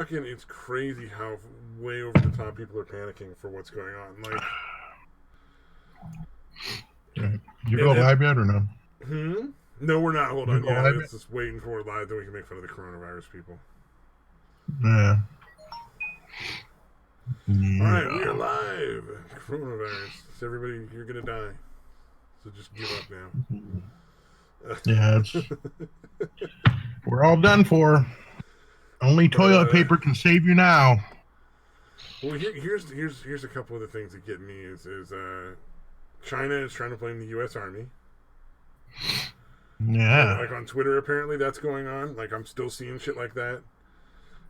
fucking, it's crazy how way over the top people are panicking for what's going on. Like, you go live yet or no? No, we're not. Hold you on. go Yeah, live let's just wait until we're live, then we can make fun of the coronavirus people. Yeah. All right, we are live. Coronavirus. So everybody, you're gonna die. So just give up now. Yeah, we're all done for. Only toilet paper can save you now. Well, here's a couple of the things that get me is China is trying to blame the U.S. Army. Yeah. Like on Twitter, apparently that's going on. Like I'm still seeing shit like that.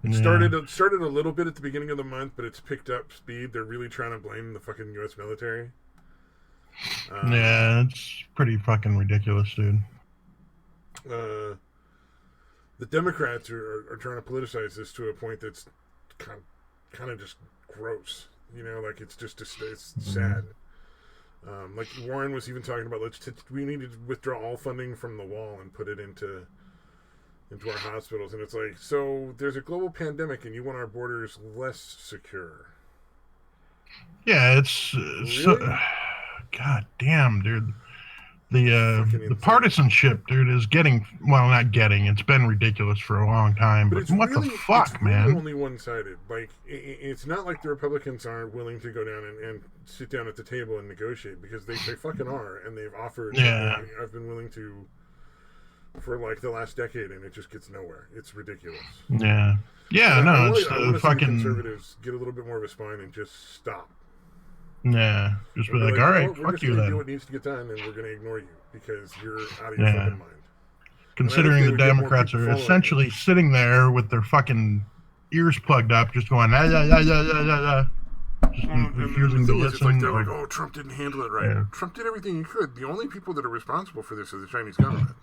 It started a little bit at the beginning of the month, but it's picked up speed. They're really trying to blame the fucking U.S. military. Yeah, it's pretty fucking ridiculous, dude. The Democrats are trying to politicize this to a point that's kind of just gross. You know, like it's sad. Like Warren was even talking about, we need to withdraw all funding from the wall and put it into our hospitals, and it's like, so there's a global pandemic, and you want our borders less secure? Yeah, it's really? God damn, dude. The partisanship, dude, is it's been ridiculous for a long time. But what the fuck, man? It's only one-sided. Like, it's not like the Republicans aren't willing to go down and sit down at the table and negotiate, because they fucking are, and they've offered. Yeah. I've been willing to for like the last decade, and it just gets nowhere. It's ridiculous. Yeah. Yeah, I want to see the conservatives get a little bit more of a spine and just stop. Yeah, just be like, all right, fuck you then. We're just going to do what needs to get done, and we're going to ignore you because you're out of your fucking mind. Considering the Democrats are essentially sitting there with their fucking ears plugged up, just going, just refusing to listen. It's like they're like, oh, Trump didn't handle it right. Yeah. Trump did everything he could. The only people that are responsible for this is the Chinese government.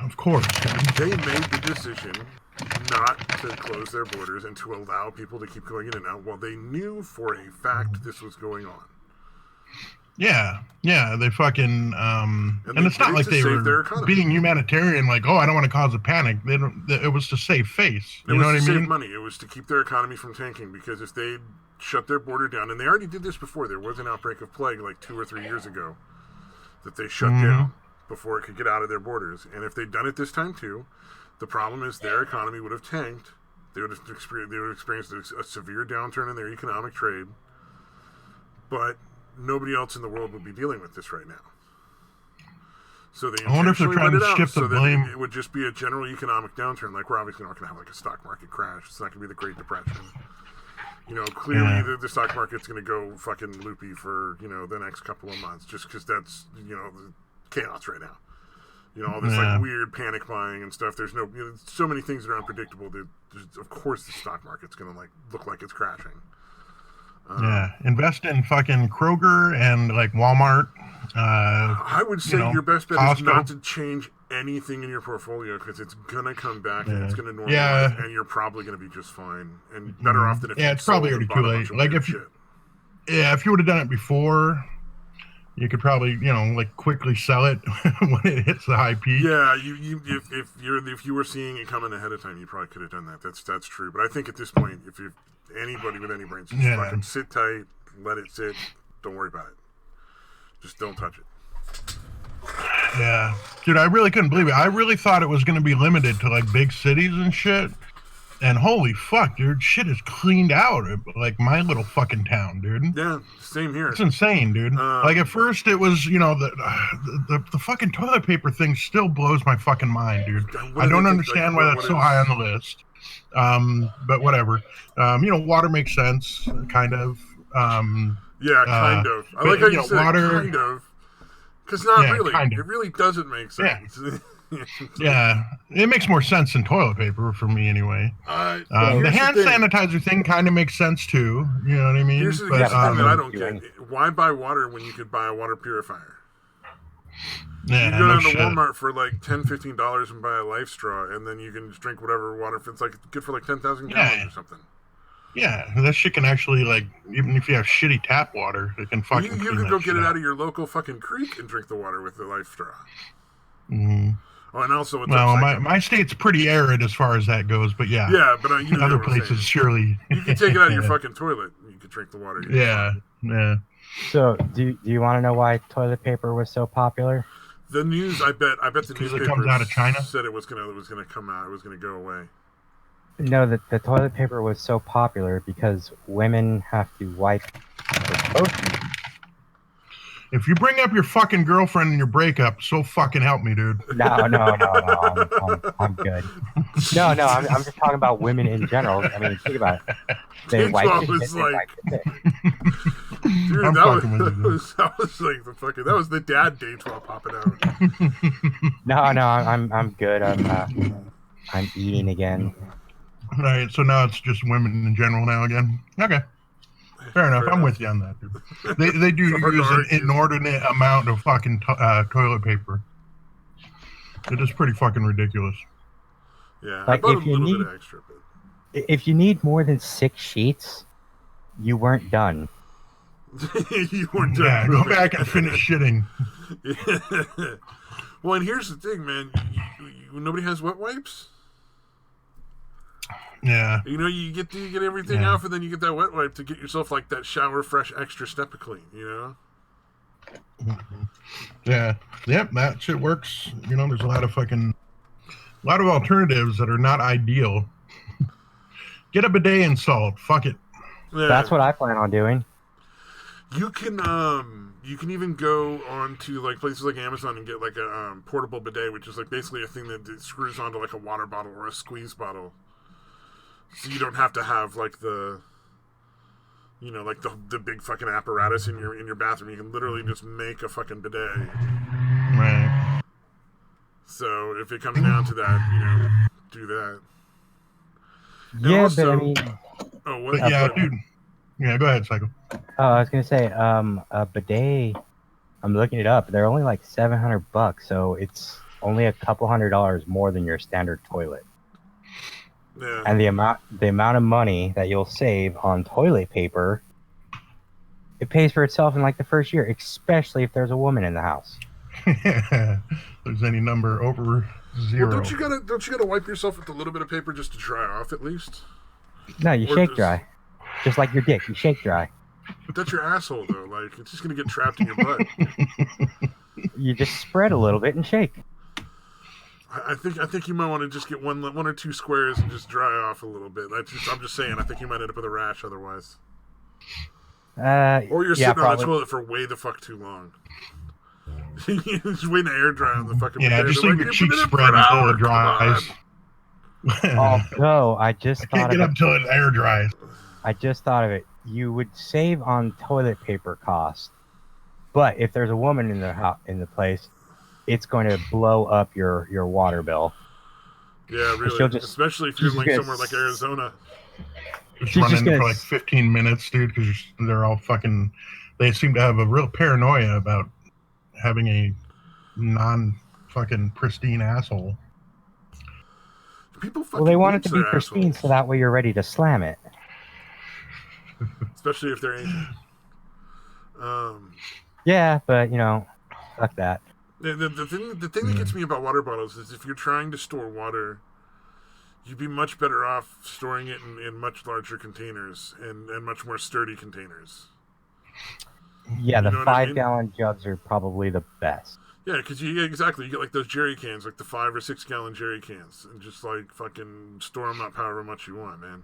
Of course. They made the decision not to close their borders and to allow people to keep going in and out while they knew for a fact this was going on. Yeah, they fucking and it's not like they were being humanitarian, like, oh, I don't want to cause a panic. They don't. It was to save face. You know what I mean? It was to save money. It was to keep their economy from tanking, because if they shut their border down, and they already did this before, there was an outbreak of plague like 2 or 3 years ago that they shut down before it could get out of their borders. And if they'd done it this time too, the problem is their economy would have tanked. They would have experienced a severe downturn in their economic trade. But nobody else in the world would be dealing with this right now. So they I wonder if they're trying to shift the blame. It would just be a general economic downturn. Like, we're obviously not going to have like a stock market crash. It's not going to be the Great Depression. You know, clearly the stock market's going to go fucking loopy for, you know, the next couple of months, just because that's, you know, the chaos right now. You know, all this like weird panic buying and stuff. There's no, you know, so many things that are unpredictable. Of course, the stock market's going to like look like it's crashing. Invest in fucking Kroger and like Walmart. I would say your best bet is not to change anything in your portfolio, because it's gonna come back and it's gonna normalize, and you're probably gonna be just fine and better off than if it's probably already too late. Like if you would have done it before, you could probably, you know, like quickly sell it when it hits the high peak. Yeah, if you were seeing it coming ahead of time, you probably could have done that. That's true. But I think at this point, if you're anybody with any brains, just fucking sit tight, let it sit, don't worry about it. Just don't touch it. Yeah, dude, I really couldn't believe it. I really thought it was going to be limited to like big cities and shit. And holy fuck, dude, shit is cleaned out. Like my little fucking town, dude. Yeah, same here. It's insane, dude. Like at first it was, you know, the fucking toilet paper thing still blows my fucking mind, dude. I don't understand why that's so high on the list. But whatever. You know, water makes sense, kind of. Yeah, kind of. I like how you said water, kind of. Because not really. Kind of. It really doesn't make sense. Yeah, it makes more sense than toilet paper for me anyway. The hand sanitizer thing kind of makes sense too. You know what I mean? Here's the thing that I don't get. Why buy water when you could buy a water purifier? Yeah, you go down to Walmart for like $10, $15 and buy a Life Straw, and then you can just drink whatever water. It's like good for like 10,000 gallons or something. Yeah, that shit can actually, like, even if you have shitty tap water, it can fucking. You can go get it out of your local fucking creek and drink the water with the Life Straw. Oh, and also, well, my state's pretty arid as far as that goes, but yeah. Yeah, but you know other places surely. You can take it out of your fucking toilet. You can drink the water. Yeah. So, do you want to know why toilet paper was so popular? The news, I bet the newspapers it comes out of China? said it was gonna come out. It was gonna go away. No, the toilet paper was so popular because women have to wipe their toes. If you bring up your fucking girlfriend in your breakup, so fucking help me, dude. No, I'm good. No, I'm just talking about women in general. I mean, think about it. They wipe the shit, they wipe the shit. Dude, that was like the fucking, that was the dad dates while popping out. No, I'm good. I'm eating again. All right, so now it's just women in general now again. Okay. Fair enough. I'm with you on that, dude. They do use an inordinate amount of fucking toilet paper. It is pretty fucking ridiculous. Yeah, like I bought a little bit extra. But... If you need more than 6 sheets, you weren't done. You weren't done. Yeah, go back and finish shitting. Yeah. Well, and here's the thing, man. Nobody has wet wipes. Yeah. You know, you get everything off, and then you get that wet wipe to get yourself like that shower fresh extra step of clean. You know. Mm-hmm. Yeah. Yep. That shit works. You know, there's a lot of alternatives that are not ideal. Get a bidet installed. Fuck it. Yeah. That's what I plan on doing. You can even go on to like places like Amazon and get like a portable bidet, which is like basically a thing that screws onto like a water bottle or a squeeze bottle. So you don't have to have like the big fucking apparatus in your bathroom. You can literally just make a fucking bidet. Right. So if it comes down to that, do that. And yeah, also, but I mean, But yeah, dude. Yeah, go ahead, Sicko. I was gonna say, a bidet. I'm looking it up. They're only like $700, so it's only a couple $100 more than your standard toilet. Yeah. And the amount of money that you'll save on toilet paper, it pays for itself in like the first year, especially if there's a woman in the house. There's any number over 0. Well, don't you gotta wipe yourself with a little bit of paper just to dry off at least? No, you shake dry. Just like your dick, you shake dry. But that's your asshole though. Like it's just gonna get trapped in your butt. You just spread a little bit and shake. I think you might want to just get one or two squares and just dry off a little bit. I'm just saying. I think you might end up with a rash otherwise. Or you're sitting on the toilet for way the fuck too long. You're just waiting to air dry on the fucking. Yeah, just leave your cheeks spread until it dries. Oh no! I just can't get up till it air dries. I just thought of it. You would save on toilet paper cost, but if there's a woman in the place, it's going to blow up your water bill. Yeah, really. Especially if you're like somewhere like Arizona. Just running for like 15 minutes, dude, because they're all fucking... They seem to have a real paranoia about having a non-fucking pristine asshole. People fucking... Well, they want it to be pristine so that way you're ready to slam it. Especially if they're Asian. Yeah, but, fuck that. The thing that gets me about water bottles is if you're trying to store water, you'd be much better off storing it in much larger containers and much more sturdy containers. Yeah, the 5-gallon jugs are probably the best. Yeah, because exactly. You get like those jerry cans, like the 5 or 6 gallon jerry cans, and just like fucking store them up however much you want, man.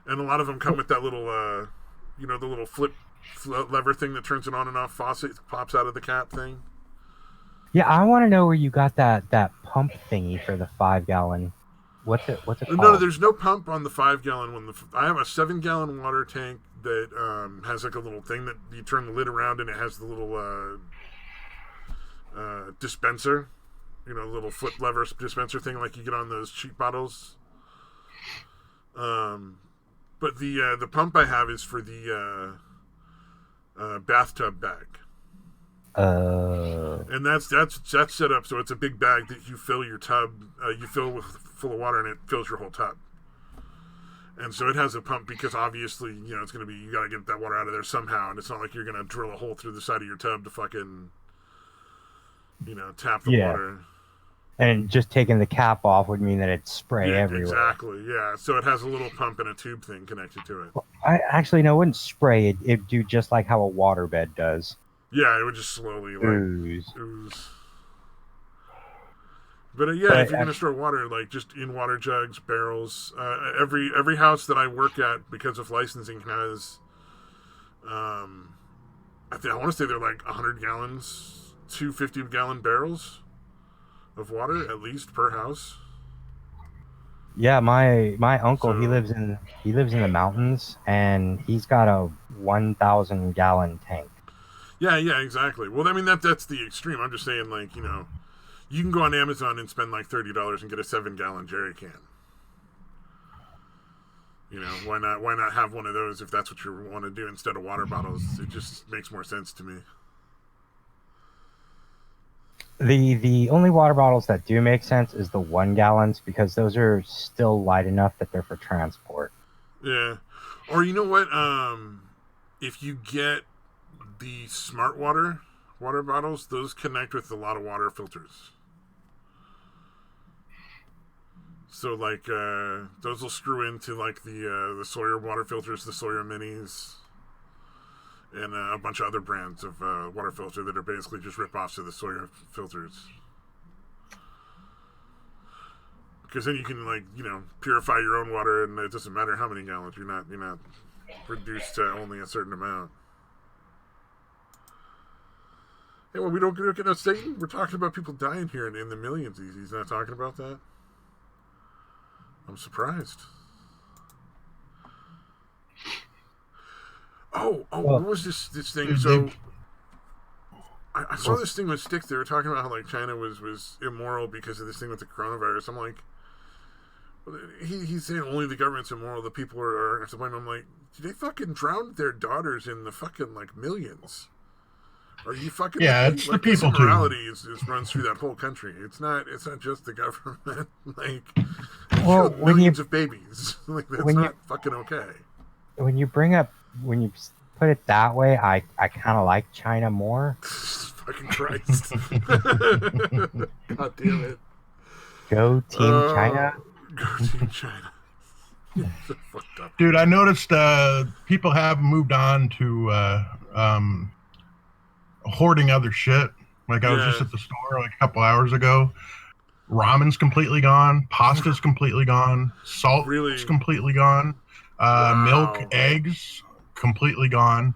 And a lot of them come with that little, the little flip lever thing that turns it on and off faucet, pops out of the cap thing. Yeah, I want to know where you got that pump thingy for the 5-gallon. What's it called? No, there's no pump on the 5-gallon one. I have a 7-gallon water tank that has like a little thing that you turn the lid around and it has the little dispenser, little foot lever dispenser thing like you get on those cheap bottles. But the pump I have is for the bathtub bag. And that's set up so it's a big bag that you fill your tub, you fill full of water and it fills your whole tub. And so it has a pump because obviously, it's going to be, you got to get that water out of there somehow. And it's not like you're going to drill a hole through the side of your tub to fucking, tap the water. And just taking the cap off would mean that it'd spray everywhere. Exactly, yeah. So it has a little pump and a tube thing connected to it. Well, I actually, no, it wouldn't spray. It'd do just like how a waterbed does. Yeah, it would just slowly, like, ooze. But if you're going to store water, like, just in water jugs, barrels, every house that I work at, because of licensing, has, I want to say they're like 100 gallons, 250-gallon barrels of water at least per house. Yeah, my uncle, he lives in the mountains, and he's got a 1,000-gallon tank. Yeah, exactly. Well, I mean that's the extreme. I'm just saying, like, you know, you can go on Amazon and spend like $30 and get a 7-gallon jerry can. You know, why not have one of those if that's what you want to do instead of water bottles? It just makes more sense to me. The only water bottles that do make sense is the 1 gallons, because those are still light enough that they're for transport. Yeah. Or you know what? If you get the smart water bottles, those connect with a lot of water filters. So like those will screw into like the Sawyer water filters, the Sawyer Minis, and a bunch of other brands of water filter that are basically just rip-offs of the Sawyer filters. Because then you can, like, you know, purify your own water, and it doesn't matter how many gallons. You're not reduced to only a certain amount. Hey, well, we don't get no Satan. We're talking about people dying here in the millions. He's not talking about that. I'm surprised. What was this thing? So I saw this thing with Sticks. They were talking about how, like, China was immoral because of this thing with the coronavirus. I'm like, he's saying only the government's immoral. The people are to blame. I'm like, they fucking drowned their daughters in the fucking, like, millions. Are you fucking? Yeah, it's the people too. Immorality is runs through that whole country. It's not just the government. Like, millions of babies. Like, that's not fucking okay. When you put it that way, I kind of like China more. Fucking Christ. God damn it. Go Team China. Go Team China. So fucked up. Dude, I noticed people have moved on to hoarding other shit. Like, I was just at the store like a couple hours ago. Ramen's completely gone. Pasta's completely gone. Salt is completely gone. Milk, eggs, completely gone.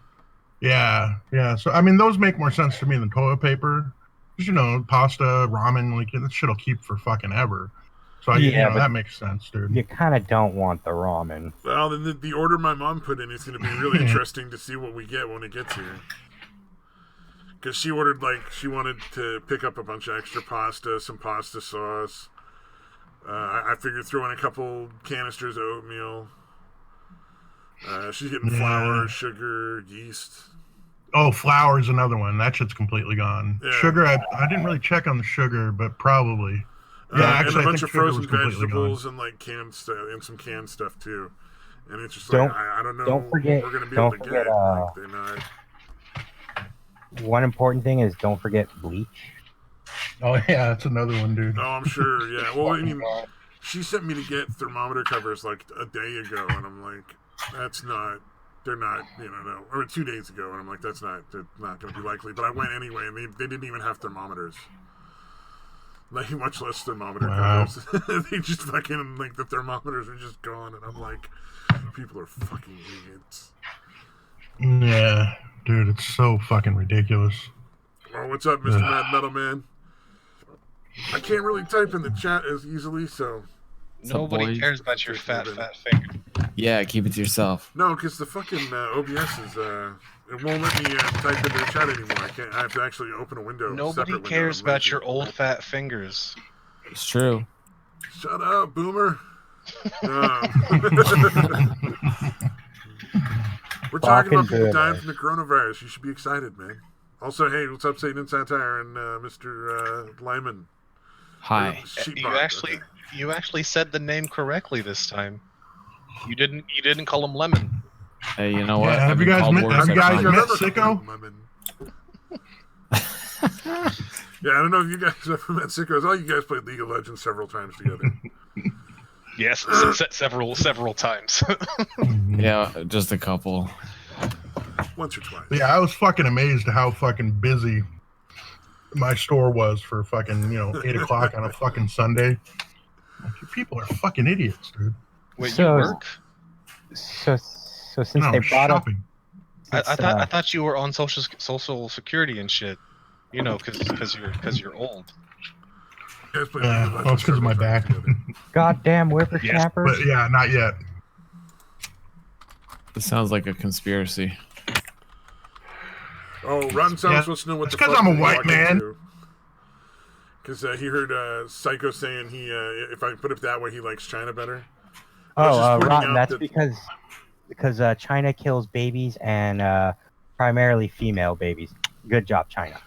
Yeah. So, I mean, those make more sense to me than toilet paper. Because, you know, pasta, ramen, like, that shit'll keep for fucking ever. So, that makes sense, dude. You kind of don't want the ramen. Well, then the order my mom put in is going to be really interesting to see what we get when it gets here. Because she ordered, like, she wanted to pick up a bunch of extra pasta, some pasta sauce. I figured throw in a couple canisters of oatmeal. She's getting flour, sugar, yeast. Oh, flour is another one. That shit's completely gone. Yeah. Sugar, I didn't really check on the sugar, but probably. Yeah, actually, and a bunch of frozen vegetables and, like, canned stuff, and some canned stuff too. And it's just like, I don't know what we're going to be able to get. Like, they're not. One important thing is don't forget bleach. Oh yeah, that's another one, dude. Oh, I'm sure. Yeah. Well, I mean, she sent me to get thermometer covers like a day ago, and I'm like, that's not. They're not. No. Or 2 days ago, and I'm like, they're not going to be likely. But I went anyway, and they didn't even have thermometers. Like, much less thermometer covers. They just fucking, like, the thermometers are just gone, and I'm like, people are fucking idiots. Yeah. Dude, it's so fucking ridiculous. Oh, what's up, Mr. Mad Metal Man? I can't really type in the chat as easily, so... Nobody cares about your fat finger. Yeah, keep it to yourself. No, because the fucking OBS is... it won't let me type into the chat anymore. I have to actually open a window. Nobody cares about your old fat fingers. It's true. Shut up, boomer. We're talking about people dying from the coronavirus. You should be excited, man. Also, hey, what's up, Satan and Satire and Mr. Liman? Hi. You actually said the name correctly this time. You didn't call him Lemon. Hey, you know what? Yeah, have you guys met Sicko? Yeah, I don't know if you guys ever met Sickos. All you guys played League of Legends several times together. Yes, several times. Yeah, just a couple. Once or twice. Yeah, I was fucking amazed at how fucking busy my store was for fucking 8 o'clock on a fucking Sunday. Like, you people are fucking idiots, dude. Wait, So- you work? So since No, they brought up, shopping. I thought you were on social security and shit. You know, because you're old. You guys played League of Well, Legends it's because of my several times back. together. goddamn whippersnappers. But yeah, not yet. This sounds like a conspiracy. Oh, Ron sounds supposed to know what It's the fuck 'cause I'm a he's white walking man. to. Because he heard Sicko saying if I put it that way, he likes China better. I was just pointing Rotten. out That's that- because China kills babies and primarily female babies. Good job, China.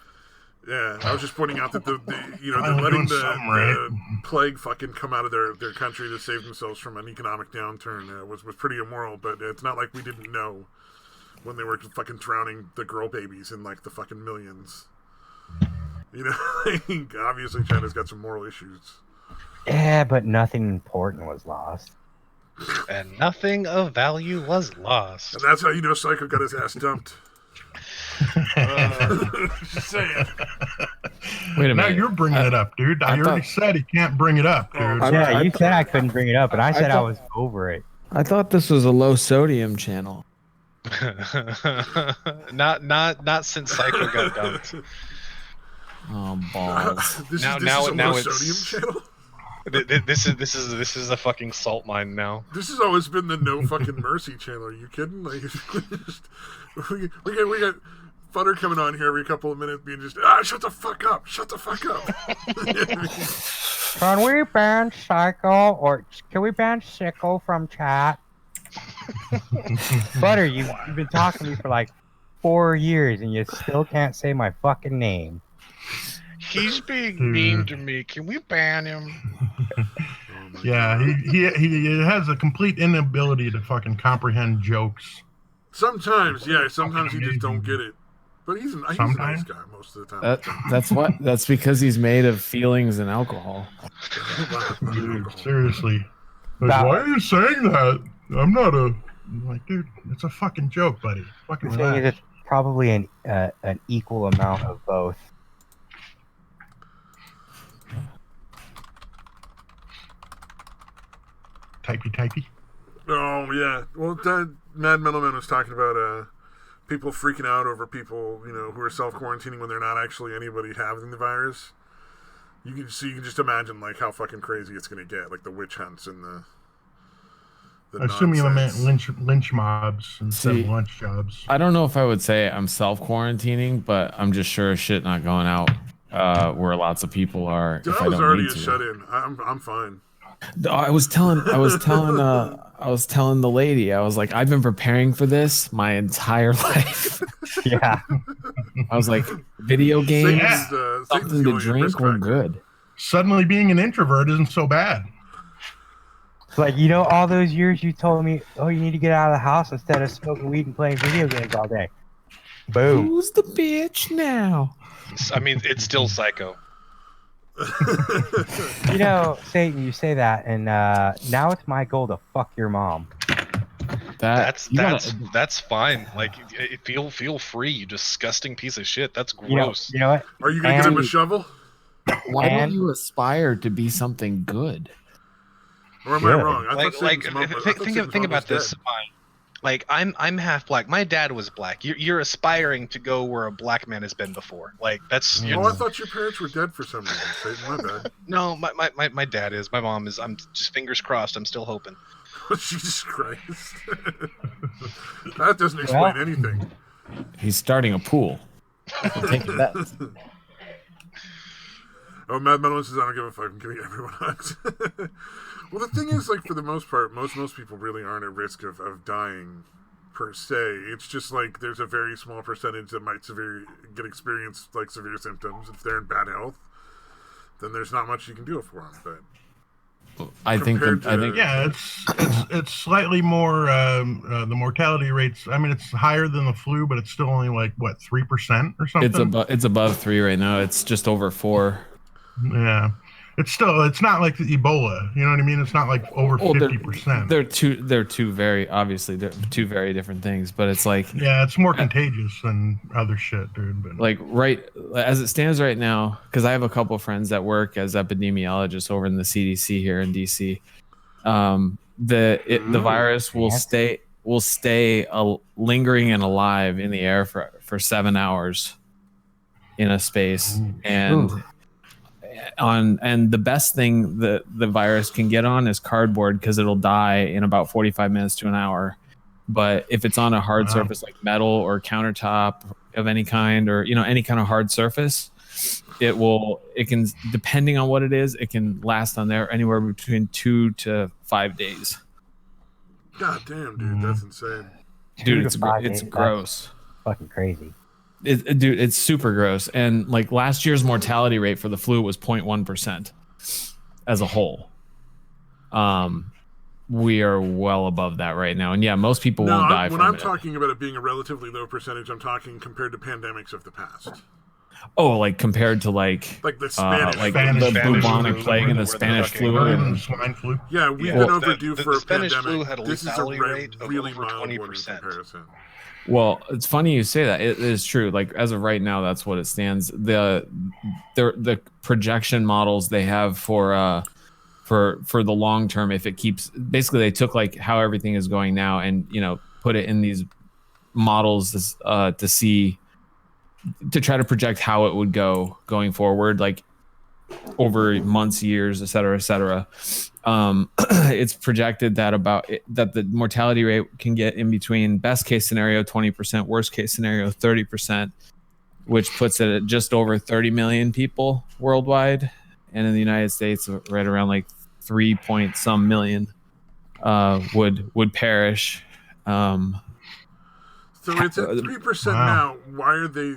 Yeah, I was just pointing out that they're Finally letting doing something right. the plague fucking come out of their country to save themselves from an economic downturn was pretty immoral. But it's not like we didn't know when they were fucking drowning the girl babies in like the fucking millions. Obviously China's got some moral issues. Yeah, but nothing important was lost. And nothing of value was lost. And that's how Psycho got his ass dumped. Just saying. Wait a Now minute. you're bringing it up, dude. I already said he can't bring it up, dude. Yeah, you said I couldn't bring it up, and I said I thought- was over it. I thought this was a low sodium channel. not since Psycho got dumped. Oh balls. This Now- is now- a now low it's- sodium channel. This is a fucking salt mine now. This has always been the no fucking mercy channel. Are you kidding? Like, we got Futter coming on here every couple of minutes, being just shut the fuck up, shut the fuck up. Can we ban Psycho or can we ban Sicko from chat? Butter, you've been talking to me for like 4 years and you still can't say my fucking name. He's being mean to me. Can we ban him? Yeah, he has a complete inability to fucking comprehend jokes. Sometimes, yeah, sometimes you just don't get it. But he's a nice guy most of the time. That's because he's made of feelings and alcohol. Dude, seriously. Like, why are you saying that? I'm not a... I'm like, dude, it's a fucking joke, buddy. Fucking The thing is, relax. it's probably an equal amount of both. Typey. Oh yeah. Well, Mad Metalman was talking about people freaking out over people, who are self-quarantining when they're not actually anybody having the virus. You can just imagine like how fucking crazy it's gonna get, like the witch hunts and the Assuming you meant nonsense. lynch mobs instead of lunch jobs. I don't know if I would say I'm self-quarantining, but I'm just sure as shit not going out where lots of people are. Dude, if I I was don't already need a to. shut-in. I'm fine. I was telling the lady, I was like, I've been preparing for this my entire life. Yeah. I was like, video games, Satan's something the to only drink, risk we're factor. good. Suddenly being an introvert isn't so bad. Like, all those years you told me, oh, you need to get out of the house instead of smoking weed and playing video games all day. Boom. Who's the bitch now? I mean, it's still Psycho. Satan, you say that, and now it's my goal to fuck your mom. That's fine. Like, feel free, you disgusting piece of shit. That's gross. You know what? Are you gonna get him a shovel? Why And- don't you aspire to be something good? Or am I Good. wrong? I thought Satan's mom- I thought Satan's Think mom about was this. dead. Like, I'm half black. My dad was black. You're aspiring to go where a black man has been before. Like, that's Oh, I thought your parents were dead for some reason. Satan, my bad. no. My dad is. My mom is. I'm just fingers crossed. I'm still hoping. Jesus Christ. That doesn't explain anything. He's starting a pool. Take that. Oh, Mad Metal says, I don't give a fuck. I'm giving everyone hugs. Well, the thing is, like, for the most part, most people really aren't at risk of dying, per se. It's just, like, there's a very small percentage that might experience, like, severe symptoms. If they're in bad health, then there's not much you can do for them. But I think yeah, it's slightly more the mortality rates. I mean, it's higher than the flu, but it's still only like what 3% or something. It's above 3 right now. It's just over 4. Yeah, it's not like the Ebola. You know what I mean? It's not like over 50%. They're two very very different things, but it's like yeah, it's more contagious than other shit, dude. But like right as it stands right now, because I have a couple of friends that work as epidemiologists over in the CDC here in DC. The virus will stay lingering and alive in the air for 7 hours in a space, and the best thing that the virus can get on is cardboard, because it'll die in about 45 minutes to an hour. But if it's on a hard surface like metal or countertop of any kind, or any kind of hard surface, it can, depending on what it is, it can last on there anywhere between 2 to 5 days. God damn, dude, that's insane. Dude, it's gross. Fucking crazy. Dude, it's super gross. And like last year's mortality rate for the flu was 0.1% as a whole. We are well above that right now. And yeah, most people won't die from it. When I'm talking about it being a relatively low percentage, I'm talking compared to pandemics of the past. Oh, like compared to like the Spanish, the bubonic plague and the Spanish flu and swine flu. Yeah, we've been overdue for a Spanish pandemic. flu had a lethality rate of really over mild 20%. one in comparison. Well, it's funny you say that. It is true. Like as of right now, that's what it stands. The projection models they have for the long term, if it keeps, basically they took like how everything is going now and put it in these models to try to project how it would go going forward, like over months, years, et cetera, et cetera. It's projected that that the mortality rate can get in between best case scenario 20%, worst case scenario 30%, which puts it at just over 30 million people worldwide, and in the United States, right around like 3 point some million would perish. So it's at 3% now. Why are they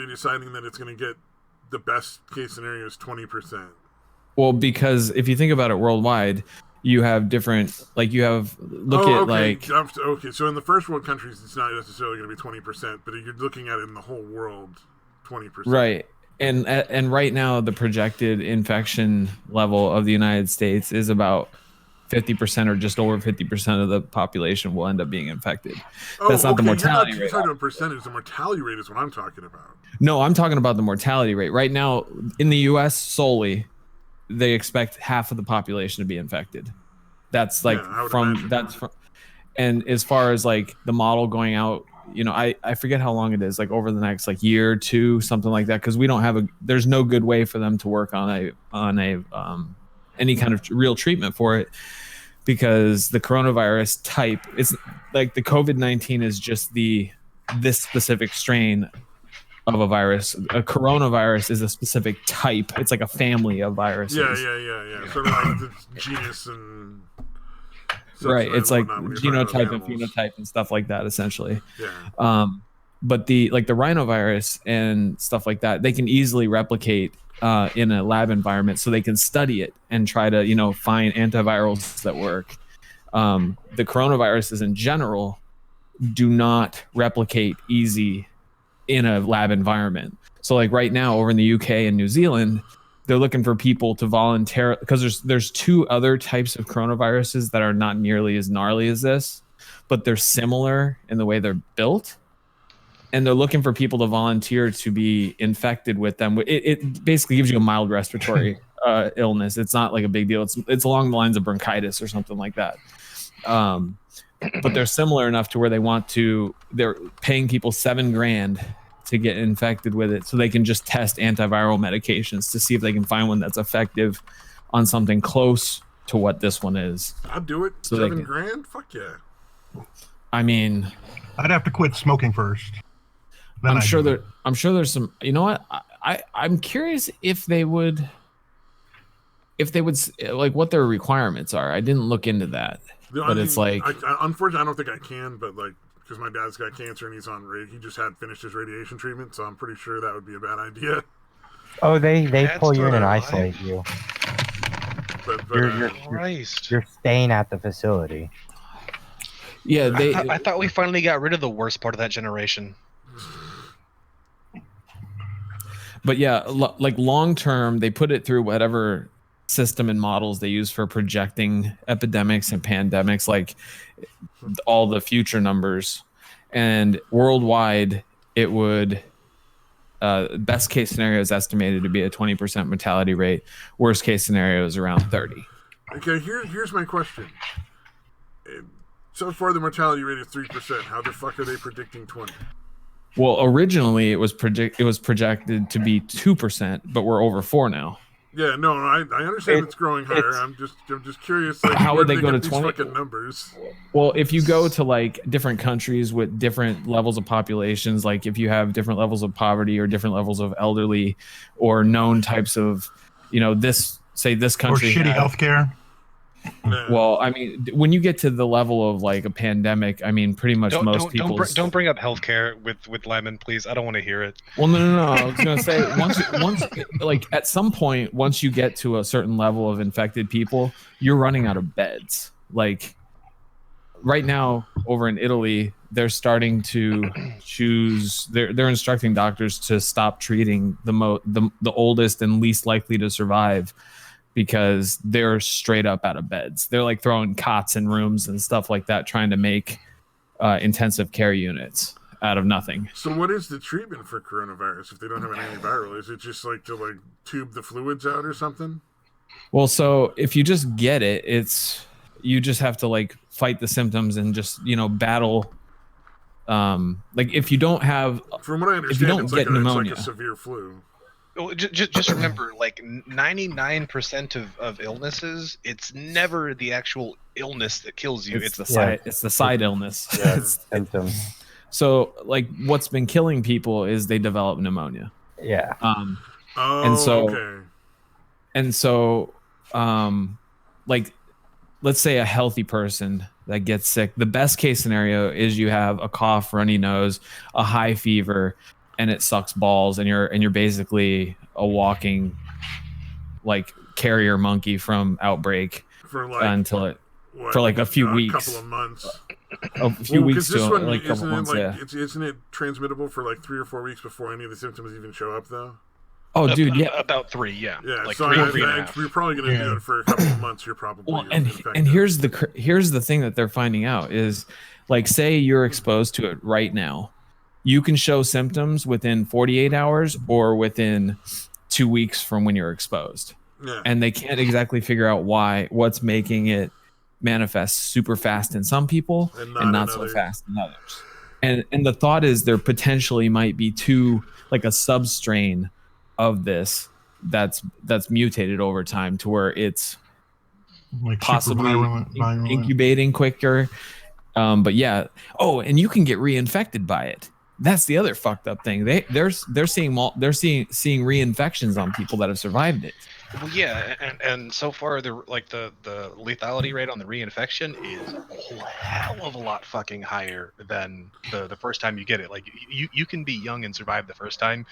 deciding that it's going to get the best case scenario is 20%? Well, because if you think about it worldwide, you have different, like you have okay. So in the first world countries, it's not necessarily going to be 20%, but you're looking at it in the whole world, 20%. Right. And right now, the projected infection level of the United States is about 50% or just over 50% of the population will end up being infected. That's not the mortality rate. You're talking about percentage. The mortality rate is what I'm talking about. No, I'm talking about the mortality rate. Right now, in the U.S. solely, they expect half of the population to be infected. That's like and as far as like the model going out, I forget how long it is, like over the next like year or two, something like that, because we don't have there's no good way for them to work on any kind of real treatment for it, because the coronavirus type, it's like the COVID-19 is just this specific strain of a virus. A coronavirus is a specific type. It's like a family of viruses. Yeah. Sort of like the genus and right. It's like genotype and phenotype and stuff like that, essentially. Yeah. But the rhinovirus and stuff like that, they can easily replicate in a lab environment, so they can study it and try to find antivirals that work. The coronaviruses in general do not replicate easy in a lab environment. So like right now over in the UK and New Zealand, they're looking for people to volunteer, because there's 2 other types of coronaviruses that are not nearly as gnarly as this, but they're similar in the way they're built. And they're looking for people to volunteer to be infected with them. It basically gives you a mild respiratory illness. It's not like a big deal. It's along the lines of bronchitis or something like that. But they're similar enough to where they're paying people $7,000 to get infected with it, so they can just test antiviral medications to see if they can find one that's effective on something close to what this one is. I'd do it. So $7,000? Fuck yeah. I mean, I'd have to quit smoking first. I'm sure there's some. You know what? I'm curious if they would like what their requirements are. I didn't look into that, but it's like unfortunately I don't think I can. But like, because my dad's got cancer and he just had finished his radiation treatment, so I'm pretty sure that would be a bad idea. Oh, they pull you in and isolate you. You're staying at the facility. Yeah, I thought we finally got rid of the worst part of that generation. But yeah, like long term, they put it through whatever system and models they use for projecting epidemics and pandemics, like all the future numbers. And worldwide, it would best case scenario is estimated to be a 20% mortality rate. Worst case scenario is around 30. Okay, here's my question. So far, the mortality rate is 3%. How the fuck are they predicting 20? Well, originally it was projected to be 2%, but we're over 4 now. Yeah, no, I understand it's growing higher. I'm just curious. Like, how would they go to these 20? Fucking numbers? Well, if you go to like different countries with different levels of populations, like if you have different levels of poverty or different levels of elderly or known types of, this country or shitty healthcare. Well, I mean, when you get to the level of like a pandemic, I mean, pretty much most people don't bring up healthcare with Liman, please. I don't want to hear it. Well, no. I was gonna say once like at some point, once you get to a certain level of infected people, you're running out of beds. Like right now, over in Italy, they're starting to choose. They're instructing doctors to stop treating the oldest and least likely to survive, because they're straight up out of beds. They're like throwing cots in rooms and stuff like that, trying to make intensive care units out of nothing. So what is the treatment for coronavirus if they don't have an antiviral? Is it just like to like tube the fluids out or something? Well, so if you just get it, you just have to like fight the symptoms and just, battle. Like if you don't have, from what I understand, if you don't get pneumonia, it's like a severe flu. Just remember, like 99% of illnesses, it's never the actual illness that kills you. It's the side illness. Yeah, symptoms. So, like, what's been killing people is they develop pneumonia. Yeah. And so, like, let's say a healthy person that gets sick. The best case scenario is you have a cough, runny nose, a high fever, and it sucks balls, and you're basically a walking like carrier monkey from Outbreak for like a few weeks, couple of months, a few weeks to like a couple months. Isn't it transmittable for like 3 or 4 weeks before any of the symptoms even show up though? Oh, dude, yeah, about 3, yeah. Like so 3 you're probably going to do it for a couple of months. You're probably and here's the thing that they're finding out is, like, say you're exposed to it right now. You can show symptoms within 48 hours or within 2 weeks from when you're exposed. Yeah. And they can't exactly figure out what's making it manifest super fast in some people and not so fast in others. And the thought is there potentially might be like a substrain of this that's mutated over time to where it's like possibly incubating quicker. But yeah. Oh, and you can get reinfected by it. That's the other fucked up thing. They're seeing reinfections on people that have survived it. Well, yeah, and so far the lethality rate on the reinfection is a hell of a lot fucking higher than the first time you get it. Like you can be young and survive the first time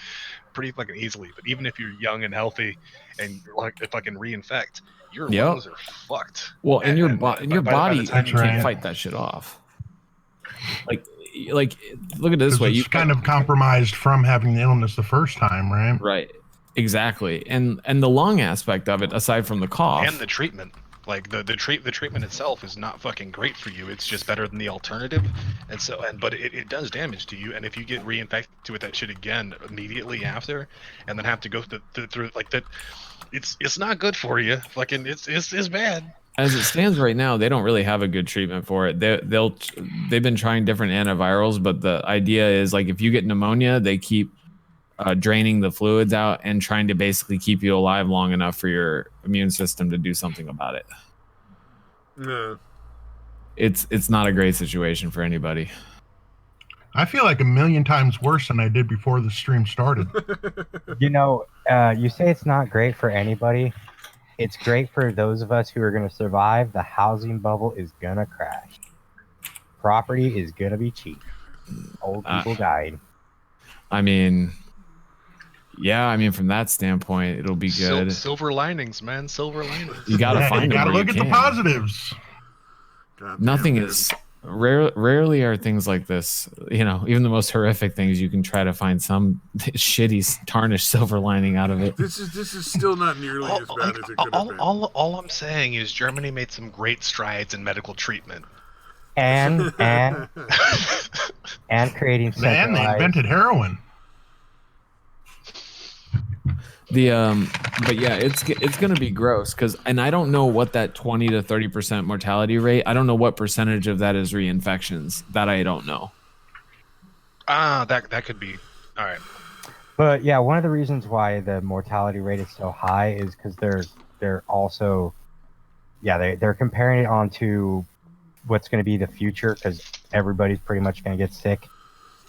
pretty fucking easily, but even if you're young and healthy and like fucking reinfect, your lungs are fucked. Well, and your body can't fight that shit off. Like look at it this way, you kind of compromised from having the illness the first time, right? Right, exactly. And the lung aspect of it, aside from the cough and the treatment, like the treatment itself is not fucking great for you. It's just better than the alternative, but it does damage to you. And if you get reinfected with that shit again immediately after, and then have to go through like that, it's not good for you. Fucking it's bad. As it stands right now, they don't really have a good treatment for it. They've been trying different antivirals, but the idea is, like, if you get pneumonia, they keep draining the fluids out and trying to basically keep you alive long enough for your immune system to do something about it. Yeah. It's not a great situation for anybody. I feel like 1,000,000 times worse than I did before the stream started. You say it's not great for anybody. It's great for those of us who are going to survive. The housing bubble is going to crash. Property is going to be cheap. Old people dying. I mean, Yeah, I mean, from that standpoint, it'll be good. Silver linings, man. Silver linings. You gotta find them. You gotta where look at you the can. positives. Nothing is rarely are things like this. You know, even the most horrific things, you can try to find some shitty tarnished silver lining out of it. This is still not nearly as bad as it could have been. All I'm saying is Germany made some great strides in medical treatment. And creating Man, they invented heroin. But yeah, it's gonna be gross and I don't know what that 20 to 30% mortality rate. I don't know what percentage of that is reinfections. That I don't know. That could be. All right. But yeah, one of the reasons why the mortality rate is so high is because they're also, they're comparing it onto what's going to be the future, because everybody's pretty much going to get sick,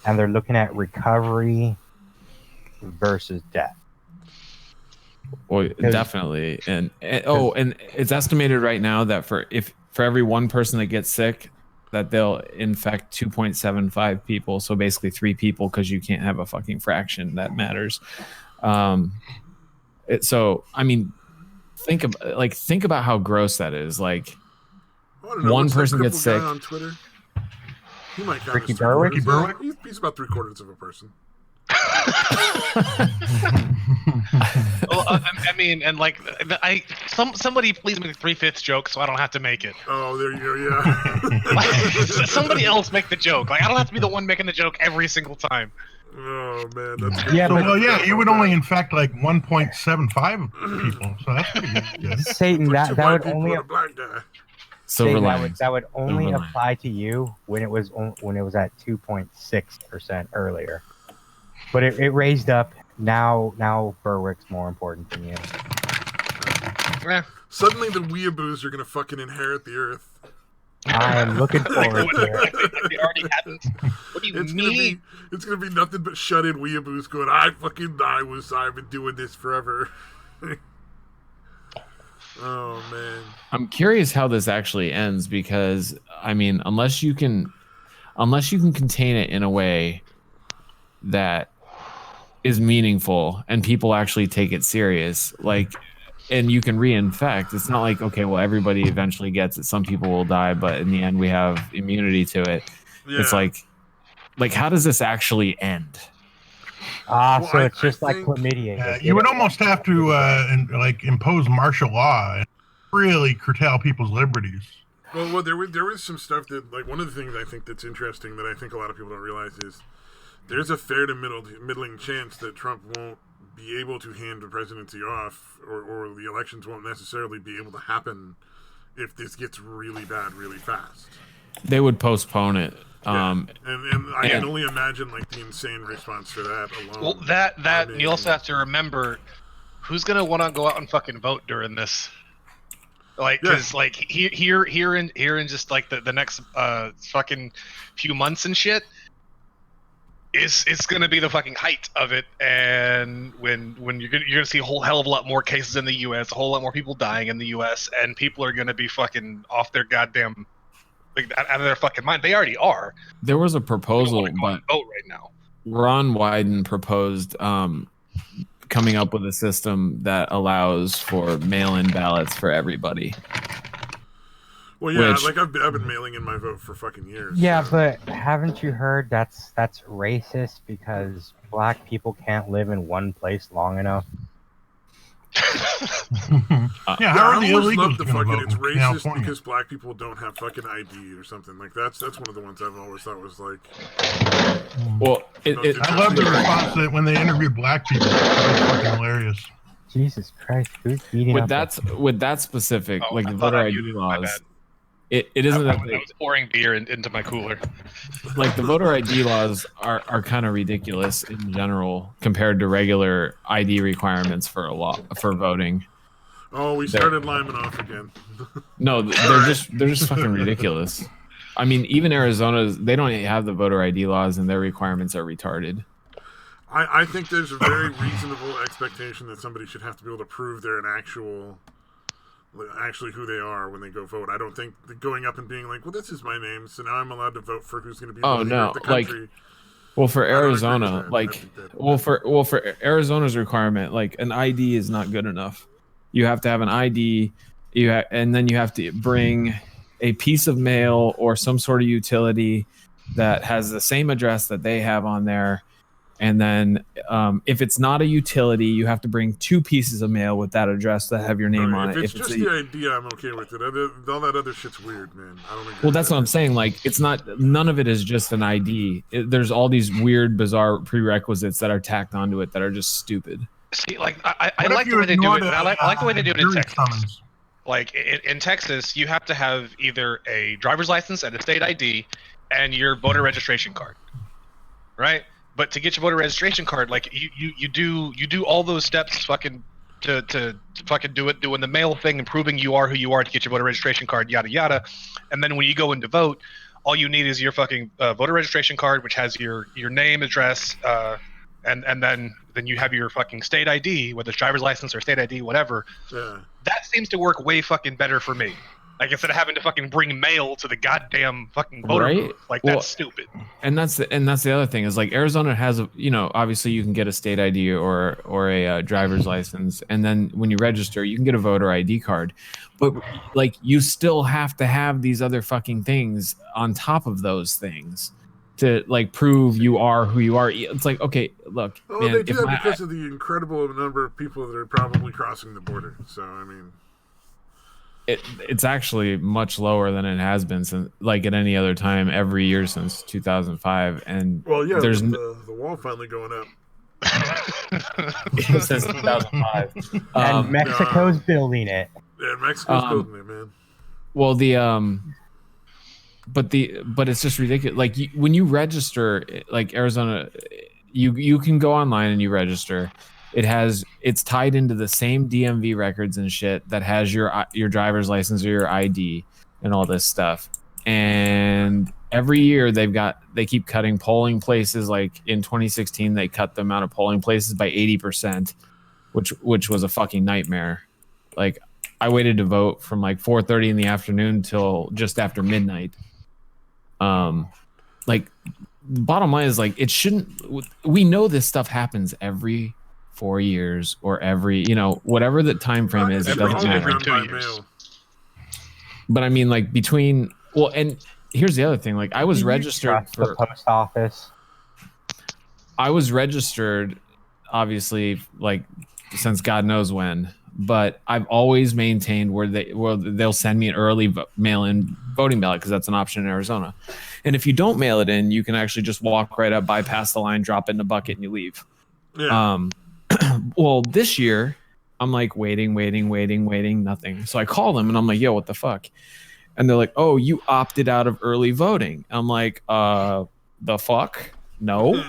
and they're looking at recovery versus death. Well, definitely, and it's estimated right now that for every one person that gets sick, that they'll infect 2.75 people. So basically 3 people, because you can't have a fucking fraction that matters. So I mean, think about how gross that is. Like, one person gets sick. On Twitter, he might count Ricky as Berwick? He's about 3/4 of a person. Well, I mean, and like, somebody please make the 3/5 joke so I don't have to make it. Oh, there you go. Yeah. Like, somebody else make the joke. Like, I don't have to be the one making the joke every single time. Oh man, that's good. Yeah, so, you would only infect like 1.75 people, so that's pretty good. Satan, that would only that would only apply to you when it was at 2.6% earlier. But it raised up. Now Berwick's more important than you. Suddenly the weeaboos are gonna fucking inherit the earth. I am looking forward to it. They already hadn't. What do you mean? It's gonna be nothing but shut-in weeaboos going, I've been doing this forever. Oh man. I'm curious how this actually ends, because I mean, unless you can contain it in a way that is meaningful and people actually take it serious, like, and you can reinfect. It's not like, okay, well, everybody eventually gets it. Some people will die, but in the end we have immunity to it. Yeah. It's like how does this actually end? So it's just like chlamydia. You would almost have to impose martial law and really curtail people's liberties. Well, there was some stuff that, like, one of the things I think that's interesting that I think a lot of people don't realize is there's a fair to middling chance that Trump won't be able to hand the presidency off, or the elections won't necessarily be able to happen if this gets really bad really fast. They would postpone it. Yeah. And I can only imagine, like, the insane response to that alone. Well, that and you also have to remember who's gonna want to go out and fucking vote during this. Like, because like here in just like the next fucking few months and shit, it's gonna be the fucking height of it, and when you're gonna see a whole hell of a lot more cases in the U.S., a whole lot more people dying in the U.S., and people are gonna be fucking off their goddamn, like, out of their fucking mind. They already are. There was a proposal, but vote right now. Ron Wyden proposed coming up with a system that allows for mail-in ballots for everybody. Well, yeah, like I've been mailing in my vote for fucking years. Yeah, but haven't you heard that's racist because black people can't live in one place long enough? How are the illegals going to vote? It's racist because black people don't have fucking ID or something. Like, that's one of the ones I've always thought was like. Well, I love the response that when they interview black people. It's fucking hilarious. Jesus Christ, who's beating with that specific, like the voter ID laws. It isn't that I was pouring beer into my cooler. Like, the voter ID laws are kind of ridiculous in general compared to regular ID requirements for voting. Oh, we started Liman off again. No, they're just fucking ridiculous. I mean, even Arizona, they don't have the voter ID laws, and their requirements are retarded. I think there's a very reasonable expectation that somebody should have to be able to prove they're actually who they are when they go vote. I don't think going up and being like, well, this is my name, so now I'm allowed to vote for who's going to be the leader of the country. Well, for I don't agree with Arizona, that. like, for Arizona's requirement, like an ID is not good enough. You have to have an ID, and then you have to bring a piece of mail or some sort of utility that has the same address that they have on there. And then if it's not a utility, you have to bring 2 pieces of mail with that address that have your name on it. If it's just the idea, I'm okay with it. All that other shit's weird, man. I don't agree. Well, that's what I'm saying. Like, it's not. None of it is just an ID. There's all these weird, bizarre prerequisites that are tacked onto it that are just stupid. See, like I like the way they do it. I like the way they do it in Texas. Like in Texas, you have to have either a driver's license and a state ID, and your voter registration card, right? But to get your voter registration card, like you do all those steps, fucking to fucking doing the mail thing and proving you are who you are to get your voter registration card, yada yada, and then when you go in to vote, all you need is your fucking voter registration card, which has your name, address, and then you have your fucking state ID, whether it's driver's license or state ID, whatever. Yeah. That seems to work way fucking better for me. Like, instead of having to fucking bring mail to the goddamn fucking voter booth, like, that's stupid. And that's the other thing is, like, Arizona has obviously you can get a state ID or a driver's license, and then when you register, you can get a voter ID card, but like you still have to have these other fucking things on top of those things to like prove you are who you are. It's like, okay, look. Well, man, they do that because of the incredible number of people that are probably crossing the border. So I mean. It's actually much lower than it has been since, like, at any other time every year since 2005. And there's the wall finally going up since 2005. And Mexico's building it. Yeah, Mexico's building it, man. Well, but it's just ridiculous. Like, when you register, like Arizona, you can go online and you register. It's tied into the same DMV records and shit that has your driver's license or your ID and all this stuff. And every year they keep cutting polling places. Like in 2016, they cut the amount of polling places by 80%, which was a fucking nightmare. Like, I waited to vote from like 4:30 in the afternoon till just after midnight. Like, the bottom line is, like, it shouldn't. We know this stuff happens every 4 years or every, whatever the time frame is, it doesn't matter. Every 2 years. But I mean, like, and here's the other thing. Like, I was registered for the post office. I was registered, obviously, like, since God knows when. But I've always maintained where they'll send me an early mail-in voting ballot, because that's an option in Arizona. And if you don't mail it in, you can actually just walk right up, bypass the line, drop it in a bucket, and you leave. Yeah. Well, this year, I'm like waiting, nothing. So I call them and I'm like, yo, what the fuck? And they're like, oh, you opted out of early voting. I'm like, the fuck? No.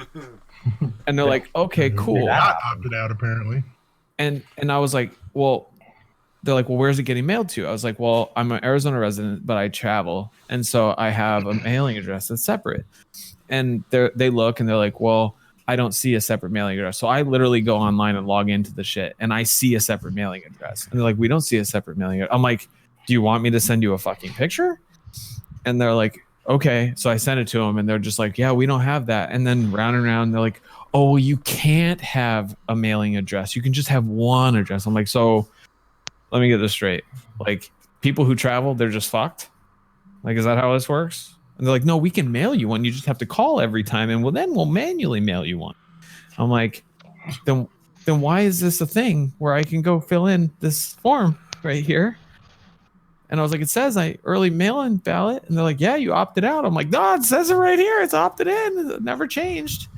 And they're like, okay, cool. Not opted out, apparently. And I was like, well, they're like, well, where's it getting mailed to? I was like, well, I'm an Arizona resident, but I travel. And so I have a mailing address that's separate. And they look and they're like, well, I don't see a separate mailing address. So I literally go online and log into the shit, and I see a separate mailing address. And they're like, we don't see a separate mailing address. I'm like, do you want me to send you a fucking picture? And they're like, okay. So I sent it to them, and they're just like, yeah, we don't have that. And then round and round, they're like, oh, well, you can't have a mailing address. You can just have one address. I'm like, so let me get this straight. Like, people who travel, they're just fucked? Like, is that how this works? And they're like, no, we can mail you one. You just have to call every time, and then we'll manually mail you one. I'm like, then why is this a thing where I can go fill in this form right here? And I was like, it says I early mail-in ballot. And they're like, yeah, you opted out. I'm like, no, it says it right here. It's opted in. It never changed.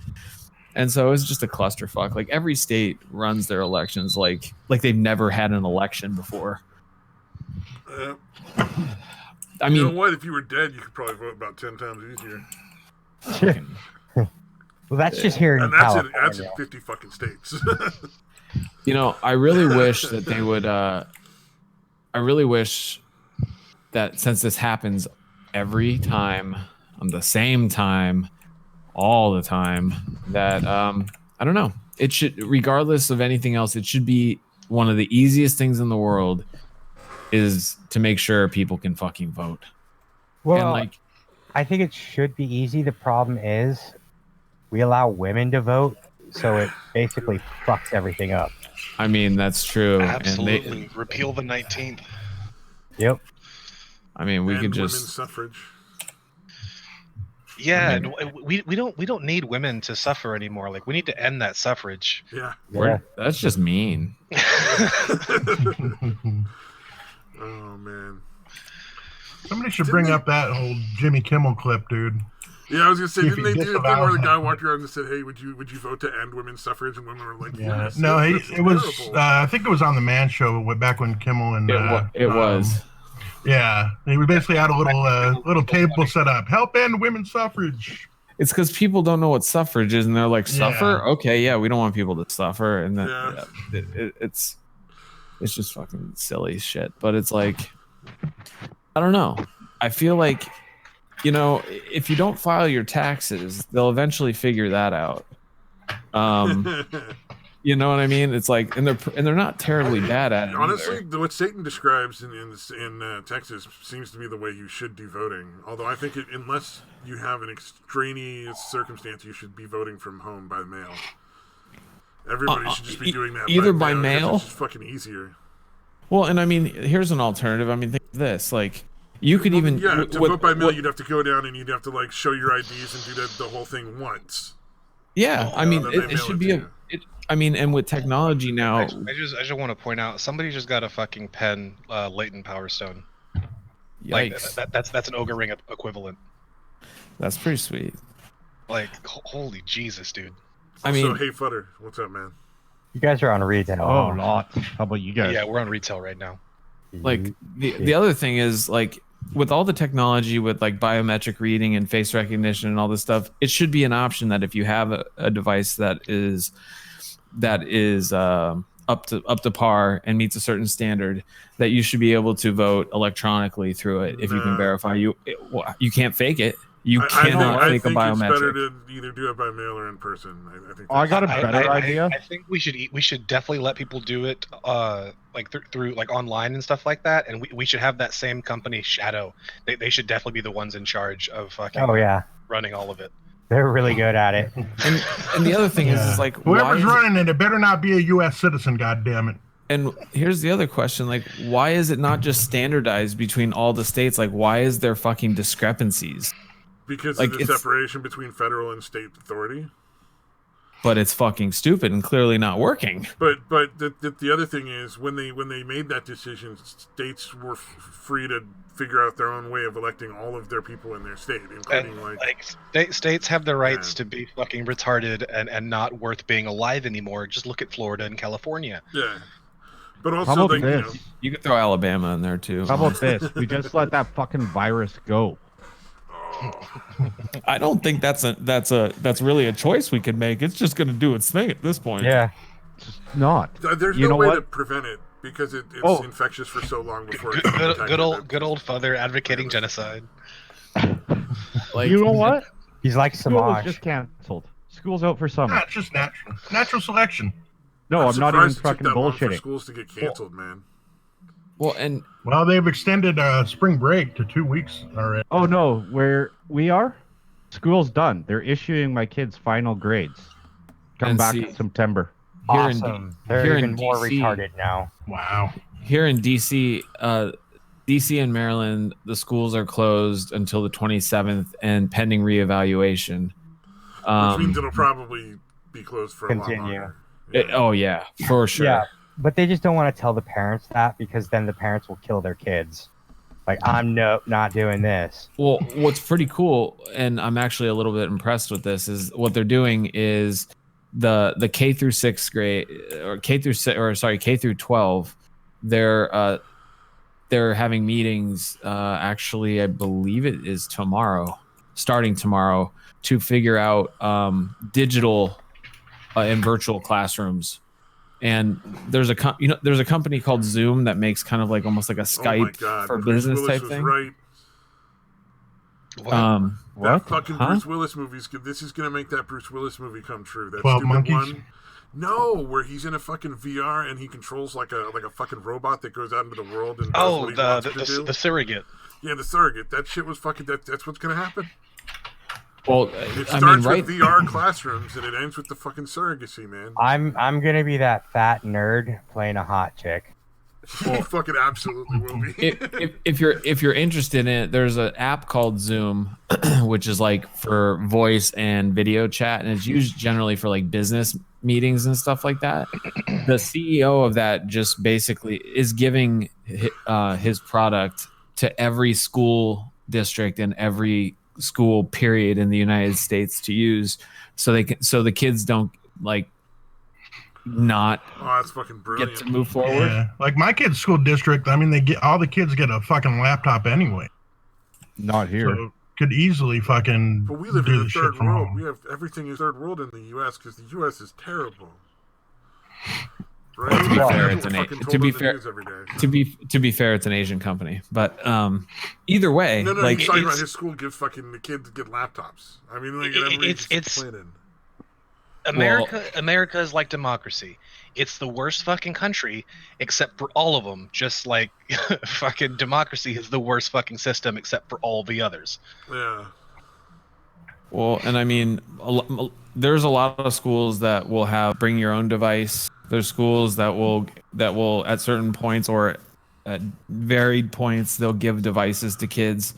And so it was just a clusterfuck. Like, every state runs their elections like they've never had an election before. I mean, you know what? If you were dead, you could probably vote about 10 times easier. Well, that's just here in California. That's in 50 fucking states. I really wish that they would. I really wish that, since this happens every time, on the same time, all the time, that I don't know. It should, regardless of anything else, it should be one of the easiest things in the world is to make sure people can fucking vote. Well, I think it should be easy. The problem is we allow women to vote, so it basically fucks everything up. I mean, that's true. Absolutely. Repeal the 19th. Yep. I mean, we could women's just suffrage. Yeah, we don't need women to suffer anymore. Like, we need to end that suffrage. Yeah. That's just mean. Oh man. Somebody should bring up that whole Jimmy Kimmel clip, dude. Yeah, I was gonna say, didn't they do a thing where the guy disavows walked around and said, "Hey, would you vote to end women's suffrage?" And women were like, Yeah, "Yes." no, that's it was. terrible. I think it was on the Man Show back when Kimmel and It was. Yeah, we basically had a little table set up. Help end women's suffrage. It's because people don't know what suffrage is, and they're like, "Suffer? Yeah. Okay, yeah, we don't want people to suffer." And then Yeah. it's just fucking silly shit. But it's like, I don't know. I feel like, you know, if you don't file your taxes, they'll eventually figure that out. You know what I mean? It's like, and they're not terribly bad at it. Honestly, either. what Satan describes in Texas seems to be the way you should do voting. Although I think unless you have an extraneous circumstance, you should be voting from home by mail. Everybody should just be doing that. Either by mail. It's just fucking easier. Well, and I mean, here's an alternative. I mean, think of this. Like, you could even to vote by mail, you'd have to go down and you'd have to like show your IDs and do the whole thing once. Yeah, I mean, then they it mail should it be to a. you. I mean, and with technology now, I just want to point out, somebody just got a fucking pen, Leighton Power Stone. yikes, Like, that's an ogre ring equivalent. that's pretty sweet. Like, holy Jesus, dude. I mean, Also, hey Futter, what's up, man? You guys are on retail. Oh, lots. How about you guys? Yeah, we're on retail right now. like the other thing is, like, with all the technology with like biometric reading and face recognition and all this stuff, it should be an option that if you have a device that is up to par and meets a certain standard, that you should be able to vote electronically through it if you can verify you can't fake it. You cannot I fake a think it's better biometric. to either do it by mail or in person. I think. I got a better I idea. I think we should definitely let people do it like through like online and stuff like that, and we should have that same company, Shadow. They should definitely be the ones in charge of fucking running all of it. They're really good at it. And the other thing is like, whoever's running it better not be a U.S. citizen. God damn it. And here's the other question: like, why is it not just standardized between all the states? Like, why is there fucking discrepancies? Because like, of the separation between federal and state authority. But it's fucking stupid and clearly not working. But the other thing is, when they made that decision, states were free to figure out their own way of electing all of their people in their state, including states have the rights to be fucking retarded and not worth being alive anymore. Just look at Florida and California. Yeah. But How also, about like, this? You could throw Alabama in there too. How about this? We just let that fucking virus go. I don't think that's really a choice we could make. It's just going to do its thing at this point. Yeah. Not. There's You no know way what? to prevent it because it's infectious for so long before. Good old father advocating genocide. Like, You know what? He's like School was Samaj. just canceled. School's out for summer. Nah, it's just natural selection. No, I'm not even surprised it took fucking that long for bullshitting. schools to get canceled, man. well, and Well, they've extended spring break to 2 weeks already. Oh no, where we are, school's done. They're issuing my kids final grades. Come And back see- in September. here in Awesome. They're here even in more DC retarded now. Wow. Here in DC, DC and Maryland, the schools are closed until the 27th and pending reevaluation. Which means it'll probably be closed for a lot Continue. longer. Oh yeah, for sure. Yeah, but they just don't want to tell the parents that because then the parents will kill their kids. Like, I'm not doing this. Well, what's pretty cool, and I'm actually a little bit impressed with this, is what they're doing is the K through 6th grade or K through 12. They're having meetings. Actually, I believe it is starting tomorrow, to figure out digital and virtual classrooms. And there's a company called Zoom that makes kind of like almost like a Skype for Bruce business Willis type was thing. Right. What? That fucking Bruce Willis movie's good. This is gonna make that Bruce Willis movie come true. That 12 stupid Monkeys? one. No, where he's in a fucking VR and he controls like a fucking robot that goes out into the world and does what he wants to do. The surrogate. Yeah, the surrogate. That shit was fucking. That's what's gonna happen. Well, It I starts mean, with VR classrooms and it ends with the fucking surrogacy, man. I'm gonna be that fat nerd playing a hot chick. You fucking absolutely will be. if you're interested in it, there's an app called Zoom, which is like for voice and video chat, and it's used generally for like business meetings and stuff like that. The CEO of that just basically is giving his product to every school district and every school period in the United States to use, so the kids don't like not that's fucking brilliant. get to move forward. Yeah. Like my kid's school district, I mean, all the kids get a fucking laptop anyway. Not here. So could easily fucking. But we live do in the the shit third from world. home. We have everything is third world in the U.S. because the U.S. is terrible. Right? To be fair, That's it's what we're an fucking to told be on the fair news every day. to be fair, it's an Asian company. But either way, No, like he's talking about his school gives fucking the kids get laptops. I mean, like it's complaining. America is like democracy. It's the worst fucking country, except for all of them. Just like fucking democracy is the worst fucking system, except for all the others. Yeah. Well, and I mean, there's a lot of schools that will have bring your own device. There's schools that will at certain points or at varied points they'll give devices to kids,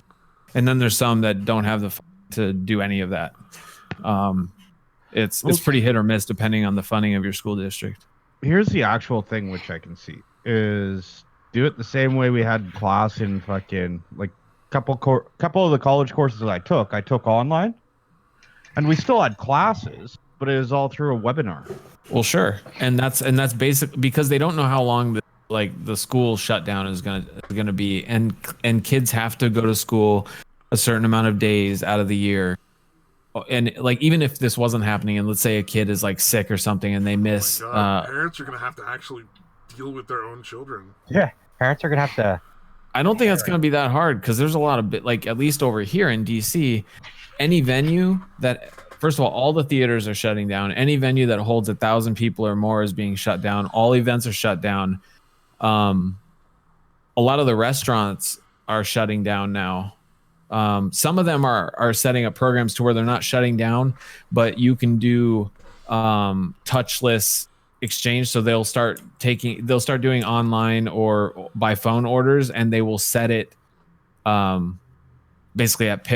and then there's some that don't have the to do any of that. It's pretty hit or miss depending on the funding of your school district. Here's the actual thing which I can see is do it the same way we had class in fucking like couple of the college courses that I took online, and we still had classes, but it was all through a webinar. Well, sure, and that's basic because they don't know how long the school shutdown is gonna be, and kids have to go to school a certain amount of days out of the year. And like even if this wasn't happening, and let's say a kid is like sick or something, and they miss, Oh my God, parents are gonna have to actually deal with their own children. Yeah, parents are gonna have to. I don't think that's gonna be that hard because there's a lot of like at least over here in DC, any venue that first of all the theaters are shutting down. Any venue that holds 1,000 people or more is being shut down. All events are shut down. A lot of the restaurants are shutting down now. Some of them are setting up programs to where they're not shutting down, but you can do touchless exchange. So they'll start doing online or by phone orders, and they will set it basically at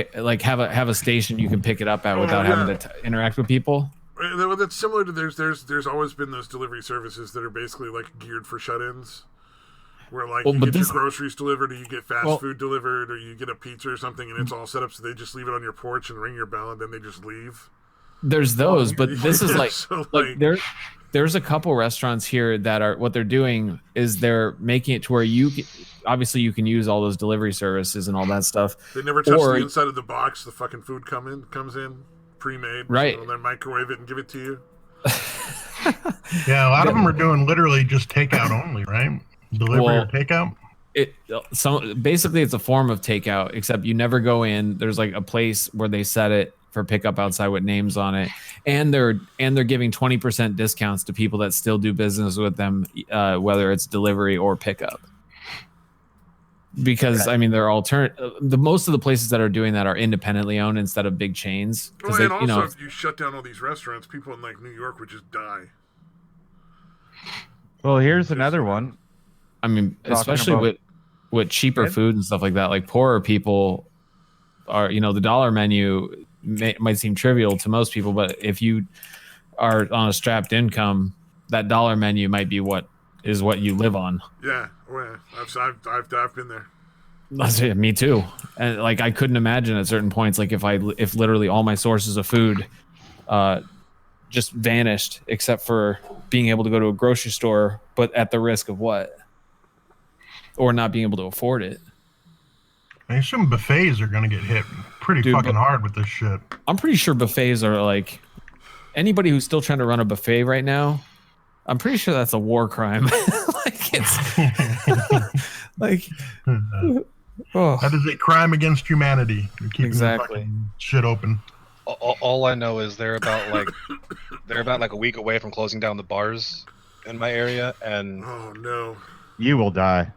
have a station you can pick it up at without having to interact with people. That's similar to there's always been those delivery services that are basically like geared for shut-ins. Where like you get your groceries delivered, or you get fast food delivered, or you get a pizza or something, and it's all set up so they just leave it on your porch and ring your bell, and then they just leave. There's those, but this is like, so there's a couple restaurants here that are what they're doing is they're making it to where you can use all those delivery services and all that stuff. They never touch the inside of the box. The fucking food comes in pre-made, right? So they microwave it and give it to you. Yeah, a lot of them are doing literally just takeout only, right? Delivery or takeout? Basically it's a form of takeout, except you never go in. There's like a place where they set it for pickup outside with names on it, and they're giving 20% discounts to people that still do business with them, whether it's delivery or pickup. Because I mean, they're most of the places that are doing that are independently owned instead of big chains. Well, and also, if you shut down all these restaurants, people in like New York would just die. Well, here's another one. I mean, especially with cheaper food and stuff like that, like poorer people are, the dollar menu might seem trivial to most people, but if you are on a strapped income, that dollar menu might be what you live on. Yeah, I've been there. That's it. Me too. And like I couldn't imagine at certain points, like if literally all my sources of food just vanished, except for being able to go to a grocery store, but at the risk of what? Or not being able to afford it. I assume buffets are going to get hit pretty fucking hard with this shit. I'm pretty sure buffets are like anybody who's still trying to run a buffet right now. I'm pretty sure that's a war crime. Like it's like that is a crime against humanity. You're keeping exactly shit open. All I know is they're about like a week away from closing down the bars in my area, and oh no, you will die.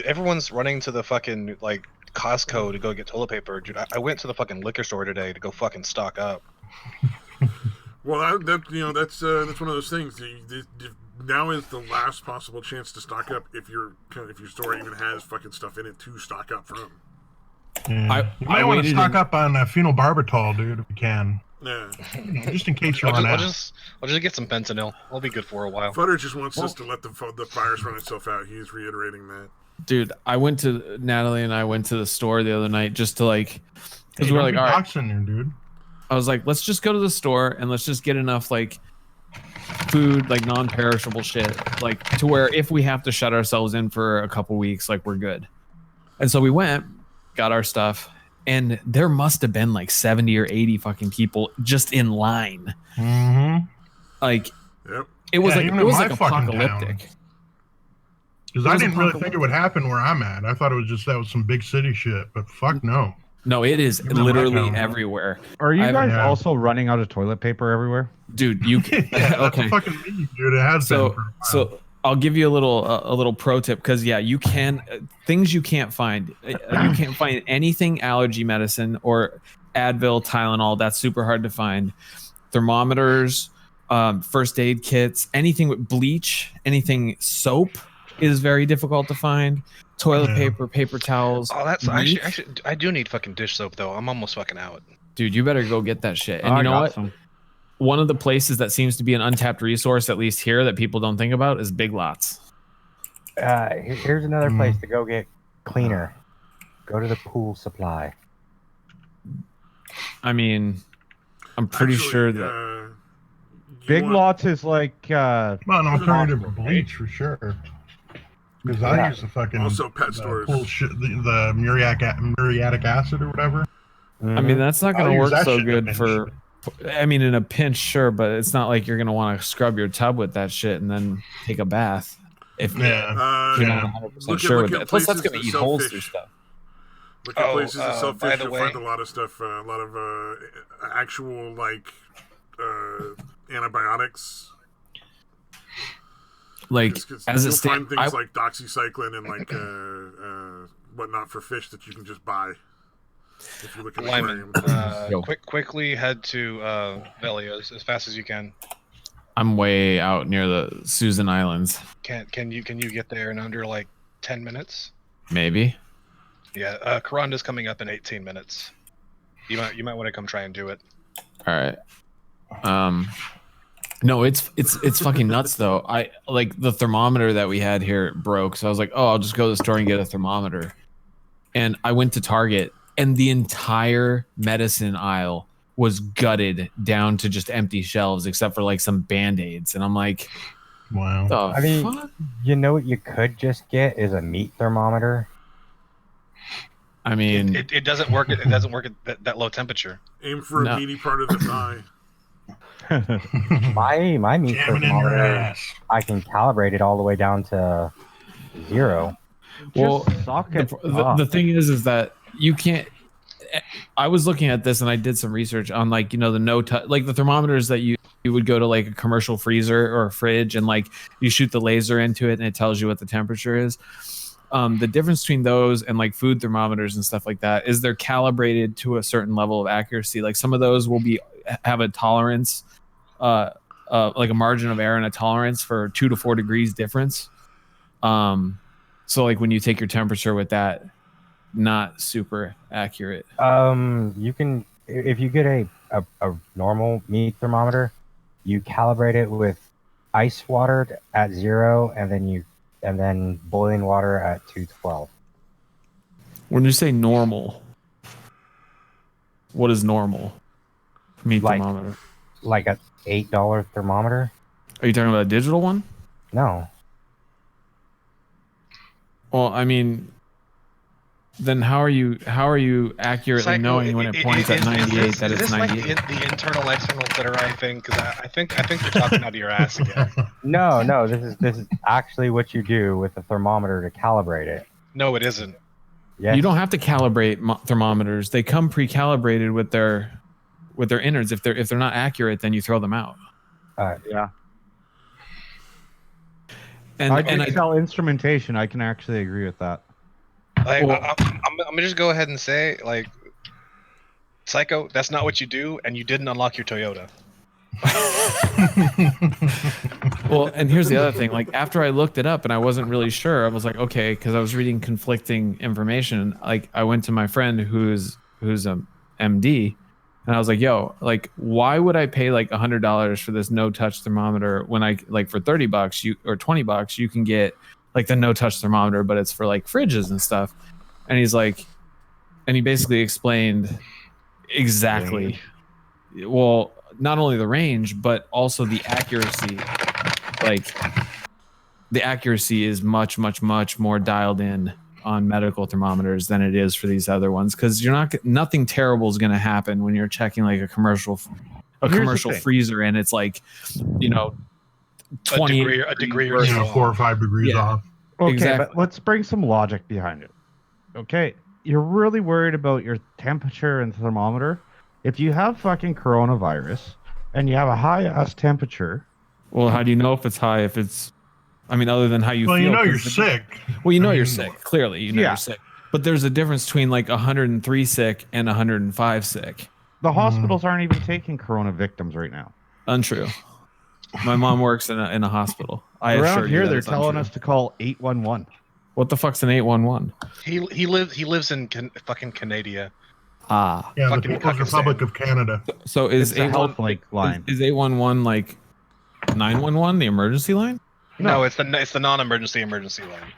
Everyone's running to the fucking like Costco to go get toilet paper, dude. I went to the fucking liquor store today to go fucking stock up. Well, that's one of those things. Now is the last possible chance to stock up if your store even has fucking stuff in it to stock up from. Yeah. You might want to stock up on phenobarbital, dude, if you can. Yeah. Just in case you run out. I'll just get some fentanyl. I'll be good for a while. Futter just wants us to let the virus run itself out. He's reiterating that. Dude, Natalie and I went to the store the other night just to because we're like, all right. In there, dude. I was like, let's just go to the store and let's just get enough food, non-perishable shit, to where if we have to shut ourselves in for a couple weeks, we're good. And so we went, got our stuff, and there must have been 70 or 80 fucking people just in line. Mm-hmm. Yep. It was apocalyptic. Because I didn't really think it would happen where I'm at. I thought that was some big city shit, but fuck no. No, it is literally everywhere. Are you guys also running out of toilet paper everywhere? Dude, you can. Okay. Fucking me, dude. It has been. So I'll give you a little pro tip because you can things you can't find. You can't find anything allergy medicine or Advil, Tylenol. That's super hard to find. Thermometers, first aid kits, anything with bleach, anything soap is very difficult to find. Toilet paper, paper towels. Oh, that's actually I do need fucking dish soap though. I'm almost fucking out. Dude, you better go get that shit. And you know what? One of the places that seems to be an untapped resource, at least here, that people don't think about is Big Lots. Here's another place to go get cleaner. Go to the Pool Supply. I mean, I'm pretty sure that Big Lots is like an alternative to bleach for sure. Because I use the fucking also pet stores. The muriatic acid or whatever. I mean, that's not going to work so good for. I mean, in a pinch, sure, but it's not like you're going to want to scrub your tub with that shit and then take a bath. If you're not 100% sure with it. Plus, that's going to eat holes through stuff. Look at places that sell fish. You'll find a lot of stuff, a lot of actual antibiotics. As you'll find things like doxycycline and whatnot for fish that you can just buy. If you look at Liman, quickly head to Velia as fast as you can. I'm way out near the Susan Islands. Can you get there in under 10 minutes? Maybe. Yeah, Karanda's coming up in 18 minutes. You might want to come try and do it. All right. No, it's fucking nuts though. I the thermometer that we had here broke, so I was like, oh, I'll just go to the store and get a thermometer. And I went to Target, and the entire medicine aisle was gutted down to just empty shelves, except for some Band-Aids. And I'm like, wow. I mean, you know what you could just get is a meat thermometer. I mean, it doesn't work. It doesn't work at that low temperature. Aim for a meaty part of the thigh. my meat thermometer, I can calibrate it all the way down to 0. Well, the thing is that you can't. I was looking at this and I did some research on the the thermometers that you would go to a commercial freezer or a fridge and you shoot the laser into it and it tells you what the temperature is. The difference between those and food thermometers and stuff like that is they're calibrated to a certain level of accuracy. Some of those will have a tolerance, a margin of error and a tolerance for 2 to 4 degrees difference. So when you take your temperature with that, not super accurate. You can, if you get a normal meat thermometer, you calibrate it with ice water at 0 and then boiling water at 212. When you say normal, what is normal? Meat thermometer. Like a $8 thermometer? Are you talking about a digital one? No. Well, I mean, then how are you accurately knowing when it points at 98 that it's 98? Is this the internal external clitori thing? Because I think you're talking out of your ass again. No, this is actually what you do with the thermometer to calibrate it. No, it isn't. Yes. You don't have to calibrate thermometers. They come pre-calibrated with their innards. If they're not accurate, then you throw them out. Yeah. And I sell instrumentation. I can actually agree with that. I'm gonna just go ahead and say, like, Sicko, that's not what you do, and you didn't unlock your Toyota. Well, and here's the other thing. Like, after I looked it up and I wasn't really sure, I was like, okay, because I was reading conflicting information. Like, I went to my friend who's a MD, and I was like, yo, like, why would I pay like $100 for this no-touch thermometer when I, like, for $30 or $20 you can get like the no-touch thermometer, but it's for like fridges and stuff. And he's like, and he basically explained exactly, well, not only the range but also the accuracy. Like, the accuracy is much more dialed in on medical thermometers than it is for these other ones, because nothing terrible is going to happen when you're checking like a commercial freezer and it's like, 20 a degree or so 4 or 5 degrees off. Okay, Exactly. but let's bring some logic behind it. Okay, you're really worried about your temperature and thermometer. If you have fucking coronavirus and you have a high ass temperature, well, how do you know if it's high? If it's, I mean, other than how you feel. Well, you're sick. Well, you're sick. Clearly, you're sick. But there's a difference between like 103 sick and 105 sick. the hospitals aren't even taking corona victims right now. Untrue. My mom works in a hospital. Around here, they're telling us to call 811. What the fuck's an 811? He lives in fucking Canada. Ah. Yeah, the Fucking People's Republic of Canada. So is It's a health line. Is 811 like 911, the emergency line? No, it's the non-emergency emergency line.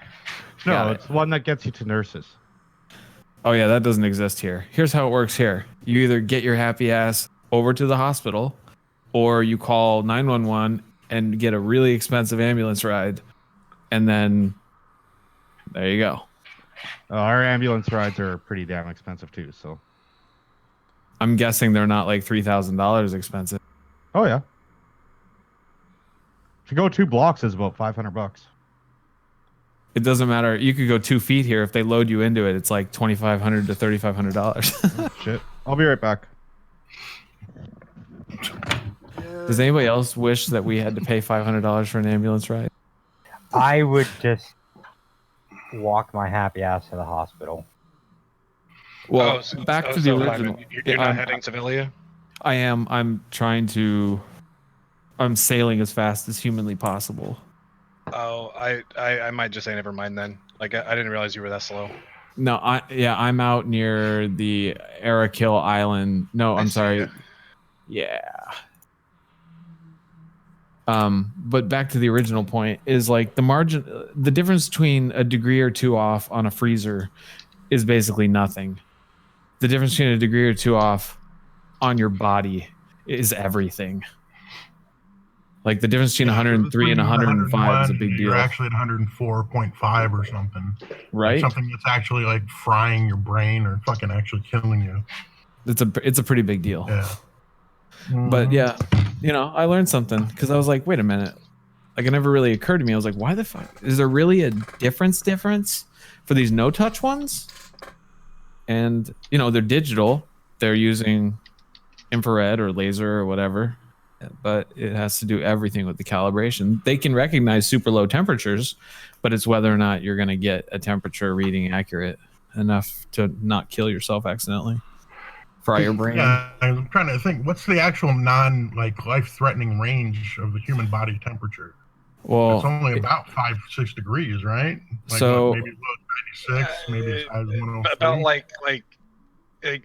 No, it's one that gets you to nurses. Oh yeah, that doesn't exist here. Here's how it works here. You either get your happy ass over to the hospital, or you call 911 and get a really expensive ambulance ride, and then there you go. Our ambulance rides are pretty damn expensive too. So I'm guessing they're not like $3,000 expensive. oh yeah, to go 2 blocks is about $500. It doesn't matter. You could go 2 feet here. If they load you into it, it's like $2,500 to $3,500. Shit, I'll be right back. Does anybody else wish that we had to pay $500 for an ambulance ride? I would just walk my happy ass to the hospital. Well, back to the original. You're not heading to Sevilla? I am. I'm sailing as fast as humanly possible. Oh, I might just say never mind then. Like I didn't realize you were that slow. No, I'm out near the Arakill Island. No, I'm sorry. Yeah. But back to the original point is like the difference between a degree or 2 off on a freezer is basically nothing. The difference between a degree or 2 off on your body is everything. Like the difference between 103 and 105 is a big deal. You're actually at 104.5 or something. Right? Like something that's actually like frying your brain or fucking actually killing you. It's a pretty big deal. Yeah. But yeah, I learned something because I was like, wait a minute. Like, it never really occurred to me. I was like, why the fuck? Is there really a difference for these no-touch ones? And, they're digital. They're using infrared or laser or whatever. But it has to do everything with the calibration. They can recognize super low temperatures, but it's whether or not you're going to get a temperature reading accurate enough to not kill yourself accidentally. Fry your brain. Yeah, I'm trying to think. What's the actual life-threatening range of the human body temperature? Well, it's only about 5-6 degrees, right? Like, so maybe below 96, maybe as high as 103. About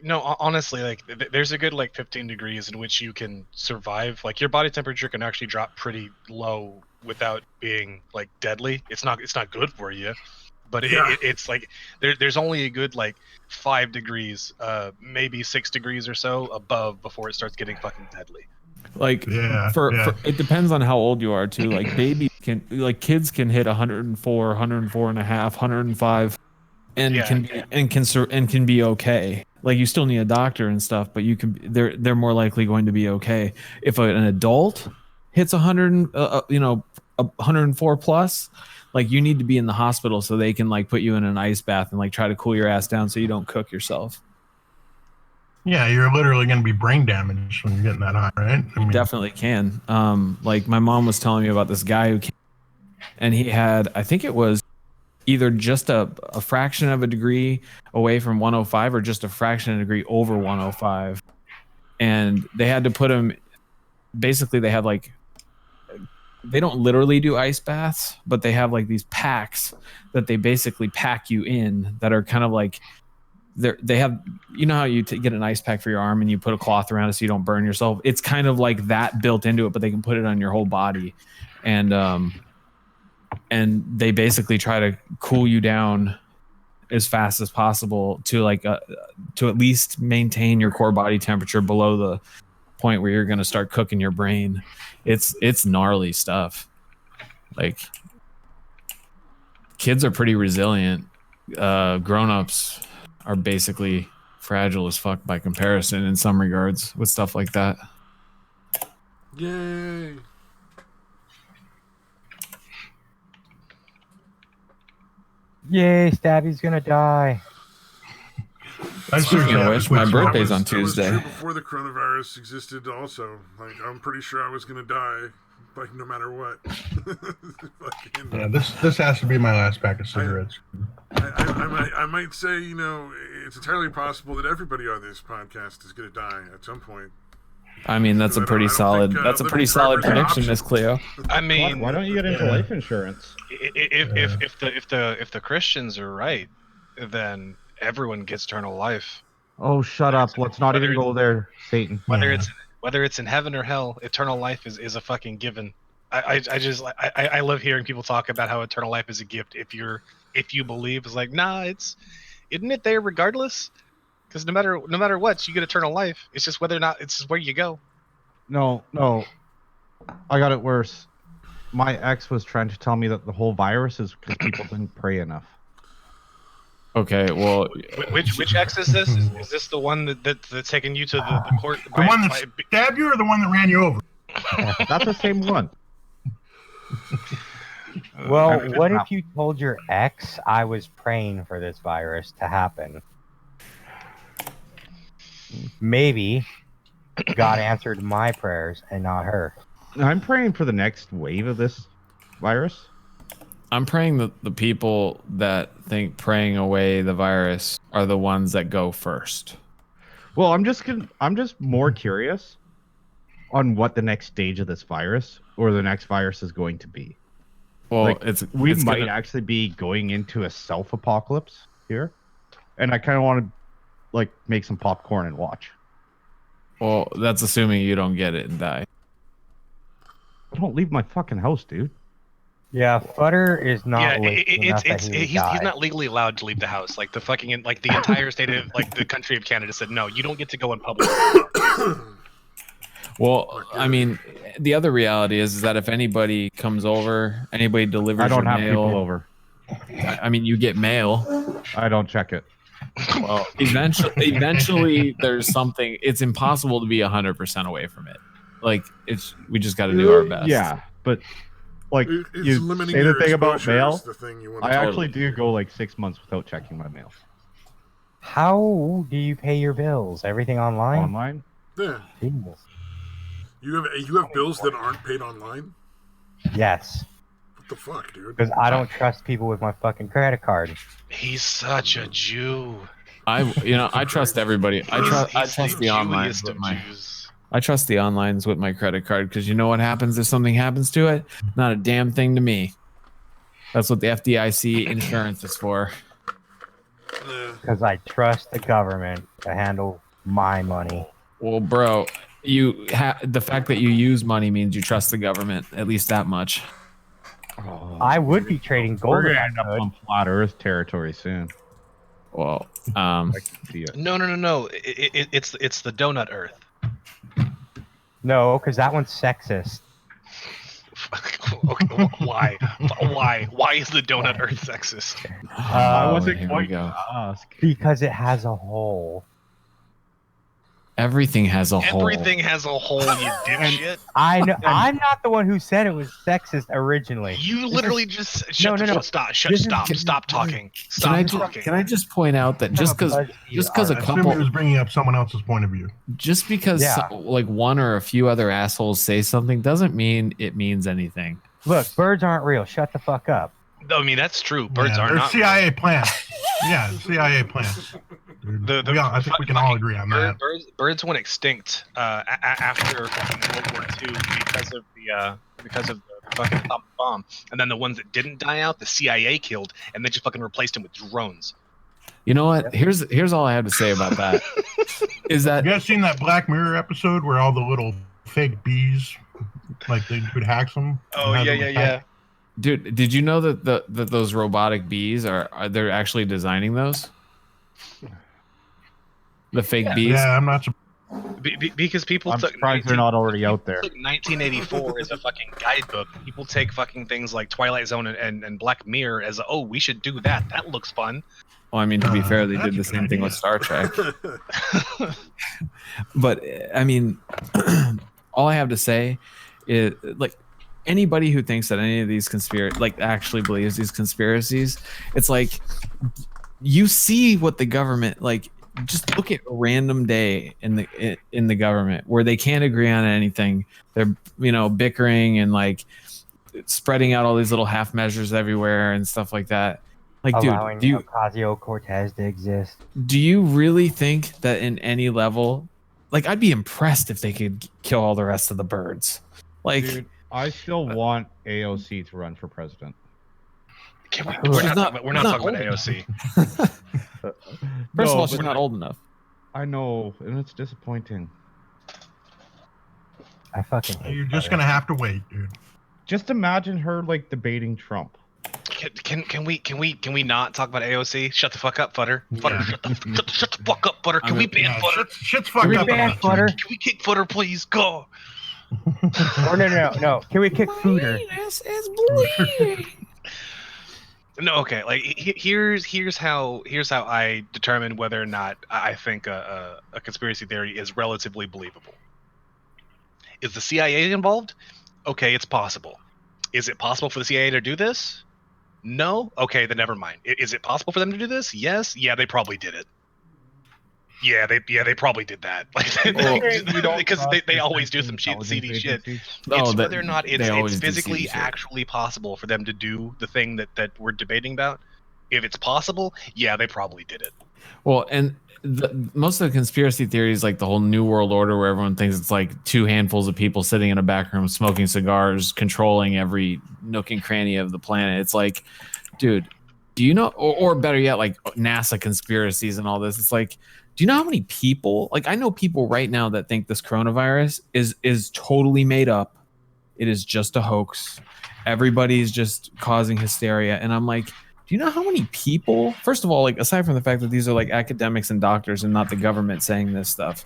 no, honestly, there's a good 15 degrees in which you can survive. Like your body temperature can actually drop pretty low without being deadly. It's not good for you, but it's like there's only a good 5 degrees, maybe 6 degrees or so above before it starts getting fucking deadly. It depends on how old you are too. Like babies kids can hit 104, 104 and a half, 105 and can be okay. Like you still need a doctor and stuff, but they're more likely going to be okay. If an adult hits 104 plus, you need to be in the hospital so they can put you in an ice bath and try to cool your ass down so you don't cook yourself. Yeah, you're literally going to be brain damaged when you're getting that high, right? You definitely can. My mom was telling me about this guy who came, and he had, I think it was either just a fraction of a degree away from 105 or just a fraction of a degree over 105. And they had to put them, basically they have like, they don't literally do ice baths, but they have like these packs that they basically pack you in that are kind of like, they have, you know how you get an ice pack for your arm and you put a cloth around it so you don't burn yourself. It's kind of like that built into it, but they can put it on your whole body. And they basically try to cool you down as fast as possible to like to at least maintain your core body temperature below the point where you're going to start cooking your brain. It's gnarly stuff. Like, kids are pretty resilient. Grown-ups are basically fragile as fuck by comparison in some regards with stuff like that. Yay. Yay, Stabby's gonna die. Speaking of which, my birthday's on Tuesday. That was true before the coronavirus existed also. Like, I'm pretty sure I was gonna die, like, no matter what. Yeah, this has to be my last pack of cigarettes. I might say, you know, it's entirely possible that everybody on this podcast is gonna die at some point. I mean, that's a pretty solid. That's a pretty solid prediction, Miss Cleo. I mean, why don't you get into life insurance? If the Christians are right, then everyone gets eternal life. Oh, shut up! Let's not even go there, Satan. Whether it's in heaven or hell, eternal life is a fucking given. I love hearing people talk about how eternal life is a gift. If you believe, it's like, nah, isn't it there regardless? Because no matter what, you get eternal life. It's just whether or not it's just where you go. No, I got it worse. My ex was trying to tell me that the whole virus is because people didn't pray enough. Okay, well, which ex is this? Is this the one that's taking you to the court? The one that stabbed you, or the one that ran you over? That's the same one. Well, what if you told your ex I was praying for this virus to happen? Maybe God answered my prayers and not her. I'm praying for the next wave of this virus. I'm praying that the people that think praying away the virus are the ones that go first. Well, I'm just more curious on what the next stage of this virus or the next virus is going to be. Well, like, we it's might actually be going into a self-apocalypse here, and I kind of want to like make some popcorn and watch. Well, that's assuming you don't get it and die. I don't leave my fucking house, dude. Yeah, Futter is not. He's not legally allowed to leave the house. Like the fucking the entire state of like the country of Canada said no, you don't get to go in public. Well, I mean, the other reality is that if anybody comes over, anybody delivers I don't have mail, people over. I mean, you get mail. I don't check it. Well, eventually there's something. It's impossible to be 100% away from it. Like, we just got to do our best. Yeah, but like It's you limiting say the your thing about exposure mail. is the thing you want I to actually do go like 6 months without checking my mail. How do you pay your bills? Everything online? Online? Yeah. Jesus. You have bills that aren't paid online? Yes. What the fuck, dude? Because I don't trust people with my fucking credit card. He's such a Jew. I trust everybody. I trust the onlines with my credit card, because you know what happens if something happens to it? Not a damn thing to me. That's what the FDIC insurance is for. Because I trust the government to handle my money. Well, bro, the fact that you use money means you trust the government, at least that much. I would be trading gold. We're gonna end up on flat Earth territory soon. Well, I can see it. No. It's the donut Earth. No, because that one's sexist. Okay, why is the donut Earth sexist? I wasn't here going we go. to ask. Because it has a hole. Everything has a hole. Everything has a hole, you dipshit. I know. I'm not the one who said it was sexist originally. You literally just No. Stop talking. Can I just point out that just because a I assume couple he was bringing up someone else's point of view. just because like one or a few other assholes say something doesn't mean it means anything. Look, birds aren't real. Shut the fuck up. I mean, that's true. Birds are they're not CIA plants. Yeah, CIA plants. Dude, I think we can all agree on that. Birds went extinct after World War II because of the fucking atomic bomb, and then the ones that didn't die out, the CIA killed, and they just fucking replaced them with drones. You know what? Here's all I have to say about that. Is that you guys seen that Black Mirror episode where all the little fake bees, like they could hack them? Oh yeah. Dude, did you know that those robotic bees they're actually designing those? The fake bees? Yeah, I'm not because people I'm took surprised they're not already out there. 1984 as a fucking guidebook. People take fucking things like Twilight Zone and Black Mirror as we should do that. That looks fun. Well, I mean, to be fair, they did the same thing with Star Trek. But I mean, all I have to say is, like, anybody who thinks that any of these actually believes these conspiracies, it's like, you see what the government, like, just look at a random day in the government where they can't agree on anything. They're, bickering and like spreading out all these little half measures everywhere and stuff like that. Like, allowing dude, Ocasio-Cortez to exist. Do you really think that in any level, like, I'd be impressed if they could kill all the rest of the birds? Like, dude, I still want AOC to run for president. We're not talking about AOC. First of all, she's not old enough. I know, and it's disappointing. I fucking hate You're just gonna have to wait, dude. Just imagine her like debating Trump. Can we not talk about AOC? Shut the fuck up, Futter. Futter, shut the fuck up, Futter. Can we ban Futter? Shit's fucked up. Futter? Can we kick Futter, please? Go. Or no. Can we kick Fooder? No, okay. Like, here's how I determine whether or not I think a conspiracy theory is relatively believable. Is the CIA involved? Okay, it's possible. Is it possible for the CIA to do this? No? Okay, then never mind. Is it possible for them to do this? Yes? Yeah, they probably did it. Yeah, they probably did that. Like, because they always do some seedy shit. It's whether or not it's physically actually possible for them to do the thing that we're debating about. If it's possible, yeah, they probably did it. Well, and most of the conspiracy theories, like the whole New World Order, where everyone thinks it's like two handfuls of people sitting in a back room smoking cigars, controlling every nook and cranny of the planet. It's like, dude, do you know, or better yet, like NASA conspiracies and all this. It's like, do you know how many people, like, I know people right now that think this coronavirus is totally made up. It is just a hoax. Everybody's just causing hysteria. And I'm like, do you know how many people, first of all, like, aside from the fact that these are like academics and doctors and not the government saying this stuff,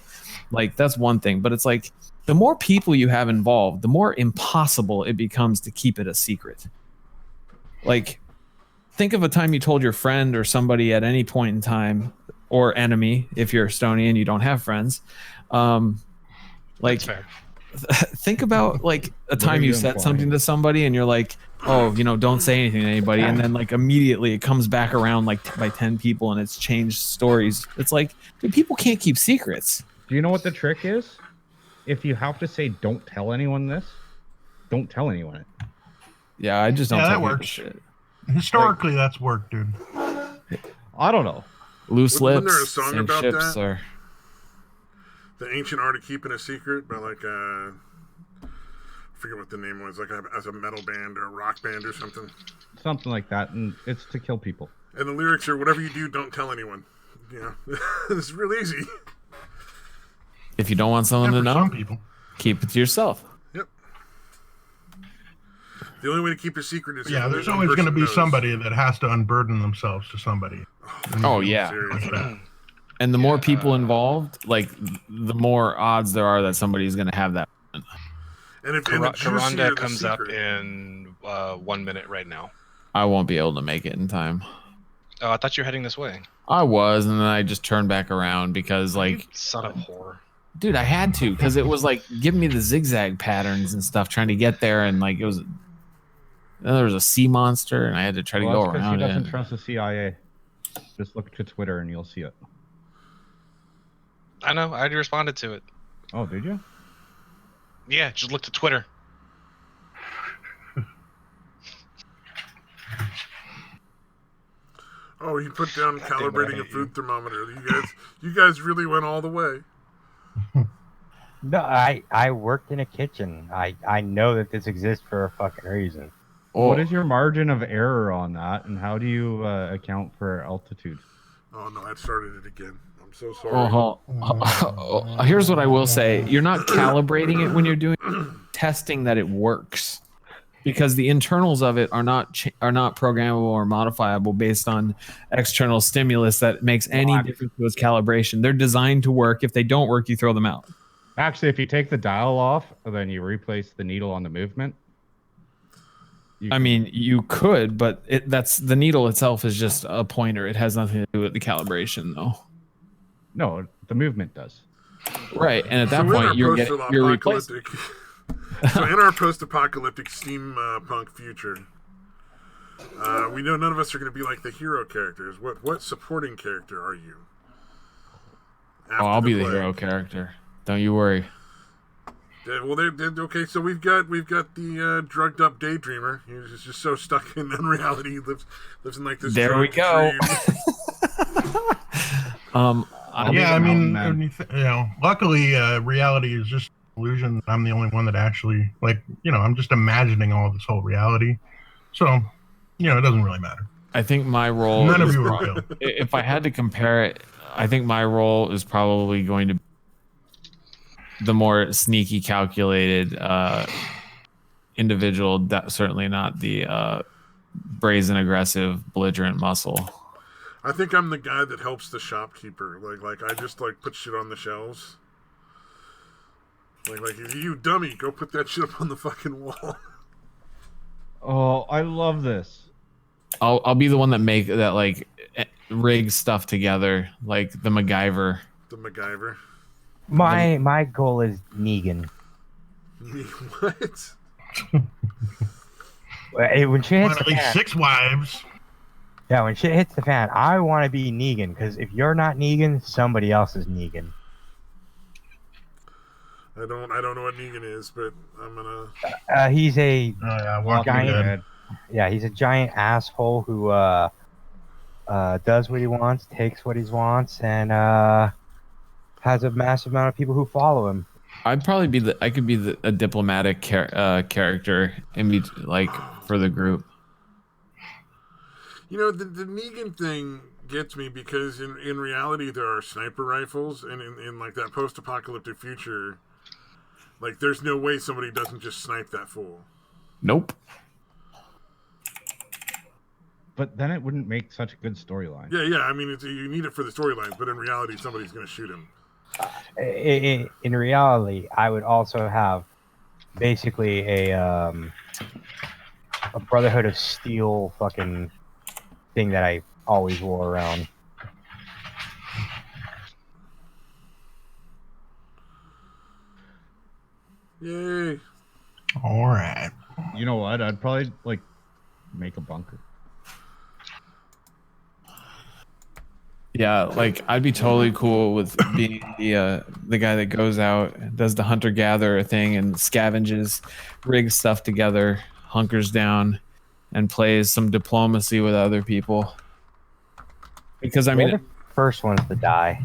like, that's one thing. But it's like, the more people you have involved, the more impossible it becomes to keep it a secret. Like, think of a time you told your friend or somebody at any point in time, or enemy, if you're Estonian, you don't have friends. Like, think about like a time you said something to somebody and you're like, oh, don't say anything to anybody. And then like immediately it comes back around like by 10 people and it's changed stories. It's like, dude, people can't keep secrets. Do you know what the trick is? If you have to say, don't tell anyone this, don't tell anyone it. Yeah, I just don't tell that works. Shit. Historically, that's worked, dude. I don't know. Loose lips. Wasn't there a song and about ships that? Are... The Ancient Art of Keeping a Secret by like I forget what the name was, like as a metal band or a rock band or something. Something like that, and it's to kill people. And the lyrics are, whatever you do, don't tell anyone. It's real easy. If you don't want someone to know, keep it to yourself. Yep. The only way to keep a secret is there's always going to be somebody that has to unburden themselves to somebody. Oh yeah. And the more people involved, like the more odds there are that somebody's going to have that. And if Karanda comes up in 1 minute right now. I won't be able to make it in time. Oh, I thought you were heading this way. I was, and then I just turned back around because, like, son of a whore. Dude, I had to because it was like giving me the zigzag patterns and stuff trying to get there, and like it was. There was a sea monster, and I had to try to go around it. He doesn't trust the CIA. Just look to Twitter, and you'll see it. I know. I already responded to it. Oh, did you? Yeah, just look to Twitter. Oh, you put down calibrating a food thermometer. You guys really went all the way. No, I worked in a kitchen. I know that this exists for a fucking reason. What is your margin of error on that, and how do you account for altitude? Oh no, I started it again. I'm so sorry. Here's what I will say: you're not calibrating it when you're doing testing that it works, because the internals of it are not programmable or modifiable based on external stimulus that makes any difference to its calibration. They're designed to work. If they don't work, you throw them out. Actually, if you take the dial off, then you replace the needle on the movement. I mean, you could, but that's the needle itself is just a pointer. It has nothing to do with the calibration, though. No, the movement does. Right, and at that point, you're replacing. So in our post-apocalyptic steampunk future, we know none of us are going to be like the hero characters. What supporting character are you? I'll be the hero character. Don't you worry. Well, okay. So we've got the drugged up daydreamer. He's just so stuck in unreality. He lives in like this. There we go. I mean, luckily, reality is just an illusion. I'm the only one that actually, I'm just imagining all this whole reality. So, it doesn't really matter. I think my role. None of you are real. If I had to compare it, I think my role is probably going to be the more sneaky, calculated individual. Certainly not the brazen, aggressive, belligerent muscle. I think I'm the guy that helps the shopkeeper. Like I just put shit on the shelves. Like you dummy, go put that shit up on the fucking wall. Oh, I love this. I'll be the one that rigs stuff together, like the MacGyver. The MacGyver. My goal is Negan. What? When shit hits at least 6 wives. Yeah, when shit hits the fan, I want to be Negan, because if you're not Negan, somebody else is Negan. I don't know what Negan is, but I'm gonna. He's a giant. Yeah, he's a giant asshole who does what he wants, takes what he wants, and has a massive amount of people who follow him. I'd probably be a diplomatic character for the group. The Negan thing gets me because in reality there are sniper rifles, and in like that post-apocalyptic future, there's no way somebody doesn't just snipe that fool. Nope. But then it wouldn't make such a good storyline. Yeah. I mean, you need it for the storyline, but in reality, somebody's going to shoot him. In reality, I would also have basically a Brotherhood of Steel fucking thing that I always wore around. Yay! All right. You know what? I'd probably make a bunker. Yeah, I'd be totally cool with being the guy that goes out, does the hunter-gatherer thing, and scavenges, rigs stuff together, hunkers down, and plays some diplomacy with other people. Because I mean, they're the first ones to die.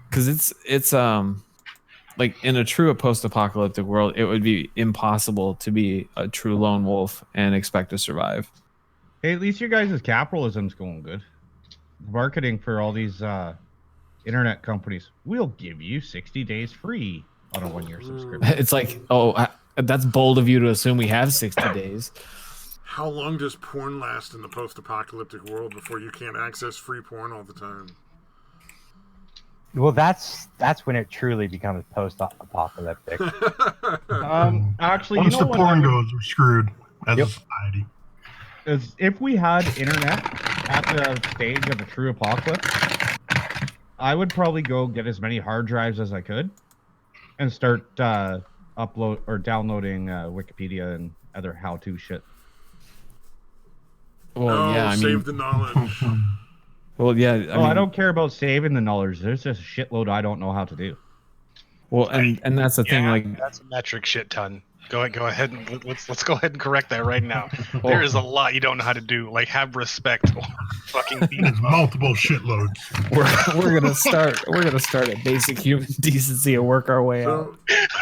Because it's in a true post-apocalyptic world, it would be impossible to be a true lone wolf and expect to survive. Hey, at least your guys' capitalism's going good. Marketing for all these internet companies, we'll give you 60 days free on a 1-year subscription. It's that's bold of you to assume we have 60 days. How long does porn last in the post-apocalyptic world before you can't access free porn all the time? Well, that's when it truly becomes post-apocalyptic. Actually, once the porn goes, we're screwed as a society. Is if we had internet at the stage of a true apocalypse, I would probably go get as many hard drives as I could and start downloading Wikipedia and other how-to shit. Well, save the knowledge. Well, yeah. I don't care about saving the knowledge. There's just a shitload I don't know how to do. Well, and that's the thing. That's a metric shit ton. Go ahead and let's go ahead and correct that right now. There is a lot you don't know how to do. Like have respect or fucking beat There's multiple shitloads. We're gonna start at basic human decency and work our way out.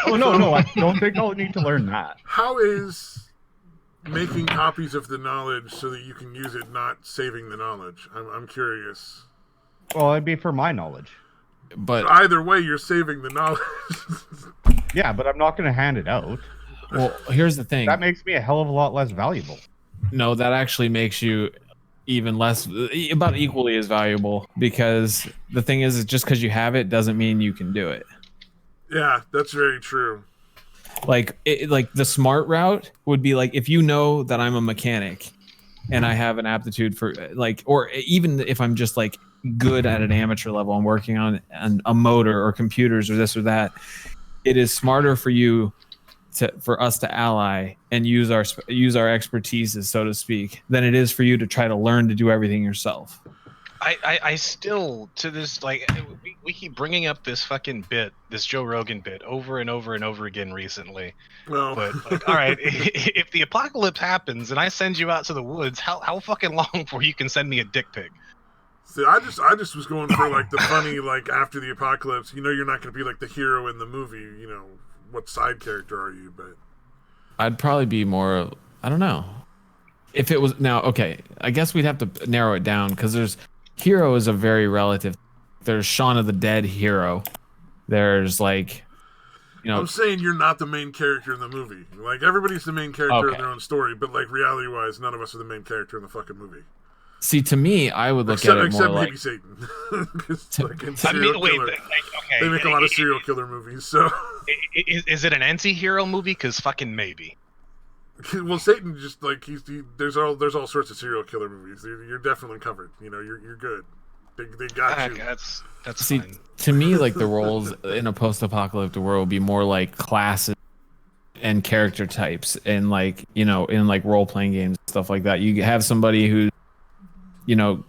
Oh no, I don't think I'll need to learn that. How is making copies of the knowledge so that you can use it not saving the knowledge? I'm curious. Well, it'd be for my knowledge. But Either way, you're saving the knowledge. Yeah, but I'm not going to hand it out. well, here's the thing. That makes me a hell of a lot less valuable. No, that actually makes you even less, about equally as valuable, because the thing is just because you have it doesn't mean you can do it. Yeah, that's very true. Like the smart route would be like, if you know that I'm a mechanic and I have an aptitude for like, or even if I'm just like good at an amateur level, I'm working on a motor or computers or this or that, it is smarter for you for us to ally and use our expertise, so to speak, than it is for you to try to learn to do everything yourself. I still, to this, like, we keep bringing up this fucking bit, this Joe Rogan bit, over and over and over again recently. Well, But, like, all right, if the apocalypse happens and I send you out to the woods, how fucking long before you can send me a dick pic? see, I just was going for like the funny, like after the apocalypse. You know, you're not going to be like the hero in the movie. You know, what side character are you? But I'd probably be more, I don't know. If it was now, okay, I guess we'd have to narrow it down because there's hero is a very relative. There's Shaun of the Dead hero. There's like, you know, I'm saying you're not the main character in the movie. Like everybody's the main character in their own story, but like reality-wise, none of us are the main character in the fucking movie. see, to me, I would look at it more except like maybe Satan. Okay. They make a lot of serial killer movies, so Is it an anti-hero movie? Because fucking maybe. well, Satan just like there's all sorts of serial killer movies. You're definitely covered. You know, you're good. They got you. That's see, fine. to me, like the roles in a post-apocalyptic world would be more like classes and character types, and like, you know, in like role-playing games, stuff like that. You have somebody who's, you know,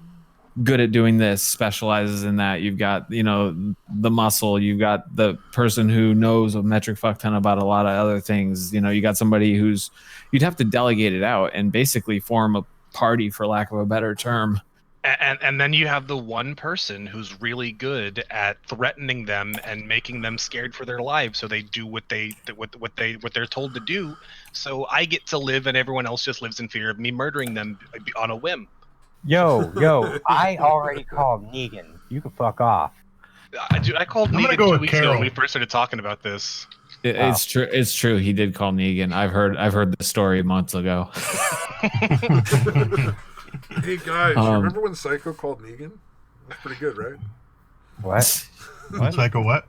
good at doing this, specializes in that. You've got, you know, the muscle. You've got the person who knows a metric fuck ton about a lot of other things. You know, you got somebody who's, you'd have to delegate it out and basically form a party, for lack of a better term. And then you have the one person who's really good at threatening them and making them scared for their lives, so they do what they're told to do. So I get to live, and everyone else just lives in fear of me murdering them on a whim. Yo, I already called Negan. You can fuck off. I called I'm gonna Negan go 2 with weeks ago when Carol. we first started talking about this. It's true. It's true. He did call Negan. I've heard the story months ago. Hey guys, you remember when Sicko called Negan? That's pretty good, right? What? What? Psycho what?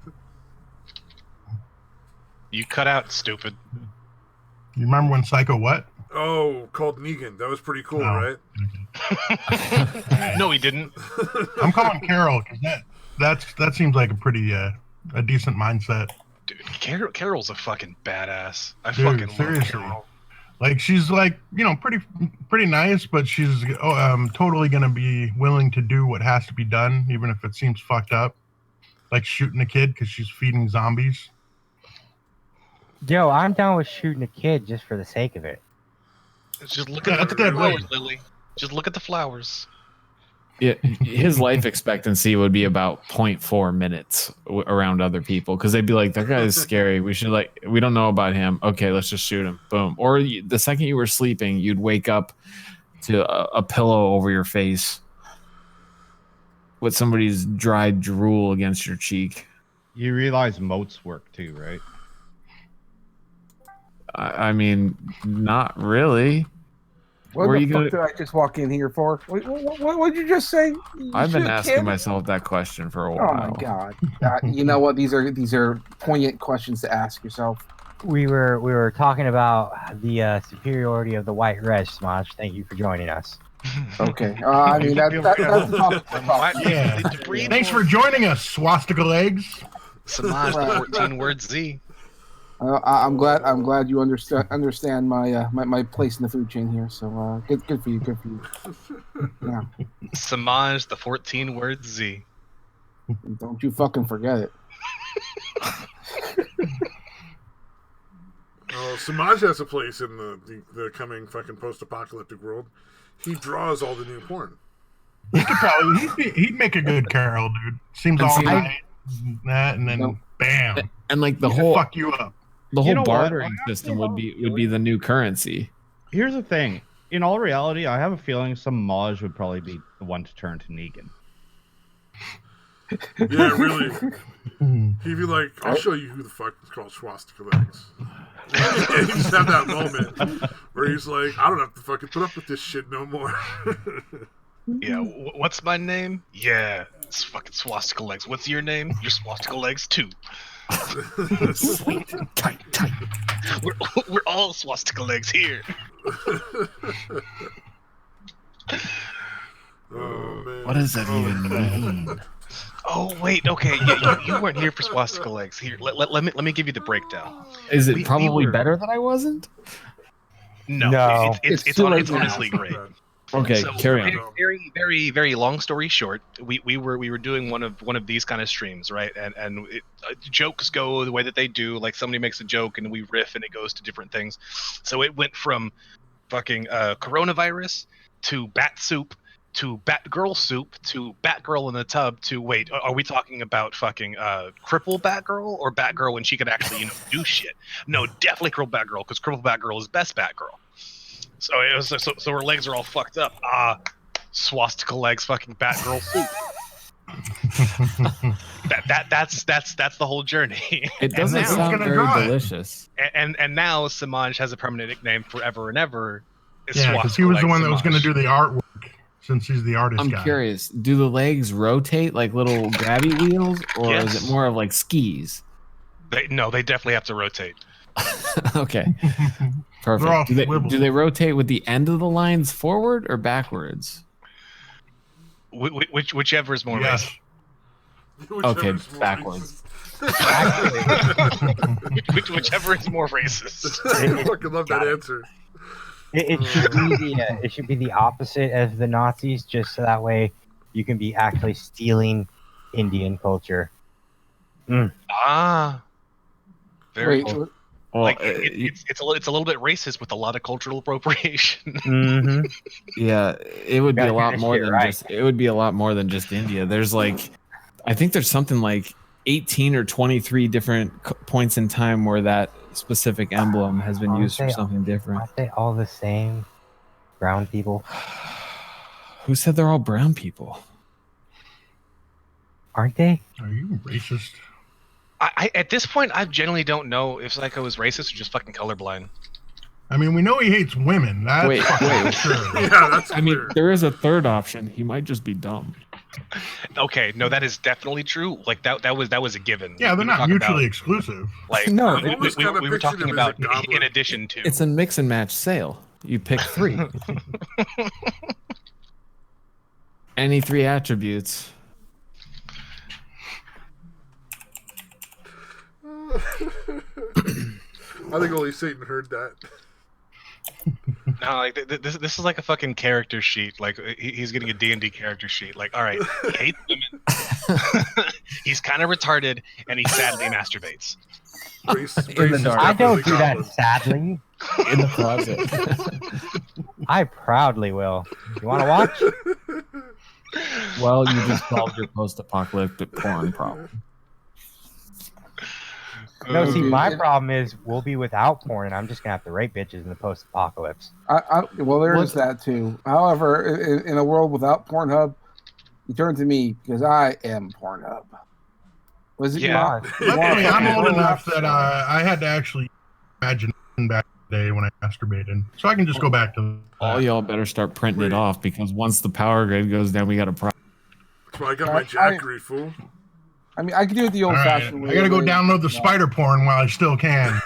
You cut out, stupid. You remember when Psycho what? Oh, called Negan. That was pretty cool, No. right? No, he didn't. I'm calling Carol because that seems like a pretty a decent mindset. Dude, Carol's a fucking badass. I Dude, fucking love seriously. Carol. Like she's like, you know, pretty nice, but she's totally gonna be willing to do what has to be done, even if it seems fucked up, like shooting a kid because she's feeding zombies. Yo, I'm down with shooting a kid just for the sake of it. Just look Yeah, at that's the a good flowers, way. Lily. Just look at the flowers. Yeah, his life expectancy would be about 0.4 minutes around other people, because they'd be like, that guy is scary. We don't know about him. Okay, let's just shoot him. Boom. Or the second you were sleeping, you'd wake up to a pillow over your face with somebody's dried drool against your cheek. You realize moats work too, right? I mean, not really. What Were the you fuck gonna- did I just walk in here for? What did you just say? I've been Shoot a asking kid? myself that question for a Oh while. my god! You know what? These are poignant questions to ask yourself. We were talking about the superiority of the white res, Smaj. Thank you for joining us. Okay. I mean that's the topic. Yeah. Thanks for joining us, swastika legs. Samaj, the Right. 14-word Z. I'm glad you understand my place in the food chain here. So good for you. Good for you. Yeah. Samaj, the 14-word Z. Don't you fucking forget it. Oh, Samaj has a place in the coming fucking post-apocalyptic world. He draws all the new porn. He could probably he'd make a good Carol, dude. Seems all nice and that, and then bam, and like the he'd whole fuck you up. The whole know what? bartering system would be the new currency. Here's the thing. In all reality, I have a feeling Samaj would probably be the one to turn to Negan. Yeah, really. He'd be like, I'll show you who the fuck is called swastika legs. And he just have that moment where he's like, I don't have to fucking put up with this shit no more. Yeah, what's my name? Yeah, it's fucking swastika legs. What's your name? You're swastika legs too. Sweet, tight. We're all swastika legs here. Oh, man. What does that even mean? Oh wait, okay, yeah, you weren't here for swastika legs. Here, let me give you the breakdown. Is it We probably were- better that I wasn't? No, it's It's too late honestly Not great. bad. Okay, So, carry on. very long story short, we were doing one of these kind of streams, right? And jokes go the way that they do. Like somebody makes a joke and we riff and it goes to different things. So it went from fucking coronavirus to bat soup to Batgirl soup to Batgirl in the tub to wait, are we talking about fucking cripple Batgirl or Batgirl when she could actually do shit? No, definitely cripple Batgirl because cripple Batgirl is best Batgirl. So it was so her legs are all fucked up. Swastika legs, fucking Batgirl soup. That's the whole journey. It doesn't now- sound Who's gonna very draw it? delicious. and now Samaj has a permanent nickname forever and ever. It's Yeah, because he was the Swastika one that was going to Samaj. do the artwork, since he's the artist I'm guy. curious. Do the legs rotate like little grabby wheels, or is Yes. it more of like skis? They definitely have to rotate. Okay, They're all perfect. Do swivel. they rotate with the end of the lines forward or backwards? Whichever is more Yes. racist. Okay, Whichever's more backwards. Whichever is more racist. I fucking love that answer. It should be it should be the opposite as the Nazis, just so that way you can be actually stealing Indian culture. Ah, very Wait, cool. Well, Like it's a little bit racist with a lot of cultural appropriation. Mm-hmm. yeah, it would be Gotta a do lot this more shit than right. just. It would be a lot more than just India. There's like, I think there's something like 18 or 23 different points in time where that specific emblem has been used for Aren't they- something different. Aren't they all the same? Brown people, Who said they're all brown people? aren't they? Are you racist? I at this point I genuinely don't know if Sicko is racist or just fucking colorblind. I mean, we know he hates women. That's Wait, fucking wait. sure. Yeah, that's I mean, clear. there is a third option. He might just be dumb. Okay, no, that is definitely true. Like that was a given. Yeah, Like, they're we were not talking mutually about, exclusive. like No, I've always kinda we were pictured talking him as a about goblin. in addition to. It's a mix and match sale. You pick 3. Any 3 attributes. I think only Satan heard that. No, like this is like a fucking character sheet. Like he's getting a D&D character sheet. Like, all right, he hates women. He's kind of retarded, and he sadly masturbates. Race In the is dark. I don't do definitely that, goblin. sadly. In the closet. I proudly will. You want to watch? Well, you just solved your post-apocalyptic porn problem. No, see, my Okay. problem is we'll be without porn, and I'm just gonna have to rape bitches in the post-apocalypse. Well, there What- is that too. However, in a world without Pornhub, you turn to me because I am Pornhub. Was it Yeah. Luckily, I'm old Yeah. enough that I had to actually imagine back in the day when I masturbated, so I can just go back to. All y'all better start printing it off because once the power grid goes down, we got a problem. That's why I got my Jackery, fool. I mean, I can do it the All right, old-fashioned way. I gotta go where- download the spider porn while I still can.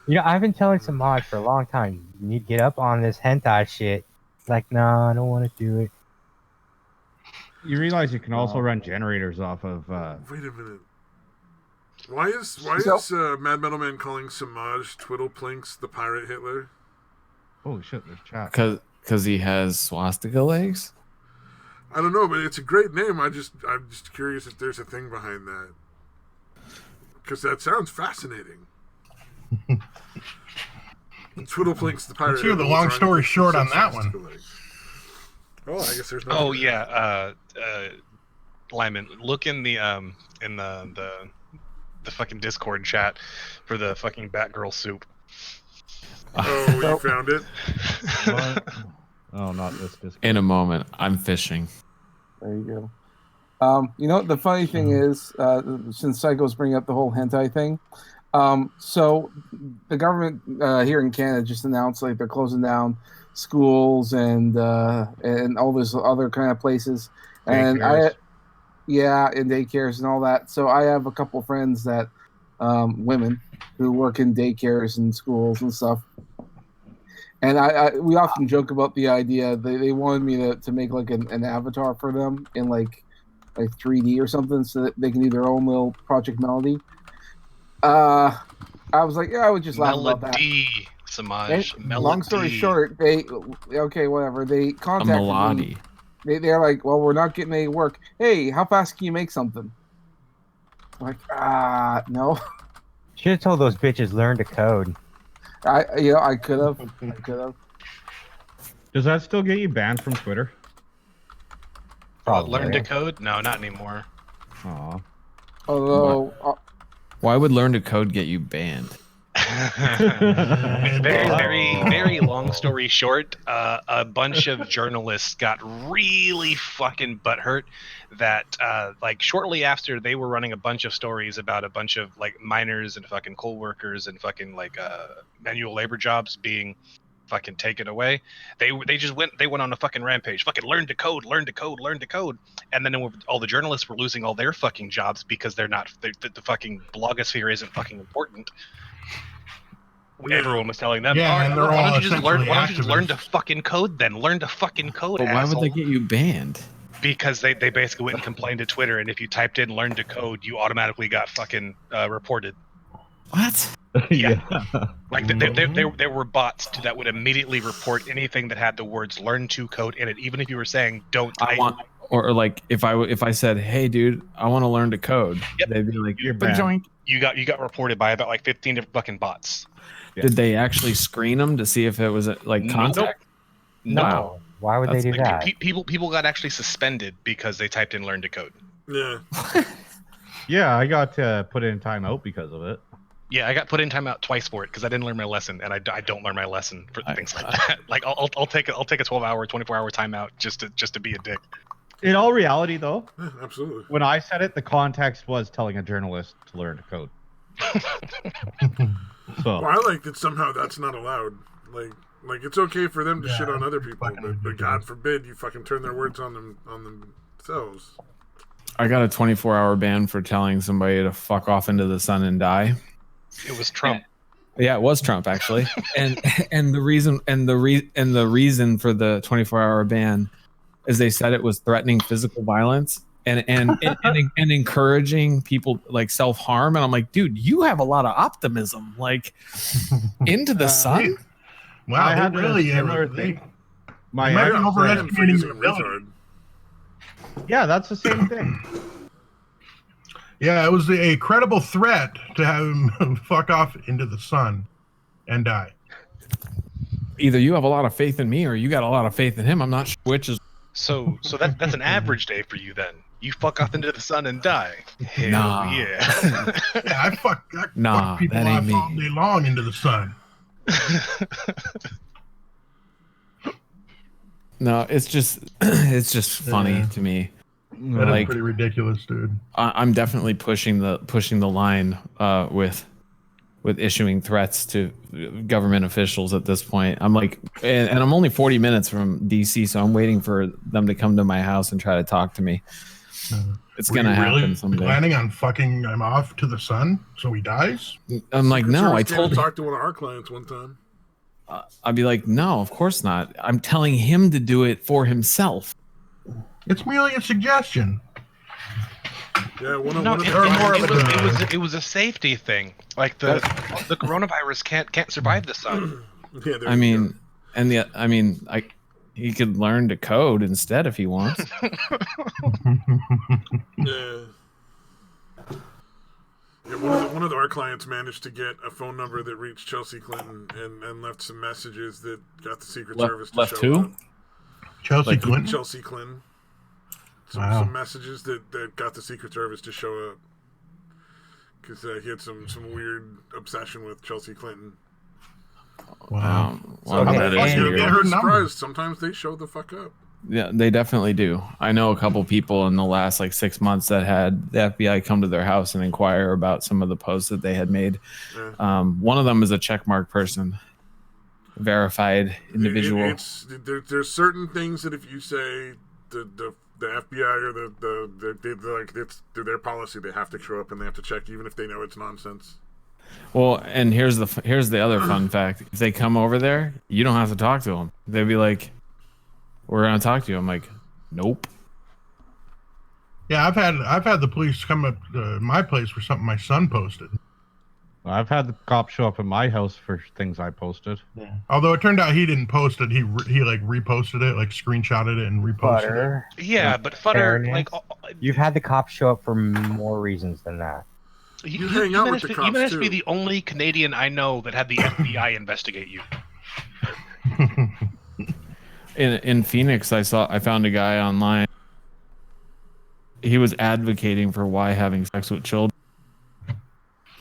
You know, I've been telling Samaj for a long time, you need to get up on this hentai shit. It's like, no, I don't want to do it. You realize you can also run generators off of. Wait a minute. Why is So- Mad Metal Man calling Samaj Twiddleplinks the pirate Hitler? Oh shit! There's chat. Because he has swastika legs? I don't know, but it's a great name. I'm just curious if there's a thing behind that. Because that sounds fascinating. Twiddleplinks the pirate. Let's hear the long story short on that one. Oh, I guess there's no. Oh yeah, Liman, look in the fucking Discord chat for the fucking Batgirl soup. Oh, you found it? What? Oh, not this Discord. In a moment, I'm fishing. There you go. You know, the funny thing is, since Sicko's bringing up the whole hentai thing, so the government here in Canada just announced like they're closing down schools and all this other kind of places, and Daycares. and daycares and all that. So I have a couple friends that women who work in daycares and schools and stuff. And we often joke about the idea they wanted me to make like an avatar for them in like 3D or something so that they can do their own little Project Melody. I was like, yeah, I would just laugh about that. Samaj. Long story short, they contacted Melody. me. They're like, well, we're not getting any work. Hey, how fast can you make something? I'm like, no. Should have told those bitches learn to code. I could have. Does that still get you banned from Twitter? Learn to code? No, not anymore. Aw. Although, Why would learn to code get you banned? Very long story short, a bunch of journalists got really fucking butthurt that like shortly after they were running a bunch of stories about a bunch of like miners and fucking coal workers and fucking like manual labor jobs being fucking taken away, they went on a fucking rampage, fucking learn to code, and then all the journalists were losing all their fucking jobs because the fucking blogosphere isn't fucking important. Everyone was telling them, and they're why all don't you just learn activists. to fucking code then? Learn to fucking code, But why would they asshole. get you banned? Because they basically went and complained to Twitter, and if you typed in learn to code, you automatically got fucking reported. What? Yeah. Like there were bots that would immediately report anything that had the words learn to code in it, even if you were saying don't type. Or like if I said, hey dude, I want to learn to code, they'd be like, You're banned. You got reported by about like 15 different fucking bots. Yeah. Did they actually screen them to see if it was like contact? No. Wow. Why would That's they do like that? People got actually suspended because they typed in learn to code. Yeah. Yeah, I got put in timeout because of it. Yeah, I got put in timeout twice for it because I didn't learn my lesson, and I don't learn my lesson for things like that. Like I'll take a 12-hour, 24-hour timeout just to be a dick. In all reality, though, Yeah, absolutely. when I said it, the context was telling a journalist to learn to code. So Well, I like that somehow that's not allowed. Like it's okay for them to shit on other people, but God forbid you fucking turn their words on themselves. I got a 24-hour ban for telling somebody to fuck off into the sun and die. It was Trump. Yeah, it was Trump actually, and the reason for the 24-hour ban is they said it was threatening physical violence and encouraging people like self-harm, and I'm like, dude, you have a lot of optimism, like into the sun. Wow, I had really a similar thing. My My might be overestimating your ability. retard. Yeah, that's the same thing. Yeah, it was a credible threat to have him fuck off into the sun and die. Either you have a lot of faith in me or you got a lot of faith in him. I'm not sure which is. So that's an average day for you then. You fuck off into the sun and die. Hell Nah. yeah. Yeah, I fuck people that ain't off me. all day long into the sun. No, it's just funny to me. That Like- is pretty ridiculous, dude. I'm definitely pushing the line with issuing threats to government officials at this point. I'm like, and I'm only 40 minutes from DC, so I'm waiting for them to come to my house and try to talk to me. It's Were gonna you happen really someday. planning on fucking him off to the sun so he dies? I'm like, no, I Came told to him. talk to one of our clients one time. I'd be like, no, of course not. I'm telling him to do it for himself. It's merely a suggestion. Yeah, one No, of Or more of a- it was a safety thing. Like the coronavirus can't survive the sun. Yeah, there I you mean, go. and he could learn to code instead if he wants. Yeah. Yeah, one of our clients managed to get a phone number that reached Chelsea Clinton and left some messages that got the Secret Service to show up. Chelsea Clinton? Chelsea Clinton. Some messages that got the Secret Service to show up. Because he had some weird obsession with Chelsea Clinton. Wow. Surprised. Sometimes they show the fuck up. Yeah, they definitely do. I know a couple people in the last 6 months that had the FBI come to their house and inquire about some of the posts that they had made. Yeah. One of them is a checkmark person, verified individual. There's certain things that if you say the FBI or it's their policy, they have to show up and they have to check even if they know it's nonsense. Well, and here's the other fun fact: if they come over there, you don't have to talk to them. They'd be like, "We're gonna talk to you." I'm like, "Nope." Yeah, I've had the police come up to my place for something my son posted. I've had the cops show up at my house for things I posted. Yeah. Although it turned out he didn't post it, he reposted it, screenshotted it and reposted it. Yeah, but Futter, you've had the cops show up for more reasons than that. You hang out with the cops, you managed to be the only Canadian I know that had the FBI investigate you. In Phoenix, I found a guy online. He was advocating for why having sex with children,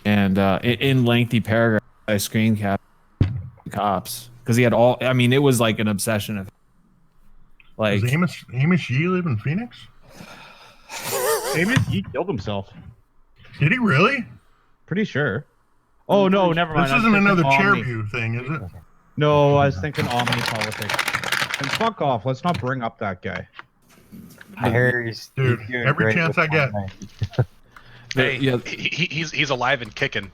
and in lengthy paragraphs, I screen capped the cops because he had all. I mean, it was like an obsession of. Does Amos Yee live in Phoenix? Amos Yee killed himself. Did he really? Pretty sure. Oh no, never mind. This isn't another Chairview thing, is it? No, I was thinking Omni politics. And fuck off. Let's not bring up that guy. Dude, every chance I get. Hey, yeah. He's alive and kicking.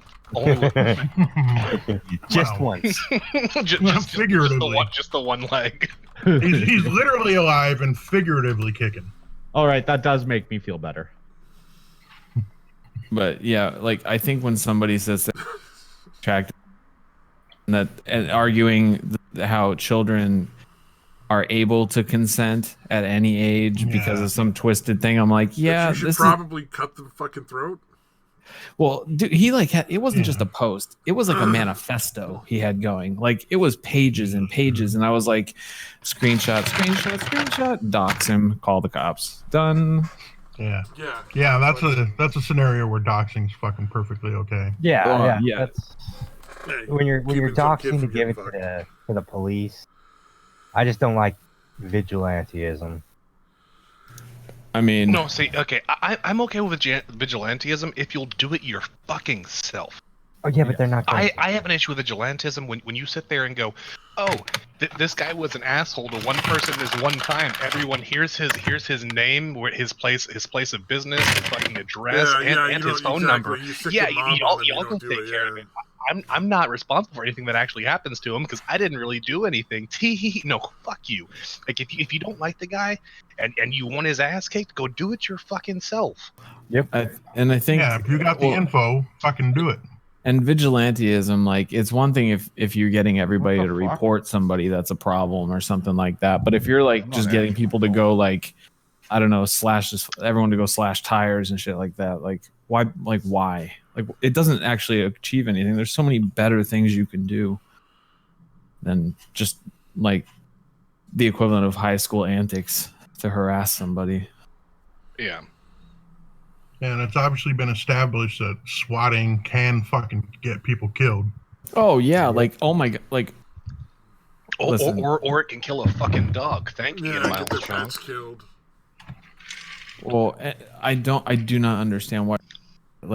Just once. just figuratively. Just the one leg. He's literally alive and figuratively kicking. All right, that does make me feel better. But yeah, I think when somebody says that, and arguing how children are able to consent at any age because of some twisted thing, I'm like, yeah, you should probably cut the fucking throat. Well, dude, he it wasn't just a post; it was like a manifesto he had going. It was pages and pages, and I was like, screenshot, dox him, call the cops, done. Yeah. That's a scenario where doxing's fucking perfectly okay. Yeah. That's, when you're doxing to give it to the police, I just don't like vigilantism. I mean, no. See, okay, I'm okay with vigilantism if you'll do it your fucking self. Oh yeah, but they're not. I have an issue with vigilantism when you sit there and go, oh, this guy was an asshole to one person this one time. Everyone here's his name, his place of business, his fucking address, and his phone number. Y'all can take care of it. I'm not responsible for anything that actually happens to him because I didn't really do anything. No, fuck you. If you don't like the guy and you want his ass kicked, go do it your fucking self. Yep. And I think if you got the info, fucking do it. And vigilantism, it's one thing if you're getting everybody to report somebody that's a problem or something like that. But if you're just getting people to go I don't know, everyone to go slash tires and shit like that, why? Why? It doesn't actually achieve anything. There's so many better things you can do than just the equivalent of high school antics to harass somebody. Yeah. And it's obviously been established that swatting can fucking get people killed. Oh yeah, oh my god, or it can kill a fucking dog. Thank you. Get their pets killed. Well, I do not understand why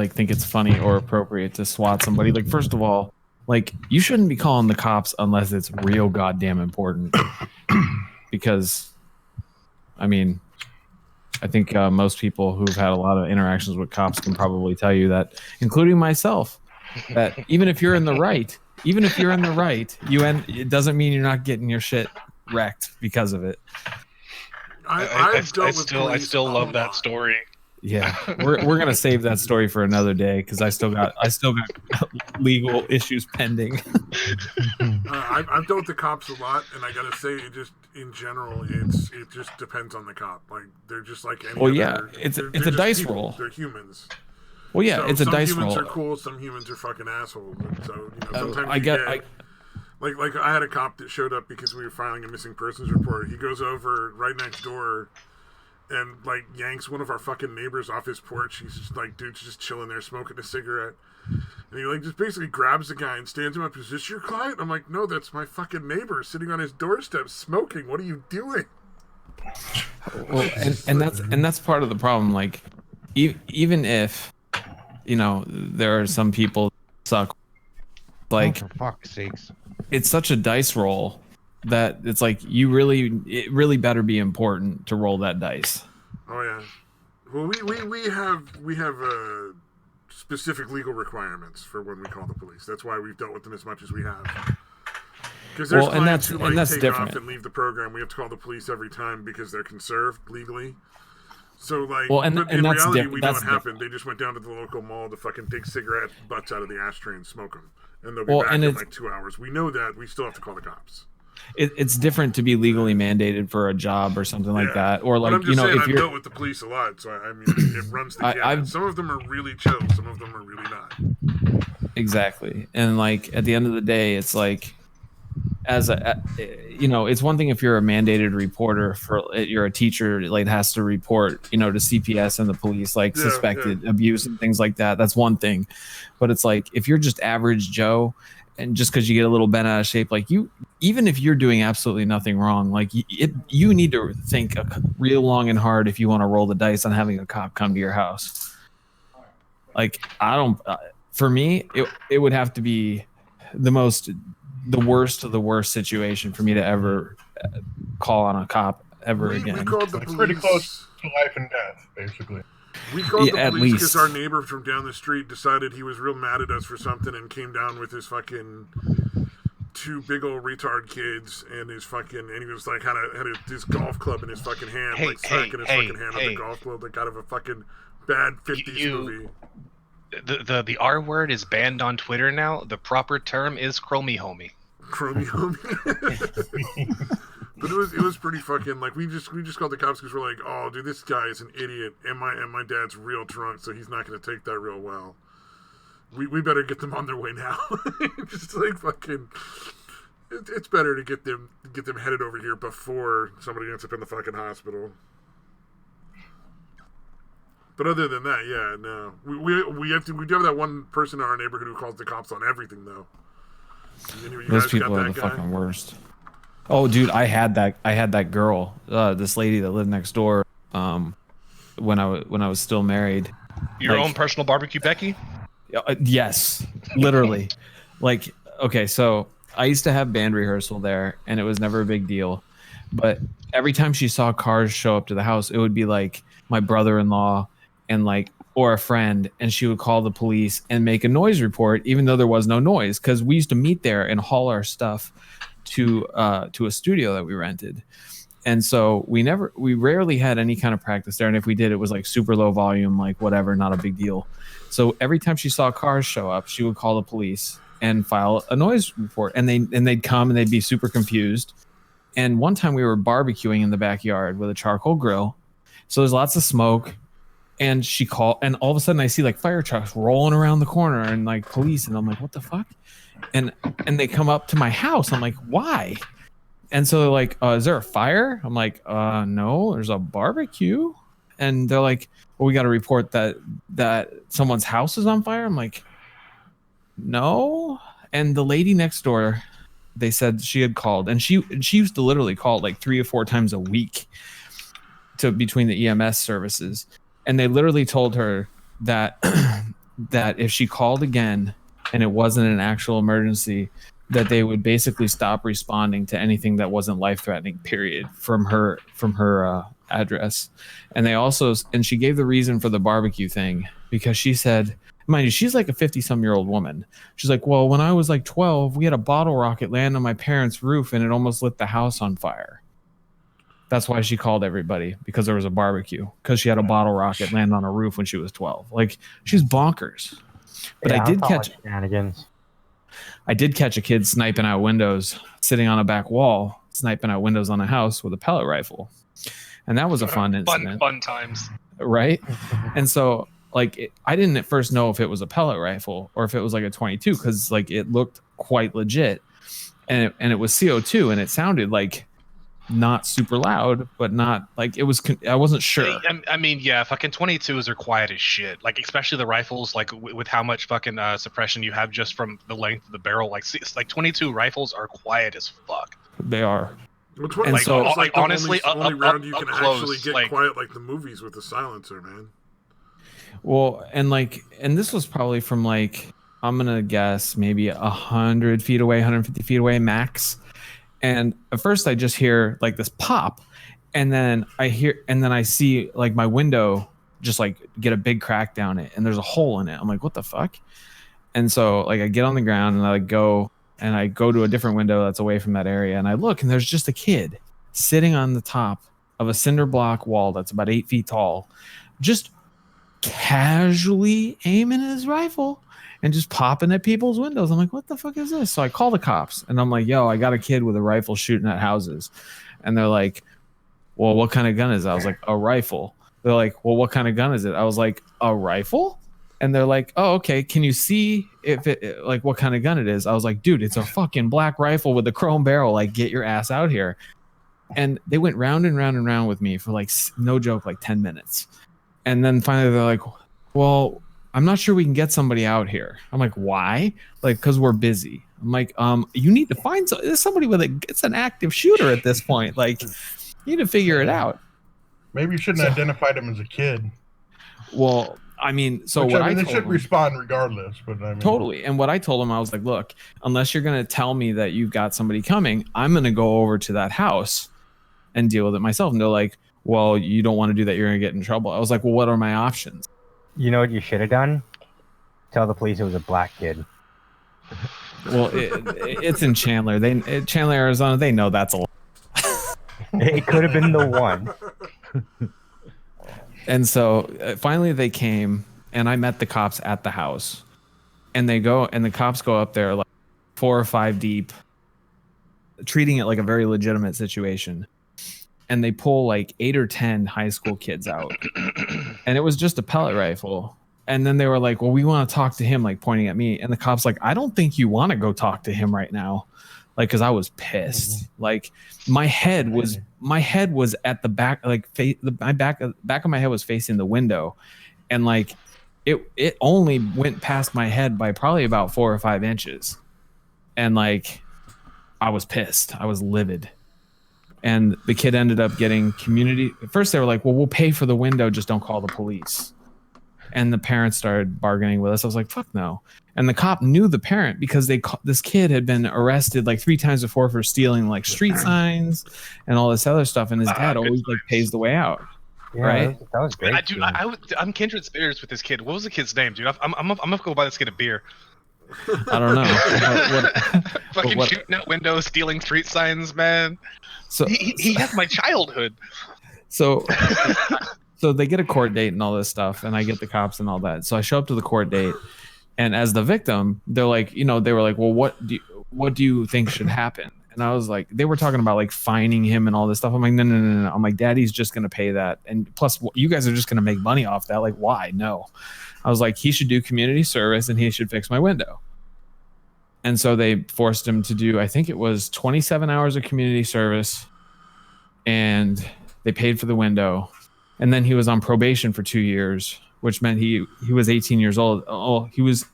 think it's funny or appropriate to swat somebody. First of all, you shouldn't be calling the cops unless it's real goddamn important. Because I mean, I think most people who've had a lot of interactions with cops can probably tell you that, including myself, that even if you're in the right, it doesn't mean you're not getting your shit wrecked because of it. I still love that story. Yeah, we're gonna save that story for another day because I still got legal issues pending. I've dealt with the cops a lot, and I gotta say, it just in general, it just depends on the cop. They're just like any. Well, yeah, other, it's they're a dice people. roll. They're humans. Well, yeah, So it's a dice some humans roll. are cool, some humans are fucking assholes. And so sometimes like I had a cop that showed up because we were filing a missing persons report. He goes over right next door and like yanks one of our fucking neighbors off his porch. He's just like, dude's just chilling there smoking a cigarette. And he like just basically grabs the guy and stands him up. Is this your client? I'm like, no, that's my fucking neighbor sitting on his doorstep smoking. What are you doing? Well, and that's part of the problem. Like, even if there are some people that suck, like, for fuck's sakes, it's such a dice roll that it's like it really better be important to roll that dice. Oh yeah. Well, we have specific legal requirements for when we call the police. That's why we've dealt with them as much as we have. Because there's clients who take different. off and leave the program. We have to call the police every time because they're conserved legally. So like, but in reality, we know what happened. They just went down to the local mall to fucking dig cigarette butts out of the ashtray and smoke them, and they'll be back in like 2 hours. We know that. We still have to call the cops. It's different to be legally mandated for a job or something like that, or like, but I'm just saying, if I've you're dealt with the police a lot, so I mean, it runs the gamut. Some of them are really chill, some of them are really not. Exactly, and like at the end of the day, it's like, it's one thing if you're a mandated reporter you're a teacher, like has to report, to CPS and the police, like suspected abuse and things like that. That's one thing, but it's like if you're just average Joe. And just because you get a little bent out of shape, like even if you're doing absolutely nothing wrong, like you need to think real long and hard if you want to roll the dice on having a cop come to your house. Like for me, it would have to be the worst of the worst situation for me to ever call on a cop ever again. We called the police. Pretty close to life and death, basically. We called the police because our neighbor from down the street decided he was real mad at us for something and came down with his fucking 2 big old retard kids and his fucking, and he was like had this golf club in his fucking hand, smacking his fucking hand on the golf club like out of a fucking bad 50s movie. The R word is banned on Twitter now. The proper term is chromie homie. Chromie homie. But it was pretty fucking, like, we just called the cops because we're like, oh, dude, this guy is an idiot, and my dad's real drunk, so he's not going to take that real well. We better get them on their way now. Just like fucking, it's better to get them headed over here before somebody ends up in the fucking hospital. But other than that, yeah, no, we do have that one person in our neighborhood who calls the cops on everything, though. Those people are the fucking worst. Oh, dude, I had that girl, this lady that lived next door, when I was still married. Your own personal barbecue Becky? Yes, literally. Like, okay, so I used to have band rehearsal there, and it was never a big deal. But every time she saw cars show up to the house, it would be like my brother-in-law and like, or a friend, and she would call the police and make a noise report, even though there was no noise, because we used to meet there and haul our stuff to a studio that we rented. And so we rarely had any kind of practice there, and if we did, it was like super low volume, like whatever, not a big deal. So every time she saw cars show up, she would call the police and file a noise report, and they'd come and they'd be super confused. And one time we were barbecuing in the backyard with a charcoal grill, so there's lots of smoke, and she called, and all of a sudden I see like fire trucks rolling around the corner and like police, and I'm like, what the fuck? And they come up to my house. I'm like, why? And so they're like, is there a fire? I'm like, no, there's a barbecue. And they're like, well, we got to report that someone's house is on fire. I'm like, no. And the lady next door, they said she had called, and she used to literally call like 3 or 4 times a week between the EMS services. And they literally told her that that if she called again and it wasn't an actual emergency, that they would basically stop responding to anything that wasn't life-threatening, period, from her address. And she gave the reason for the barbecue thing because she said, mind you, she's like a 50-some-year-old woman. She's like, well, when I was like 12, we had a bottle rocket land on my parents' roof and it almost lit the house on fire. That's why she called everybody, because there was a barbecue, because she had a bottle rocket land on her roof when she was 12. Like, she's bonkers. But yeah, I did catch a kid sniping out windows, sitting on a back wall, sniping out windows on a house with a pellet rifle. And that was a fun incident. Fun times. Right? And so I didn't at first know if it was a pellet rifle or if it was like a 22 because like it looked quite legit, and it was CO2 and it sounded like not super loud, but not like it was. I wasn't sure. I mean, yeah, fucking 22s are quiet as shit. Like especially the rifles, like with how much fucking suppression you have just from the length of the barrel. Like 22 rifles are quiet as fuck. They are. And like, so, like the honestly, only round you up can close, actually get like, quiet like the movies with the silencer, man. Well, and this was probably from like, I'm gonna guess maybe 100 feet away, 150 feet away max. And at first I just hear like this pop, and then I see like my window just like get a big crack down it, and there's a hole in it. I'm like, what the fuck? And so like I get on the ground and I go to a different window that's away from that area, and I look, and there's just a kid sitting on the top of a cinder block wall that's about 8 feet tall, just casually aiming his rifle and just popping at people's windows. I'm like, what the fuck is this? So I call the cops, and I'm like, yo, I got a kid with a rifle shooting at houses. And they're like, well, what kind of gun is it? I was like, a rifle. They're like, well, what kind of gun is it? I was like, a rifle? And they're like, oh, okay. Can you see if it, like, what kind of gun it is? I was like, dude, it's a fucking black rifle with a chrome barrel. Like, get your ass out here. And they went round and round and round with me for like, no joke, like 10 minutes. And then finally they're like, well, I'm not sure we can get somebody out here. I'm like, why? Like, because we're busy. I'm like, you need to find somebody it's an active shooter at this point. Like, you need to figure it out. Maybe you shouldn't identify him as a kid. Well, I mean, they should respond regardless. But I mean, totally. And what I told him, I was like, look, unless you're going to tell me that you've got somebody coming, I'm going to go over to that house and deal with it myself. And they're like, well, you don't want to do that. You're going to get in trouble. I was like, well, what are my options? You know what you should have done? Tell the police it was a black kid. Well, it's in Chandler. Chandler, Arizona. They know that's a lie. It could have been the one. And so finally they came, and I met the cops at the house, and the cops go up there like 4 or 5 deep, treating it like a very legitimate situation. And they pull like 8 or 10 high school kids out, and it was just a pellet rifle. And then they were like, well, we want to talk to him, like pointing at me. And the cop's like, I don't think you want to go talk to him right now. Like, cause I was pissed. Like my head was at the back, like back of my head was facing the window. And like, it only went past my head by probably about 4 or 5 inches. And like, I was pissed. I was livid. And the kid ended up getting community. At first they were like, well, we'll pay for the window, just don't call the police. And the parents started bargaining with us. I was like, fuck no. And the cop knew the parent because this kid had been arrested like 3 times before for stealing like street signs and all this other stuff. And his dad always like pays the way out. Yeah, right? That was great. I'm kindred spirits with this kid. What was the kid's name, dude? I'm gonna go buy this kid a beer. I don't know. Fucking shooting out windows, stealing street signs, man. So he has my childhood. So they get a court date and all this stuff, and I get the cops and all that. So I show up to the court date, and as the victim, they're like, they were like, well, what do you think should happen? And I was like, they were talking about like fining him and all this stuff. I'm like, no. I'm like, Daddy's just gonna pay that, and plus, you guys are just gonna make money off that. Like, why? No. I was like, he should do community service and he should fix my window. And so they forced him to do, I think it was 27 hours of community service, and they paid for the window. And then he was on probation for 2 years, which meant he was 18 years old. Oh, he was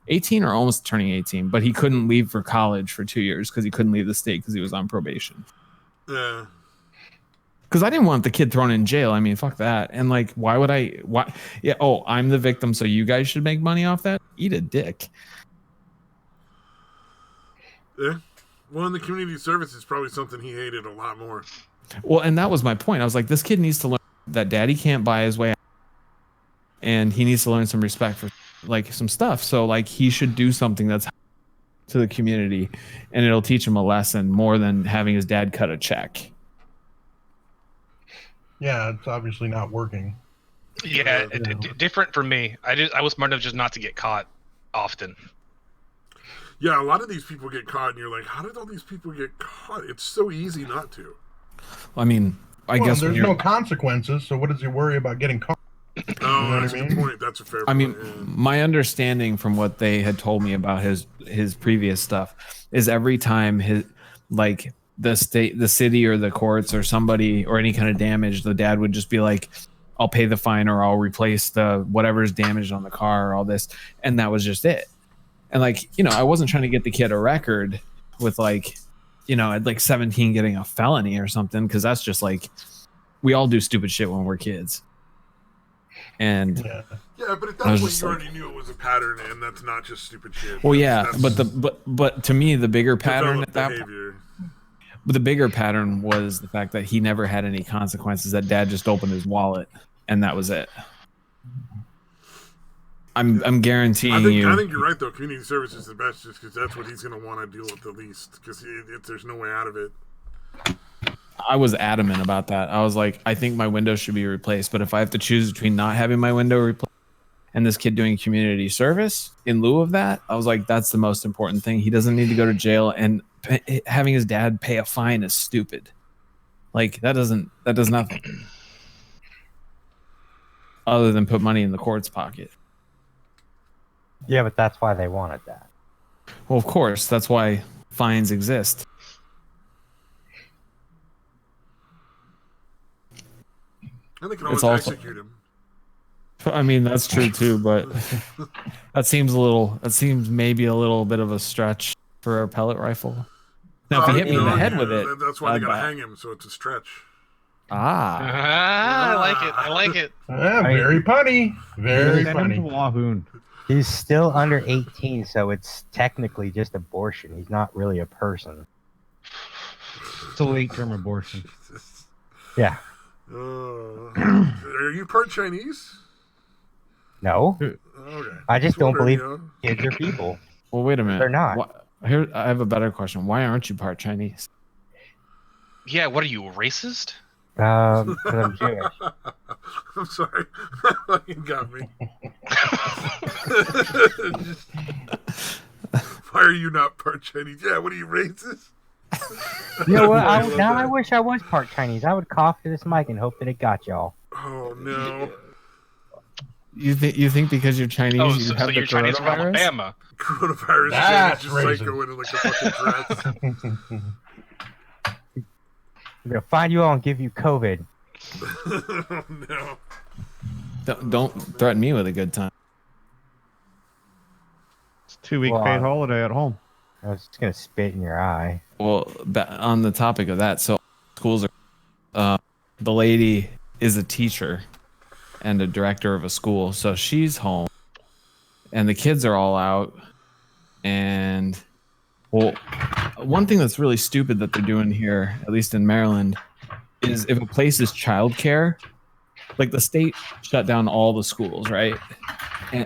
18 or almost turning 18, but he couldn't leave for college for 2 years because he couldn't leave the state because he was on probation. Yeah. Because I didn't want the kid thrown in jail. I mean, fuck that. And like, why? Yeah. Oh, I'm the victim, so you guys should make money off that? Eat a dick. Yeah. Well, in the community service is probably something he hated a lot more. Well, and that was my point. I was like, this kid needs to learn that Daddy can't buy his way out, and he needs to learn some respect for like some stuff. So like, he should do something that's to the community, and it'll teach him a lesson more than having his dad cut a check. Yeah, it's obviously not working. Yeah, different for me. I was smart enough just not to get caught often. Yeah, a lot of these people get caught, and you're like, how did all these people get caught? It's so easy not to. I mean, I guess there's no consequences, so what does he worry about getting caught? Oh, know what that's I a good mean? point. That's a fair I point. mean, my understanding from what they had told me about his previous stuff is every time his like the city or the courts or somebody or any kind of damage, the dad would just be like, I'll pay the fine or I'll replace the whatever's damaged on the car or all this. And that was just it. And like, I wasn't trying to get the kid a record with like, at like 17 getting a felony or something. Cause that's just like, we all do stupid shit when we're kids. And yeah, but at that point you already knew it was a pattern, and that's not just stupid shit. Well, that's but to me the bigger pattern at that behavior. But the bigger pattern was the fact that he never had any consequences. That dad just opened his wallet, and that was it. I'm guaranteeing I think you're right though. Community service is the best, just because that's what he's going to want to deal with the least. Because there's no way out of it. I was adamant about that. I was like, I think my window should be replaced. But if I have to choose between not having my window replaced and this kid doing community service in lieu of that, I was like, that's the most important thing. He doesn't need to go to jail, and having his dad pay a fine is stupid. Like that does nothing other than put money in the court's pocket. Yeah, but that's why they wanted that. Well, of course, that's why fines exist. And they can always execute him. I mean, that's true too, but that seems maybe a little bit of a stretch for a pellet rifle. Now, if he hit me in the head with it, that's why they gotta hang him, so it's a stretch. I like it. Yeah, very punny. Very funny. Wahoon. He's still under 18, so it's technically just abortion. He's not really a person. It's a late-term abortion. Yeah. Are you part Chinese? No. Okay. I just don't believe kids are people. Well, wait a minute. They're not. Here, I have a better question. Why aren't you part Chinese? Yeah, what are you, a racist? Because I'm Jewish. I'm sorry. That fucking got me. Why are you not part Chinese? Yeah, what are you, racist? You know what? I wish I was part Chinese. I would cough to this mic and hope that it got y'all. Oh, no. You think because you're Chinese, you have the you're Chinese from coronavirus? Alabama. Coronavirus. That's just racist. Psycho in like a fucking dress. I'm going to find you all and give you COVID. Oh, no. Don't threaten me with a good time. It's a 2-week paid holiday at home. I was just going to spit in your eye. Well, on the topic of that, so schools are. The lady is a teacher and a director of a school, so she's home, and the kids are all out. And well, one thing that's really stupid that they're doing here, at least in Maryland, is if a place is childcare, like the state shut down all the schools, right?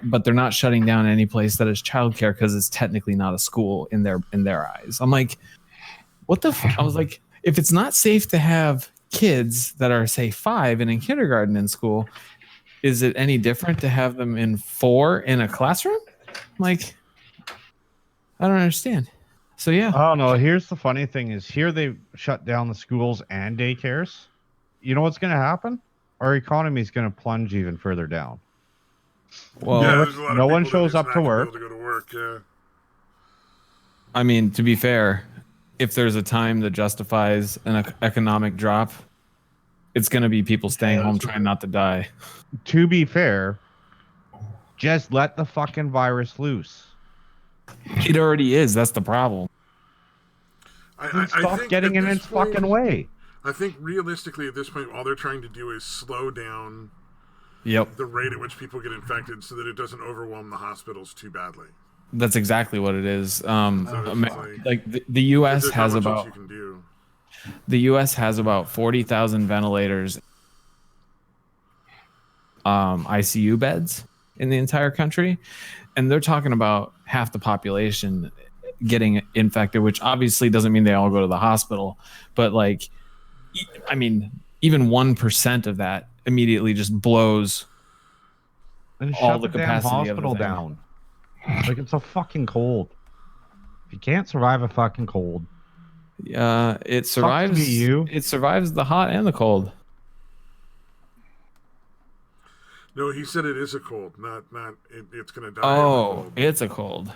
But they're not shutting down any place that is childcare because it's technically not a school in their eyes. I'm like, what the fuck? I was like, if it's not safe to have kids that are, say, 5 and in kindergarten in school, is it any different to have them in 4 in a classroom? Like, I don't understand. So, yeah. I don't know. Here's the funny thing is here they shut down the schools and daycares. You know what's going to happen? Our economy is going to plunge even further down. Well, no one shows up to work. Yeah. I mean, to be fair, if there's a time that justifies an economic drop, it's going to be people staying home trying not to die. To be fair, just let the fucking virus loose. It already is. That's the problem. Stop getting in its fucking way. I think realistically at this point, all they're trying to do is slow down the rate at which people get infected so that it doesn't overwhelm the hospitals too badly. That's exactly what it is. The U.S. has about the U.S. has about 40,000 ventilators, ICU beds in the entire country, and they're talking about half the population getting infected, which obviously doesn't mean they all go to the hospital, but like, I mean, even 1% of that immediately just blows all the capacity hospital of the down. Like it's a fucking cold. If you can't survive a fucking cold, it survives. It survives the hot and the cold. No, he said it is a cold, not it's gonna die. Oh, it's a cold.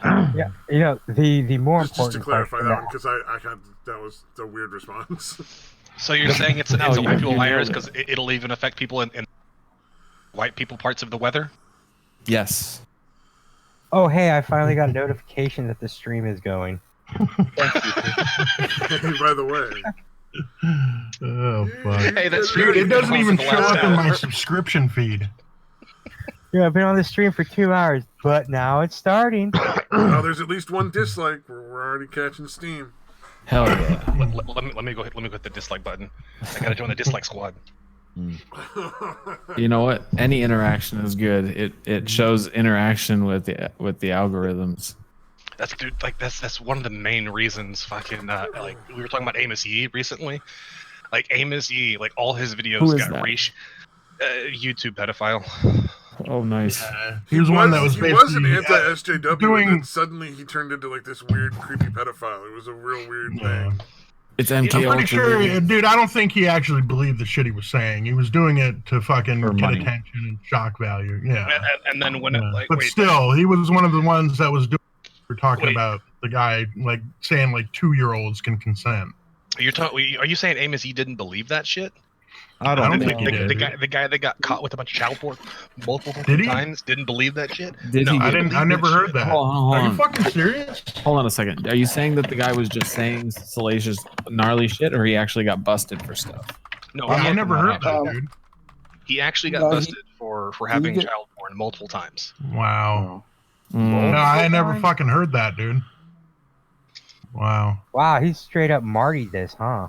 Yeah, the more Just to important clarify question that one, because I can't. That was a weird response. So you're saying it's a No, white people you virus nailed it. because it'll even affect people in white people parts of the weather? Yes. Oh, hey, I finally got a notification that the stream is going. Thank you. By the way. Oh fuck! Hey, that's Dude, it doesn't even the show last up in my hour. subscription feed. Yeah, I've been on the stream for 2 hours, but now it's starting. Well, there's at least one dislike. We're already catching steam. Hell yeah. Let me go hit the dislike button. I gotta join the dislike squad. You know what? Any interaction is good. It shows interaction with the algorithms. That's one of the main reasons. Fucking like we were talking about Amos Yee recently. Like Amos Yee, like all his videos Who is got that? YouTube pedophile. Oh, nice. He was one that was he was an basically anti-SJW, doing- and then suddenly he turned into like this weird, creepy pedophile. It was a real weird Yeah. thing. It's MK I'm pretty Ultra. sure, baby. dude. I don't think he actually believed the shit he was saying. He was doing it to fucking For get money. attention and shock value. Yeah. And then when Yeah. it like But wait, still, he was one of the ones that was doing. We're talking Wait. about the guy like saying like 2-year-olds can consent. are you saying Amos Yee didn't believe that shit? I don't don't think think he he did. did. The guy that got caught with a bunch of child porn multiple Did he? times didn't believe that shit. Did No, he? I Really? never heard shit. that. Hold Are you on. fucking serious? Hold on a second. Are you saying that the guy was just saying salacious, gnarly shit, or he actually got busted for stuff? No, I never heard that, Um, dude. he actually got No, he- busted for having get- child porn multiple times. Wow. Mm. No, I never fucking heard that, dude. Wow. Wow, he's straight up Marty this, huh?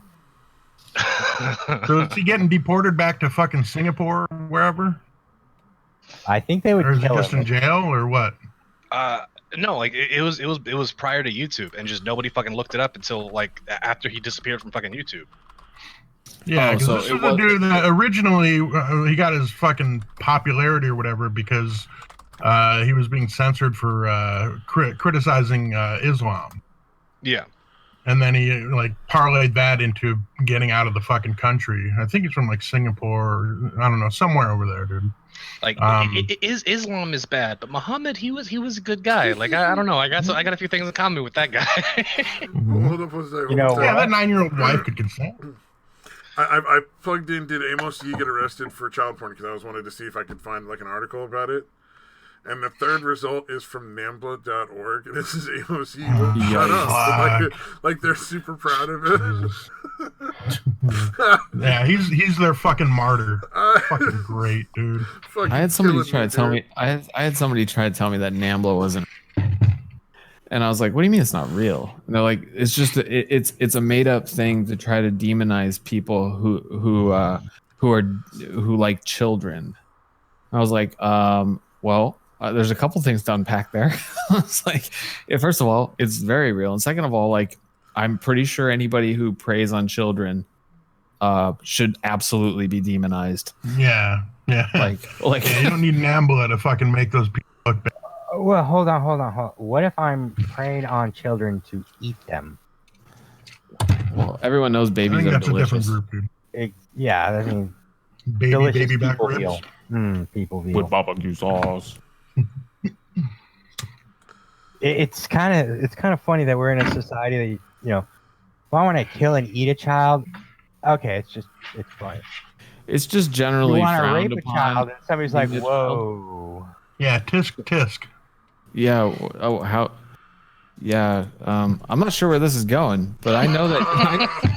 So is he getting deported back to fucking Singapore or wherever? I think they would Or is he kill just him. in jail or what? No, like it was prior to YouTube, and just nobody fucking looked it up until like after he disappeared from fucking YouTube. Yeah, Oh, because so this it is a was- dude that originally he got his fucking popularity or whatever because he was being censored for criticizing Islam. Yeah. And then he like parlayed that into getting out of the fucking country. I think he's from like Singapore, or, I don't know, somewhere over there, dude. Like Islam is bad, but Muhammad he was a good guy. Like I don't know, I got a few things in common with that guy. Hold up, was there? You know Yeah, what? that 9-year-old wife could consent. I plugged in. Did Amos Yee get arrested for child porn? Because I was wanted to see if I could find like an article about it. And the third result is from NAMBLA.org. And this is Amos Yee. Won't shut up. Like they're super proud of it. Yeah, he's their fucking martyr. Fucking great, dude. Fucking I had somebody killing try to tell dude. me. I had somebody try to tell me that NAMBLA wasn't. And I was like, "What do you mean it's not real?" And they're like, "It's just it's a made up thing to try to demonize people who like children." I was like, "Well, there's a couple things to unpack there." It's like, first of all, it's very real, and second of all, like I'm pretty sure anybody who preys on children should absolutely be demonized. Yeah. Like Yeah, you don't need NAMBLA to fucking make those people look bad. Well, hold on. What if I'm preying on children to eat them? well, everyone knows I babies think are that's a different delicious. group, dude. Yeah, I mean, Baby back people ribs. veal. People veal. With barbecue sauce. It's kind of funny that we're in a society that if I want to kill and eat a child, okay, it's fine. It's just You generally want to frowned rape a upon. child, and somebody's like, Eating a child. "Whoa." Yeah, tisk. Yeah. Oh, how? Yeah. I'm not sure where this is going, but I know that.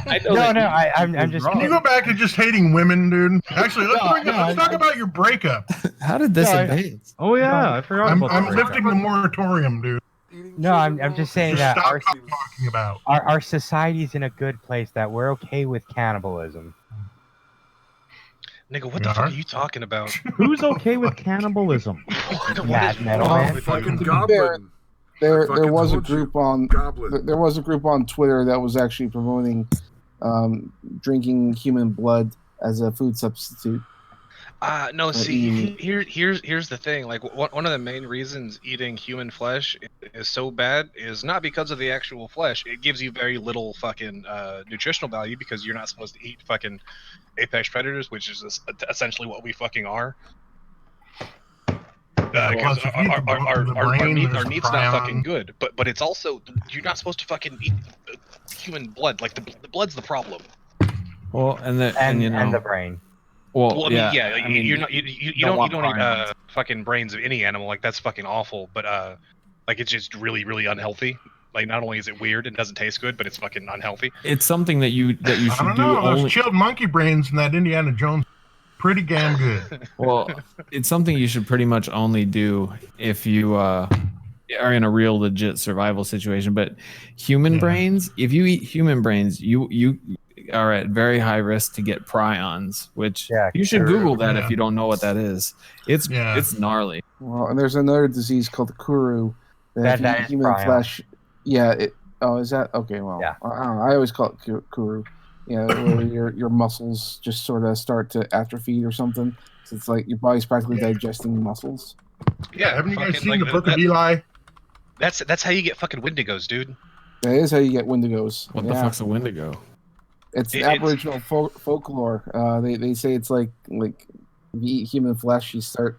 I know that. No, I'm just. Can you go back to just hating women, dude? Actually, let's talk about your breakup. How did this No, advance? Oh yeah, I forgot about I'm that. lifting the moratorium, dude. No, I'm just saying Just that stop talking about. our society's in a good place that we're okay with cannibalism. Nigga, what We the fuck are? are you talking about? Who's okay with cannibalism? Mad metal man. Fucking To be goblin. There fucking was a told you. group on Goblin. there was a group on Twitter that was actually promoting drinking human blood as a food substitute. No, see, eating- here's the thing. Like, one of the main reasons eating human flesh is so bad is not because of the actual flesh. It gives you very little fucking nutritional value because you're not supposed to eat fucking apex predators, which is essentially what we fucking are. Plus, if you eat the brain, our there's meat's a not prion. fucking good. But it's also, you're not supposed to fucking eat human blood. Like the blood's the problem. Well, and the brain. Well, I mean, you're not you don't want eat fucking brains of any animal. Like that's fucking awful. But like it's just really really unhealthy. Like not only is it weird and doesn't taste good, but it's fucking unhealthy. It's something that you I should don't do know. only. Those chilled monkey brains in that Indiana Jones, pretty damn good. Well, it's something you should pretty much only do if you are in a real legit survival situation. But human brains, if you eat human brains, you are at very high risk to get prions, which you should Google that if you don't know what that is. It's gnarly. Well, and there's another disease called the kuru. That is human prion. flesh. Yeah. Is that okay? Well, yeah. I don't know. I always call it kuru. Yeah, where your muscles just sort of start to atrophy or something. So it's like your body's practically digesting muscles. Yeah. Haven't you guys seen the Book of Eli? That's how you get fucking wendigos, dude. That is how you get wendigos. What the fuck's a wendigo? It's Aboriginal folklore. They say it's like if you eat human flesh, you start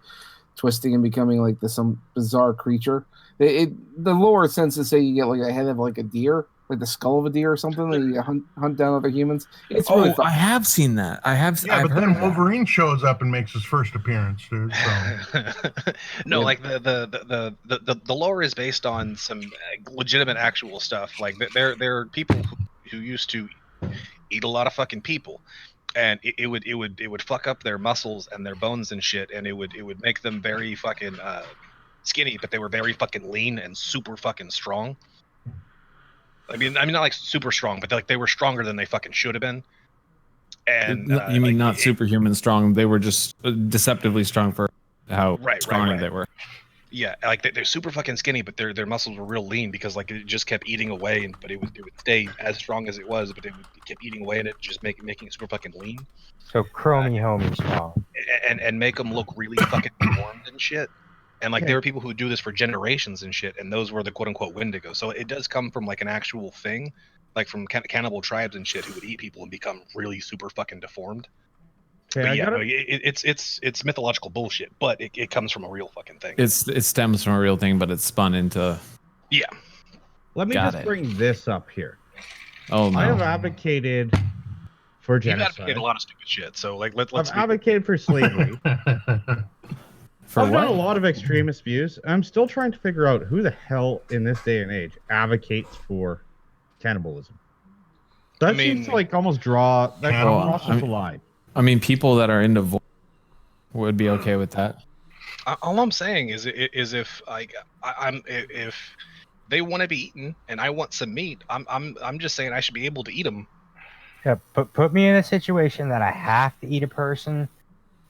twisting and becoming like some bizarre creature. The lore tends to say you get like a head of like a deer, like the skull of a deer or something, and you hunt down other humans. It's really fun. I have seen that. Yeah, but then Wolverine shows up and makes his first appearance, dude. So. No, like the lore is based on some legitimate actual stuff. Like there are people who used to eat a lot of fucking people, and it would fuck up their muscles and their bones and shit, and it would make them very fucking skinny, but they were very fucking lean and super fucking strong. I mean not like super strong, but they were stronger than they fucking should have been. And you mean not superhuman strong? They were just deceptively strong for how strong they were. Yeah, like they're super fucking skinny, but their muscles were real lean because like it just kept eating away, but it would stay as strong as it was, but it kept eating away and it just making it super fucking lean. So chromey homey strong. And make them look really fucking deformed and shit. And like there were people who do this for generations and shit, and those were the quote unquote wendigos. So it does come from like an actual thing, like from cannibal tribes and shit who would eat people and become really super fucking deformed. But it's mythological bullshit, but it comes from a real fucking thing. It stems from a real thing, but it's spun into. Yeah. Let me bring this up here. Oh no! I have advocated for genocide. You've advocated a lot of stupid shit. So like let's. I've advocated for slavery. I've done a lot of extremist views. I'm still trying to figure out who the hell in this day and age advocates for cannibalism. That seems to like almost draw the line. I mean, people that are into would be okay with that. All I'm saying is if like if they want to be eaten and I want some meat, I'm just saying I should be able to eat them. Yeah, put me in a situation that I have to eat a person.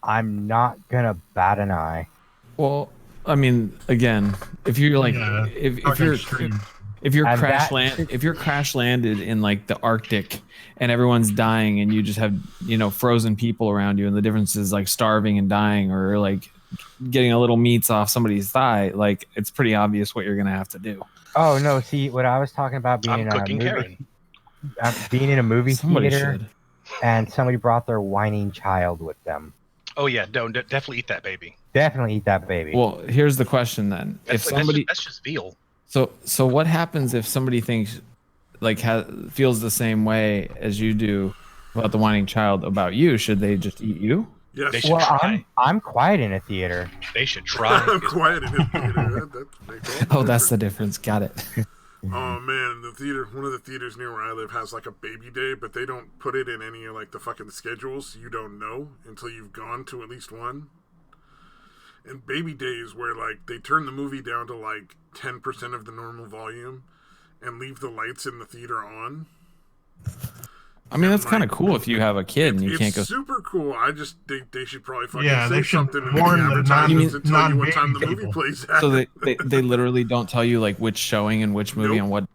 I'm not gonna bat an eye. Well, I mean, again, if you're like, if you're crash landed in like the Arctic and everyone's dying and you just have frozen people around you, and the difference is like starving and dying, or like getting a little meats off somebody's thigh, like it's pretty obvious what you're gonna have to do. Oh no! See, what I was talking about being in a movie theater, and somebody brought their whining child with them. Oh yeah, definitely eat that baby. Definitely eat that baby. Well, here's the question then: that's just veal. So what happens if somebody thinks feels the same way as you do about the whining child about you? Should they just eat you? Yes. They should try. I'm quiet in a theater. They should try. I'm quiet in a theater. That's the difference. Got it. Oh man, one of the theaters near where I live has like a baby day, but they don't put it in any of like the fucking schedules. So you don't know until you've gone to at least one. And baby day is where like they turn the movie down to like 10% of the normal volume and leave the lights in the theater on. I mean, that's kind of cool if you have a kid and you can't go. It's super cool. I just think they should probably fucking they say should something in warn the the advertisements and tell you what time the non-baby movie plays at. So they literally don't tell you like which showing and which movie and what.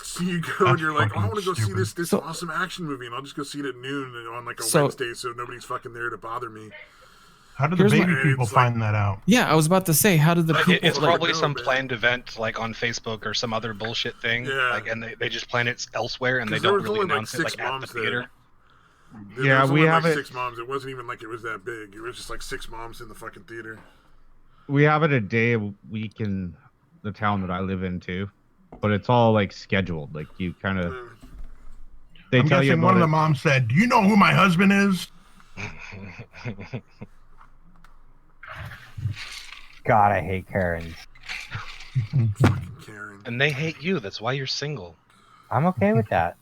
So you go and you're like, I want to go see this awesome action movie, and I'll just go see it at noon on like a Wednesday, so nobody's fucking there to bother me. How did the baby people find that out? Yeah, I was about to say, how did the people? It's probably some planned event like on Facebook or some other bullshit thing. Yeah. Like, and they just plan it elsewhere, and they don't really announce it like at the theater. Yeah, we have like 6 moms. It wasn't even like it was that big. It was just like 6 moms in the fucking theater. we have it a day a week in the town that I live in too, but it's all like scheduled. Like you kind of. They I'm tell you guessing about one of it. the moms said, "Do you know who my husband is?" God, I hate Karens. Fucking Karen. And they hate you. That's why you're single. I'm okay with that.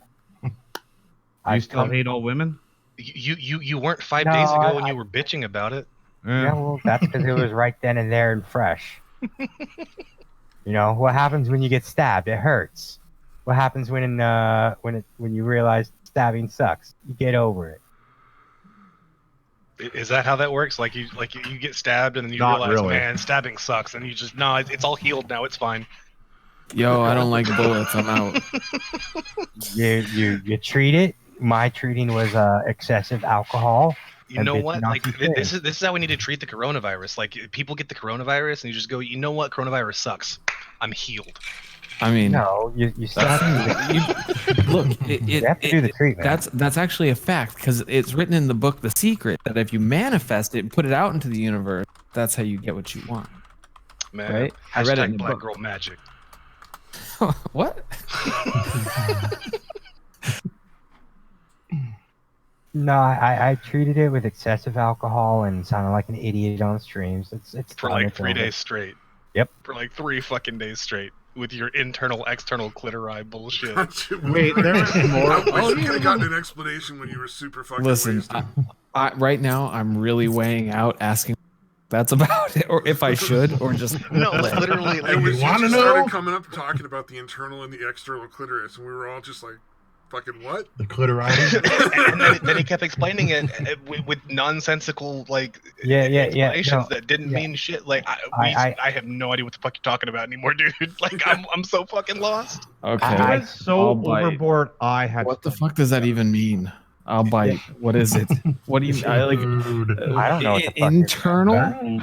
You still hate all women? You weren't 5 No, days ago when you were bitching about it. Yeah, well, that's because it was right then and there and fresh. You know what happens when you get stabbed? It hurts. What happens when you realize stabbing sucks? You get over it. Is that how that works? Like you get stabbed and then you Not realize, really. man, stabbing sucks, and you just no, it's all healed now. It's fine. Yo, I don't like bullets. I'm out. You treat it. My treating was excessive alcohol. You know what? Like this this is how we need to treat the coronavirus. Like people get the coronavirus and you just go, you know what? Coronavirus sucks. I'm healed. I mean, No, you stop. look, You have to do the treatment. That's actually a fact because it's written in the book The Secret that if you manifest it and put it out into the universe, that's how you get what you want. Man, Right? I read it in the Black book. Girl Magic. What? No, I treated it with excessive alcohol and sounded like an idiot on streams. It's For done, like it's 3 over. days straight. Yep. For like 3 fucking days straight with your internal, external clitori bullshit. Wait, there was more. I wish we could have gotten an explanation when you were super fucking Listen, wasted. right now I'm really weighing out asking that's about it, or if I should, or just No, literally. It Like, was you wanna just know? started coming up talking about the internal and the external clitoris, and we were all just like, "Fucking what?" The clitoritis. and then he kept explaining it with nonsensical Yeah, explanations no, that didn't yeah. mean shit. Like I have no idea what the fuck you're talking about anymore, dude. Like I'm so fucking lost. okay. I was so I'll bite. overboard. I had. What the fuck does that even mean? I'll bite. What is it? What do you I like? Dude. I don't know what the fuck it is. Internal?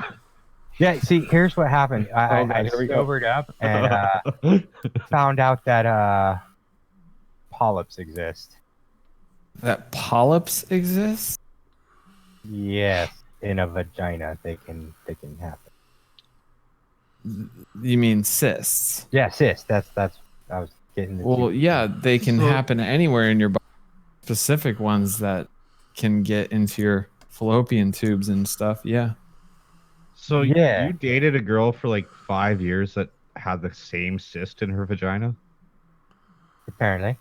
Yeah, see, here's what happened. I here we go. sobered up and found out that polyps exist. That polyps exist? Yes, in a vagina, they can happen. You mean cysts? Yeah, cysts. That's I was getting. Well, yeah, they can happen anywhere in your body. Specific ones that can get into your fallopian tubes and stuff. Yeah. So Yeah. you dated a girl for like 5 years that had the same cyst in her vagina? Apparently,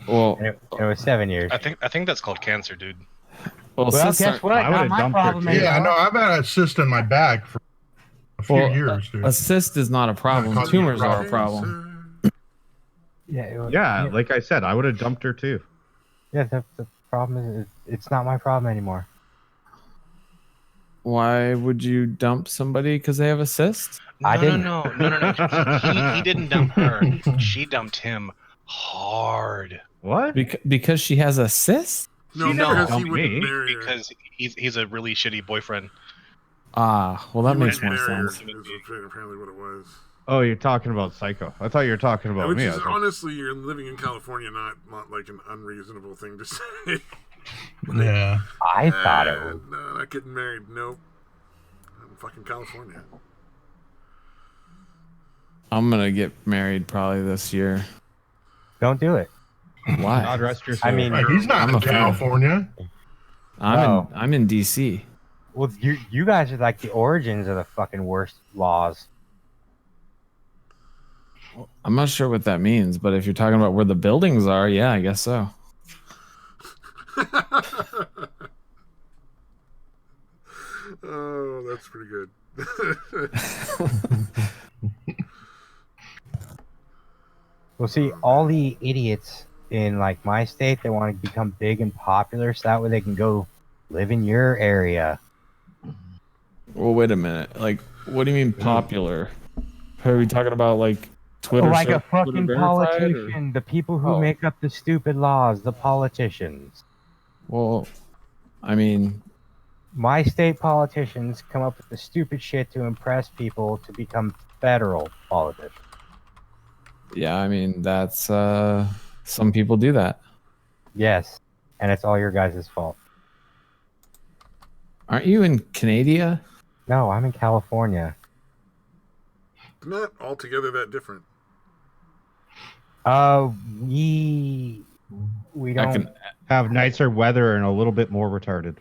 Well, and it was 7 years. I think that's called cancer, dude. well, Well, cysts guess aren't- what? I would've Not my dumped her, problem too. anymore. Yeah, I know. I've had a cyst in my back for a few Well, years, dude. a cyst is not a problem. Not Tumors are a Cancer. problem. Yeah, like I said, I would have dumped her too. Yeah. The problem is it's not my problem anymore. Why would you dump somebody because they have a cyst? I didn't. No. He didn't dump her. She dumped him hard What? Because she has a cyst? No, She never because he dumped wouldn't me. marry her. because he's a really shitty boyfriend. Ah, well, that He makes more wouldn't marry her, sense. is apparently what it was. Oh, you're talking about Sicko. I thought you were talking about Which me. I is was like, honestly, you're living in California, not like an unreasonable thing to say. Yeah. I thought it was. No, not getting married. Nope. I'm in fucking California. I'm gonna get married probably this year. Don't do it. Why? God rest your soul. I mean, Right, he's not I'm in a fan. California. I'm in DC. Well, you guys are like the origins of the fucking worst laws. I'm not sure what that means, but if you're talking about where the buildings are, yeah, I guess so. Oh, that's pretty good. Well, see, all the idiots in like my state, they want to become big and popular, so that way they can go live in your area. Well, wait a minute. Like, what do you mean popular? Are we talking about like Twitter? Like a Twitter fucking verified, or- politician, the people who Oh. make up the stupid laws, the politicians. Well, I mean, My state politicians come up with the stupid shit to impress people to become federal politicians. yeah, I mean that's some people do that. Yes, and it's all your guys' fault. Aren't you in Canada? No, I'm in California. not altogether that different. We don't have nicer weather and a little bit more retarded.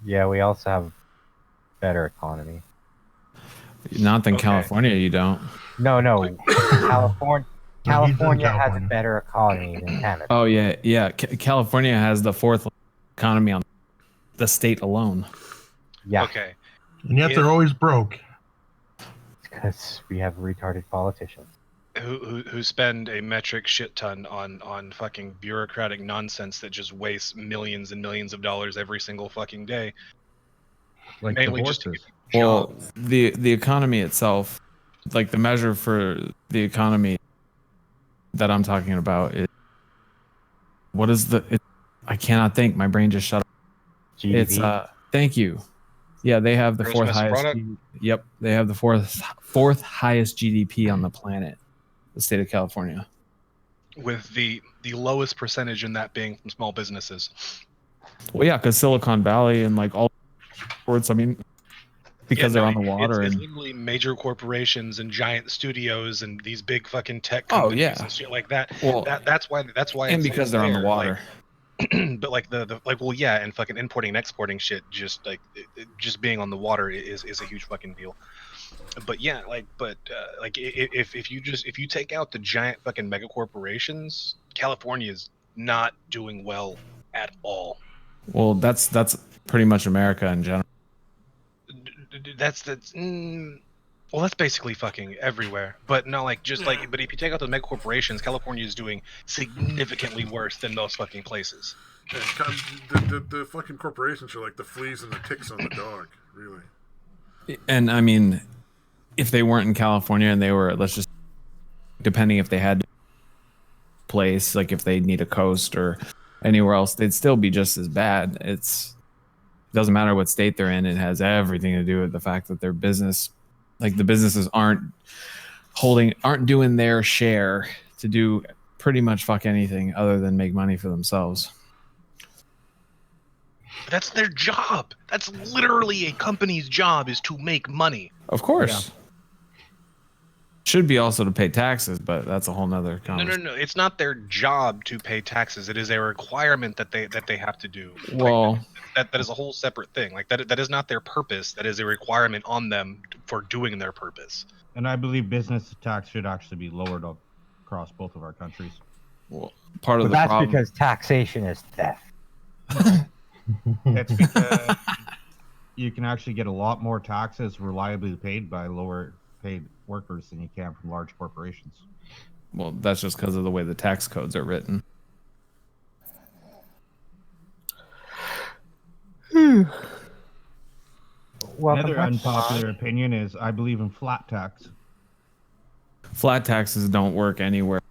Yeah, we also have better economy. Not than California, you don't. No. California has a California. better economy than Canada. Oh yeah. California has the fourth economy on the state alone. Yeah. Okay. And yet they're always broke. Because we have retarded politicians. Who spend a metric shit ton on fucking bureaucratic nonsense that just wastes millions and millions of dollars every single fucking day. Like Mainly divorces. just to get Well, jobs. the economy itself, like the measure for the economy that I'm talking about is what is I cannot think. My brain just shut off. GDP. It's thank you. Yeah, they have the Gross fourth domestic highest. product? Yep, they have the fourth highest GDP on the planet. The state of California. With the lowest percentage in that being from small businesses. Well, yeah, because Silicon Valley and like all sports. I mean, because they're on the water. It's and literally major corporations and giant studios and these big fucking tech Oh, companies yeah. and shit like that. Well, That's why and it's because they're on the there, water. But like the well, yeah, and fucking importing and exporting shit, just like just being on the water is a huge fucking deal. But yeah, if you take out the giant fucking mega corporations, California is not doing well at all. Well, that's pretty much America in general. Well, that's basically fucking everywhere. But no, but if you take out the mega corporations, California is doing significantly worse than most fucking places. The fucking corporations are like the fleas and the ticks on the dog, really. And I mean, if they weren't in California and they were, let's just, depending if they had a place, like if they need a coast or anywhere else, they'd still be just as bad. It doesn't matter what state they're in. It has everything to do with the fact that their business, like the businesses aren't doing their share to do pretty much fuck anything other than make money for themselves. That's their job. That's literally a company's job, is to make money. Of course. Yeah. Should be also to pay taxes, but that's a whole nother conversation. No. It's not their job to pay taxes. It is a requirement that they have to do. Well, that is a whole separate thing. Like that is not their purpose. That is a requirement on them for doing their purpose. And I believe business tax should actually be lowered across both of our countries. Well, part of the that's problem, because taxation is theft. It's because you can actually get a lot more taxes reliably paid by lower paid workers than you can from large corporations. Well, that's just because of the way the tax codes are written. Another unpopular opinion is I believe in flat tax. Flat taxes don't work anywhere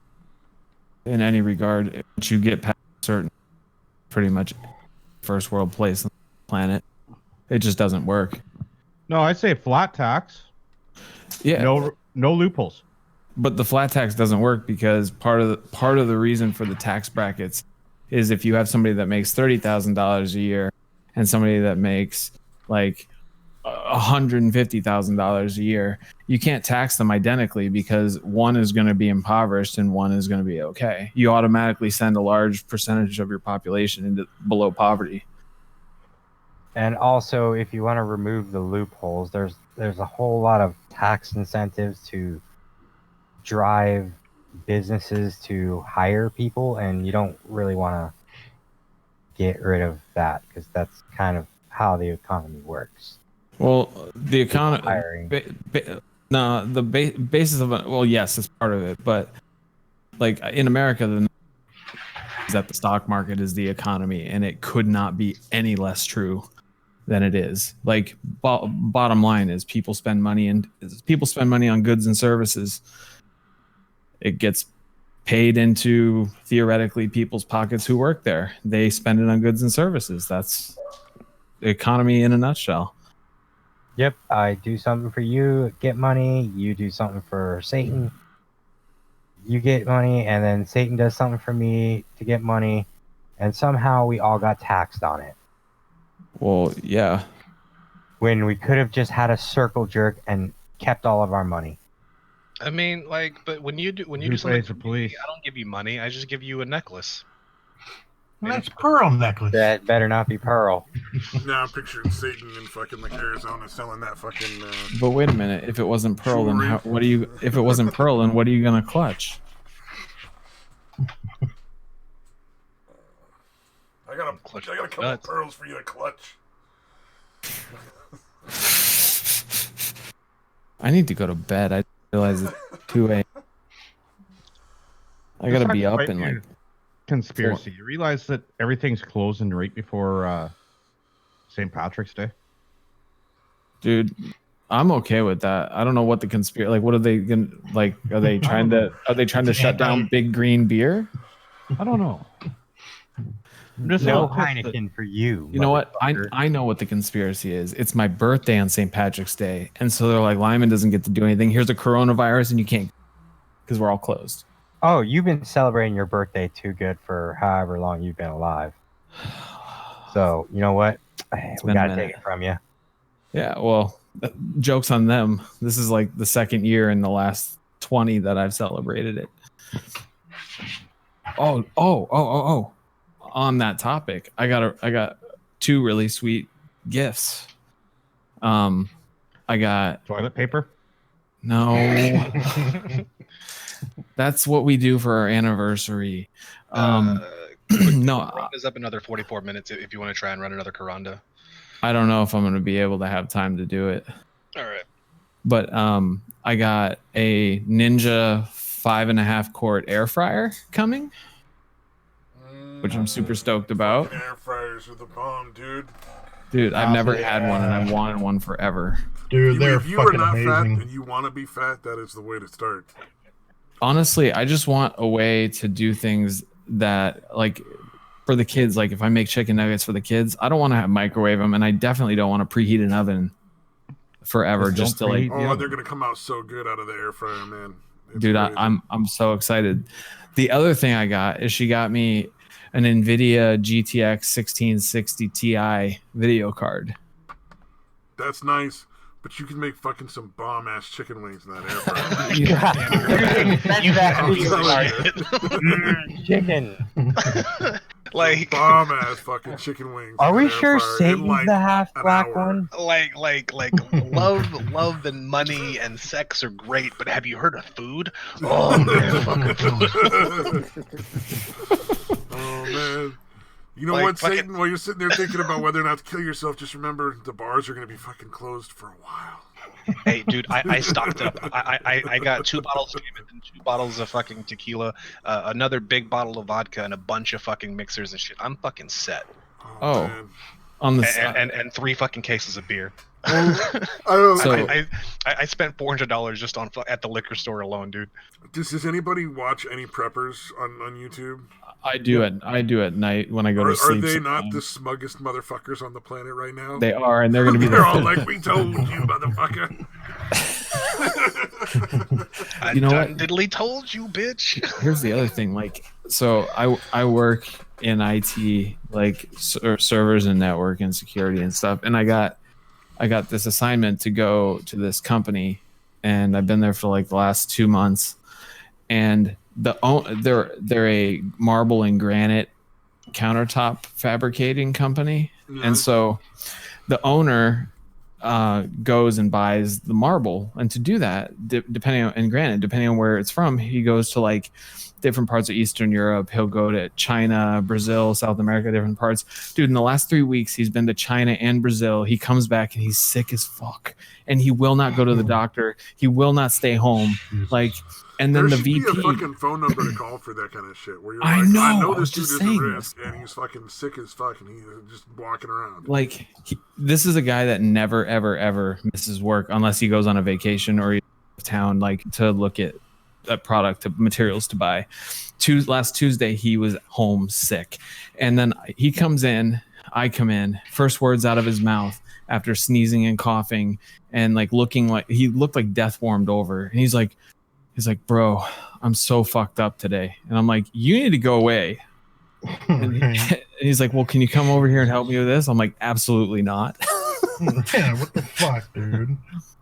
in any regard. Once you get past certain, pretty much first world place on the planet, it just doesn't work. No, I say flat tax. Yeah. No loopholes. But the flat tax doesn't work because part of the reason for the tax brackets is if you have somebody that makes $30,000 a year and somebody that makes like $150,000 a year, you can't tax them identically because one is going to be impoverished and one is going to be okay. You automatically send a large percentage of your population into below poverty. And also, if you want to remove the loopholes, there's a whole lot of tax incentives to drive businesses to hire people, and you don't really want to get rid of that because that's kind of how the economy works. Well, the economy, the basis of it, well, yes, it's part of it, but like in America, is that the stock market is the economy, and it could not be any less true than it is. Like bottom line is people spend money on goods and services. It gets paid into theoretically people's pockets who work there. They spend it on goods and services. That's the economy in a nutshell. Yep, I do something for you, get money. You do something for Satan, you get money, and then Satan does something for me to get money, and somehow we all got taxed on it. Well, yeah. when we could have just had a circle jerk and kept all of our money. I mean, like, but when you do Who something pays the for me, police? I don't give you money. I just give you a necklace. Nice pearl necklace. That better not be Pearl. Now I'm picturing Satan in fucking like Arizona selling that fucking. But wait a minute. If it wasn't Pearl, then Jewelry. what do you? If it wasn't Pearl, then what are you gonna clutch? I got a couple of nuts. pearls for you to clutch. I need to go to bed. I realize it's 2 a.m. I gotta be up in like. Conspiracy. You realize that everything's closing right before St. Patrick's Day? Dude, I'm okay with that. I don't know what the conspiracy. Like, what are they gonna like? Are they trying to shut down Big Green Beer? I don't know. I'm just No so pissed that- Heineken for you. You know what? motherfucker. I know what the conspiracy is. It's my birthday on St. Patrick's Day, and so they're like, Liman doesn't get to do anything. Here's a coronavirus, and you can't because we're all closed. Oh, you've been celebrating your birthday too good for however long you've been alive. So, you know what? We been a got to minute. take it from you. Yeah, well, joke's on them. This is like the second year in the last 20 that I've celebrated it. Oh. On that topic, I got 2 really sweet gifts. I got Toilet paper? no. That's what we do for our anniversary. No, Coronda's up another 44 minutes if you want to try and run another Coranda. I don't know if I'm going to be able to have time to do it. All right. But I got a Ninja 5.5 quart air fryer coming, which I'm super stoked about. Air fryers are the bomb, dude. Dude, I've never had one, and I've wanted one forever. Dude, they're If you are fucking not amazing. fat and you want to be fat, that is the way to start. Honestly, I just want a way to do things that, like, for the kids, like if I make chicken nuggets for the kids, I don't want to have microwave them, and I definitely don't want to preheat an oven forever just to like. Oh, they're gonna come out so good out of the air fryer, man. It's Dude, crazy. I'm so excited. The other thing I got is she got me an NVIDIA GTX 1660 Ti video card. That's nice, but you can make fucking some bomb ass chicken wings in that air fryer. Chicken. Like bomb ass fucking chicken wings. Are in we an air sure fryer in Satan's like the half an black hour. one? like love and money and sex are great, but have you heard of food? Oh man, fucking food. Oh man. You know Like, what, fucking- Satan? While you're sitting there thinking about whether or not to kill yourself, just remember the bars are gonna be fucking closed for a while. Hey, dude, I stocked up. I got 2 bottles of Jameson, 2 bottles of fucking tequila, another big bottle of vodka, and a bunch of fucking mixers and shit. I'm fucking set. Oh. Man. On the And 3 fucking cases of beer. I don't So- I spent $400 just on at the liquor store alone, dude. Does anybody watch any preppers on YouTube? I do at night when I go to Are sleep. they not sometimes. the smuggest motherfuckers on the planet right now? They are, and they're going to be They're all the like, "We told you, motherfucker." You know what? Diddly told you, bitch. Here's the other thing. Like, so I work in IT, like servers and network and security and stuff. And I got this assignment to go to this company, and I've been there for like the last 2 months. And they're a marble and granite countertop fabricating company, and so the owner goes and buys the marble, and to do that, depending on where it's from, he goes to like different parts of Eastern Europe. He'll go to China, Brazil, South America, different parts. Dude, in the last 3 weeks, he's been to China and Brazil. He comes back and he's sick as fuck, and he will not go to the doctor. He will not stay home. Like, and then There the should be VP. a fucking phone number to call for that kind of shit. Where you're I like, know, I know I was this dude just is a saying risk, this. and he's fucking sick as fuck, and he's just walking around. Like, this is a guy that never, ever, ever misses work unless he goes on a vacation or he's out of town, like to look at a product, to materials to buy. Last Tuesday, he was home sick, and then he comes in. I come in. First words out of his mouth after sneezing and coughing and like looking like he looked like death warmed over, and he's like, bro, I'm so fucked up today. And I'm like, you need to go away. And he's like, well, can you come over here and help me with this? I'm like, absolutely not. Yeah, what the fuck, dude?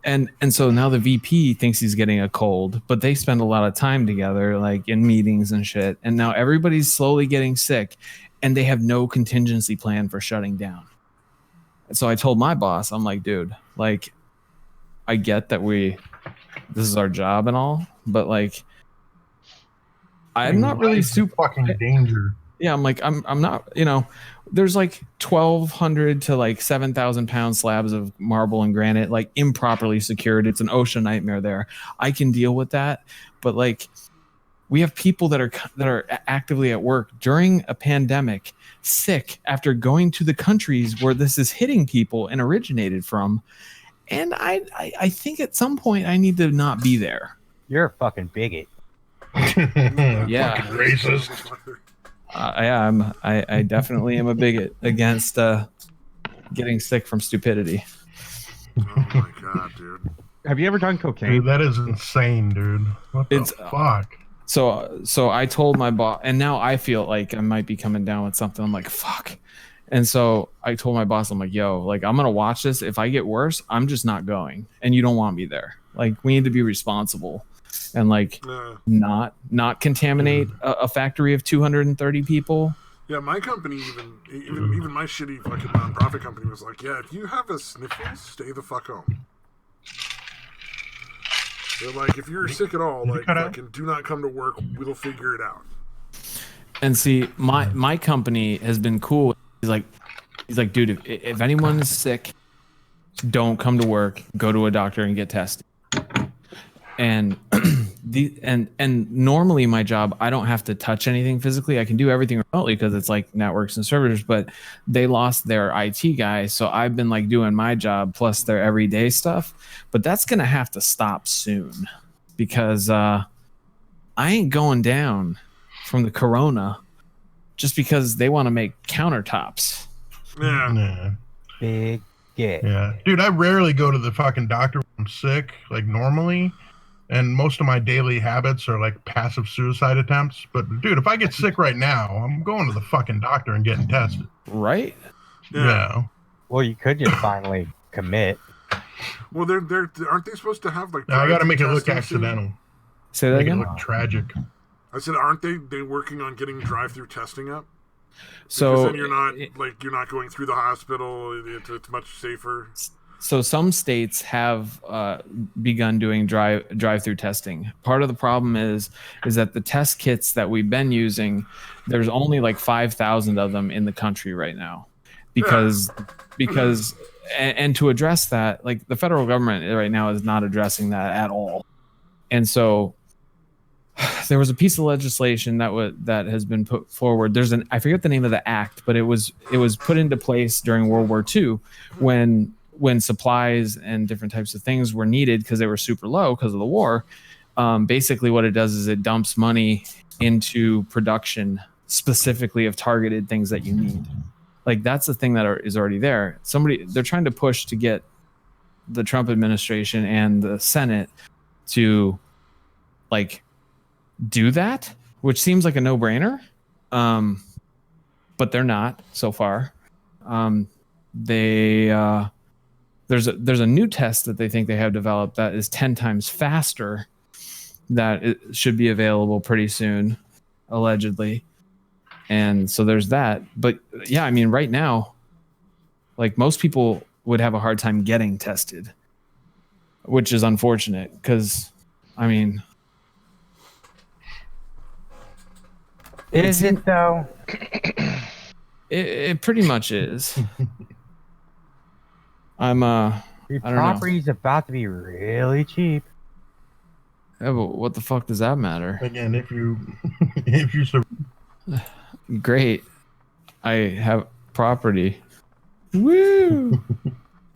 And so now the VP thinks he's getting a cold, but they spend a lot of time together, like in meetings and shit. And now everybody's slowly getting sick, and they have no contingency plan for shutting down. So I told my boss, I'm like, dude, like, I get that this is our job and all, but like, I'm not really super fucking danger. Yeah, I'm like, I'm not, there's like 1,200 to like 7,000 pound slabs of marble and granite, like improperly secured. It's an ocean nightmare there. I can deal with that, but like, we have people that are actively at work during a pandemic, sick after going to the countries where this is hitting people and originated from. And I think at some point I need to not be there. You're a fucking bigot. Yeah, fucking racist. I definitely am a bigot against getting sick from stupidity. Oh my god, dude! Have you ever done cocaine? Dude, that is insane, dude. What the fuck? So I told my boss, and now I feel like I might be coming down with something. I'm like, fuck. And so I told my boss, I'm like, yo, like, I'm gonna watch this. If I get worse, I'm just not going, and you don't want me there. Like, we need to be responsible and like not contaminate a factory of 230 people. Yeah, my company, even my shitty fucking nonprofit company was like, yeah, if you have a sniffles, stay the fuck home. They're like, if you're sick at all, like, fucking do not come to work. We'll figure it out. And see, my company has been cool. He's like, dude, if anyone is sick, don't come to work. Go to a doctor and get tested. And and normally my job, I don't have to touch anything physically. I can do everything remotely because it's like networks and servers. But they lost their IT guy, so I've been like doing my job plus their everyday stuff. But that's gonna have to stop soon because I ain't going down from the corona just because they want to make countertops. Yeah. Big get. Yeah, dude, I rarely go to the fucking doctor when I'm sick, like normally. And most of my daily habits are like passive suicide attempts. But dude, if I get sick right now, I'm going to the fucking doctor and getting tested. Right? Yeah. Well, you could just finally commit. Well, they're aren't they supposed to have like? I got to make it look testing accidental. soon? Say that Make again. it look tragic. I said, aren't they working on getting drive-through testing up? So Because then you're not going through the hospital. It's much safer. So some states have begun doing drive-through testing. Part of the problem is that the test kits that we've been using, there's only like 5,000 of them in the country right now, because and to address that, like the federal government right now is not addressing that at all. And so there was a piece of legislation that has been put forward. I forget the name of the act, but it was put into place during World War II when supplies and different types of things were needed because they were super low because of the war. Basically what it does is it dumps money into production specifically of targeted things that you need. Like that's the thing that is already there. They're trying to push to get the Trump administration and the Senate to like do that, which seems like a no-brainer. But they're not so far. There's a new test that they think they have developed that is 10 times faster that it should be available pretty soon, allegedly. And so there's that. But yeah, I mean, right now, like most people would have a hard time getting tested, which is unfortunate because, I mean... Is it though? It pretty much is. Your property's about to be really cheap. Yeah, but what the fuck does that matter? Again, if you Great. I have property. Woo!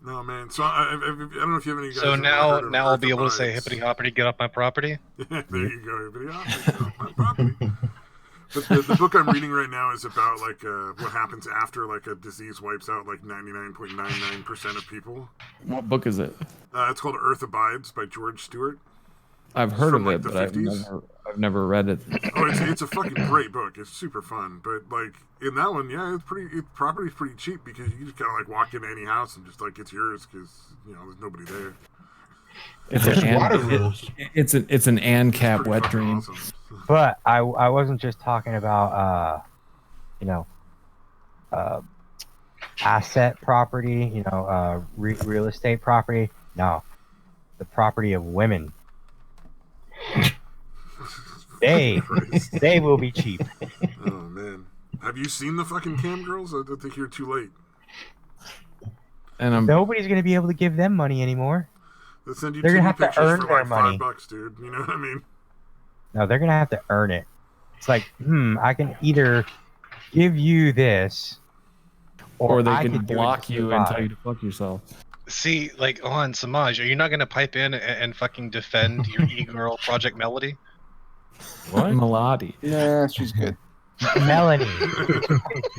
No, man. So I don't know if you have any guys. So now I'll be able to say hippity hoppity, get off my property. There you go, hippity hoppity, get off my property. But the book I'm reading right now is about like what happens after like a disease wipes out like 99.99% of people. What book is it? It's called Earth Abides by George Stewart. I've heard of like it, the but 50s. I've I've never read it. Oh, it's a fucking great book. It's super fun, but like in that one, yeah, property's pretty cheap because you just kind of like walk into any house and just like it's yours because there's nobody there. It's an ANCAP wet dream. Awesome. But I wasn't just talking about asset property, real estate property. No, the property of women. They will be cheap. Oh man, have you seen the fucking cam girls? I think you're too late. And nobody's gonna be able to give them money anymore. They'll send you they're gonna have to earn for their like money. $5, dude. You know what I mean? No, they're gonna have to earn it. It's like, I can either give you this, or they can block you and tell you to fuck yourself. See, like, on Samaj, are you not gonna pipe in and fucking defend your e-girl Project Melody? What? Melody? Nah, she's good. Melanie.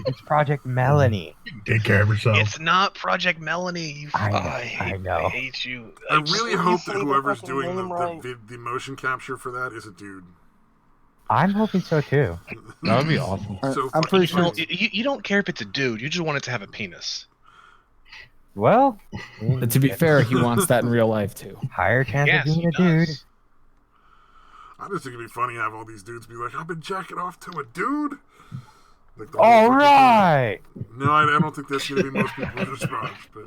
It's Project Melanie. Take care of yourself. It's not Project Melanie. I know. I hate you. I really hope that whoever's doing the motion capture for that is a dude. I'm hoping so too. That would be awesome. I'm pretty sure. You don't care if it's a dude. You just want it to have a penis. Well, to be fair, he wants that in real life too. Higher chance of being a dude. I just think it'd be funny to have all these dudes be like, I've been jacking off to a dude. Like all right. No, I don't think that's gonna be most people's response, but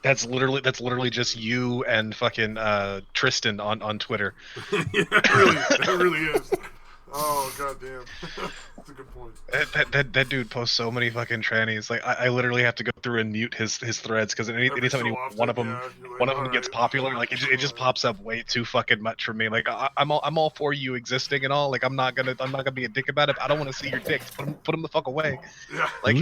that's literally just you and fucking Tristan on Twitter. Yeah, it really is. Oh goddamn, that's a good point. That dude posts so many fucking trannies. Like I literally have to go through and mute his threads because anytime one of them gets popular, like it just pops up way too fucking much for me. Like I'm all for you existing and all. Like I'm not gonna be a dick about it. I don't want to see your dick. Put him the fuck away. Yeah. Like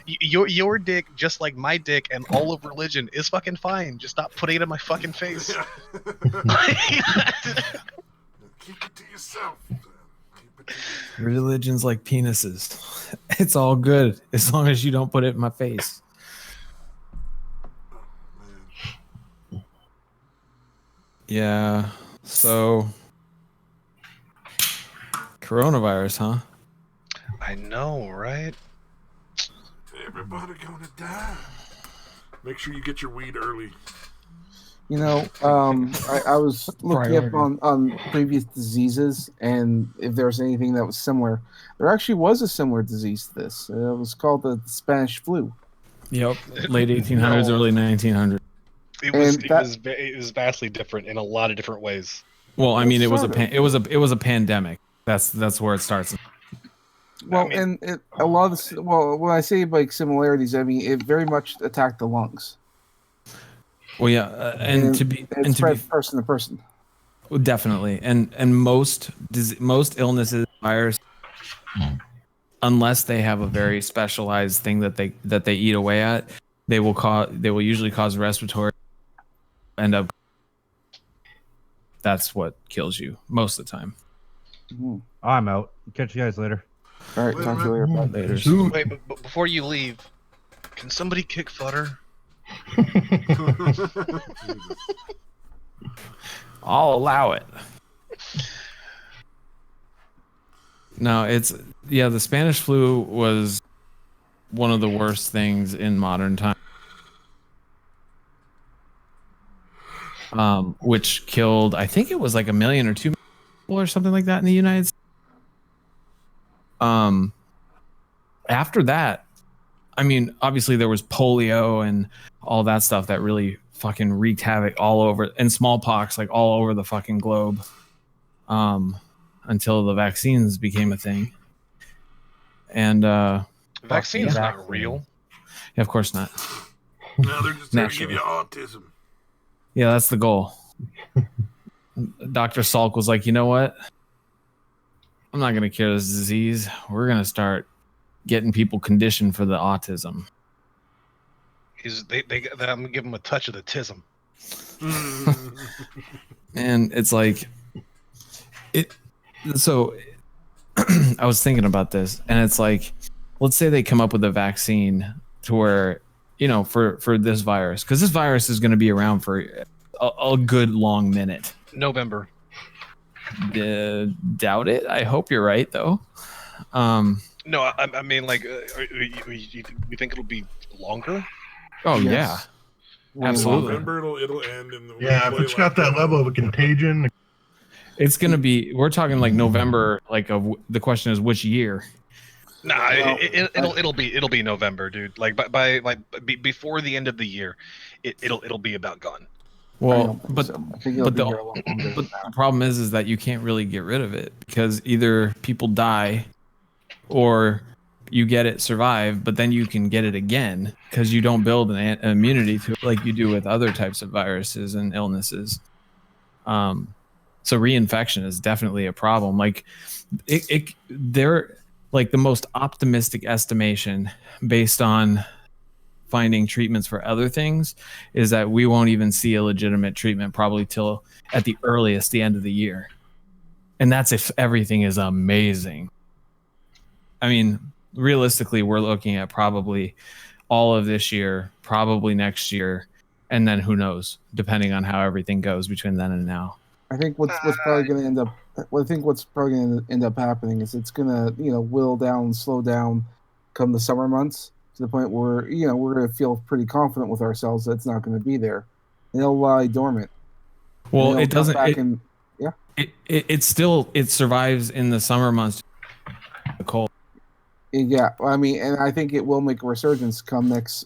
your dick, just like my dick and all of religion, is fucking fine. Just stop putting it in my fucking face. Yeah. Keep it to yourself. Religion's like penises. It's all good as long as you don't put it in my face. Yeah. So coronavirus, huh? I know, right? Everybody gonna die. Make sure you get your weed early. I was looking up on previous diseases, and if there was anything that was similar. There actually was a similar disease to this. It was called the Spanish flu. Yep, late 1800s, early 1900s. It was vastly different in a lot of different ways. Well, I mean, it was a pandemic. That's where it starts. Well, when I say like similarities, I mean it very much attacked the lungs. Well, yeah, and to be person to person. Definitely, and most illnesses, virus, unless they have a very specialized thing that they eat away at, they will usually cause respiratory. End up. That's what kills you most of the time. Mm-hmm. I'm out. Catch you guys later. All right, talk to you later. Wait, but before you leave, can somebody kick Futter? I'll allow it. No, the Spanish flu was one of the worst things in modern times. Which killed, I think it was like 1 million or 2 million people or something like that in the United States. After that, I mean, obviously there was polio and all that stuff that really fucking wreaked havoc all over, and smallpox, like all over the fucking globe, until the vaccines became a thing. And vaccines not real. Yeah, of course not. No, they're just there to give you autism. Yeah, that's the goal. Dr. Salk was like, you know what? I'm not going to cure this disease. We're going to start getting people conditioned for the autism. I'm going to give them a touch of the tism. And it's like, so I was thinking about this, and it's like, let's say they come up with a vaccine to where, for this virus, because this virus is going to be around for a good long minute. November. Doubt it. I hope you're right, though. No, I mean, like, you think it'll be longer? Oh Yes. yeah, absolutely. November it'll end. And Yeah, if it's got that level of a contagion, It's gonna be. We're talking like November. Like the question is which year. Nah, Well, it'll be November, dude. Like before the end of the year, it'll be about gone. I Well, don't think but so. I think it'll but be the, here a lot longer but than that. the problem is that you can't really get rid of it because either people die, or you get it, survive, but then you can get it again because you don't build an immunity to it like you do with other types of viruses and illnesses. So reinfection is definitely a problem. Like they're like the most optimistic estimation based on finding treatments for other things is that we won't even see a legitimate treatment probably till at the earliest the end of the year. And that's if everything is amazing. I mean, realistically, we're looking at probably all of this year, probably next year, and then who knows, depending on how everything goes between then and now. I think what's probably going to end up. Well, I think what's probably going to end up happening is it's going to whittle down, slow down, come the summer months to the point where we're going to feel pretty confident with ourselves that it's not going to be there, and it'll lie dormant. Well, it doesn't. Yeah. It still survives in the summer months. The cold. Yeah, I mean, and I think it will make a resurgence come next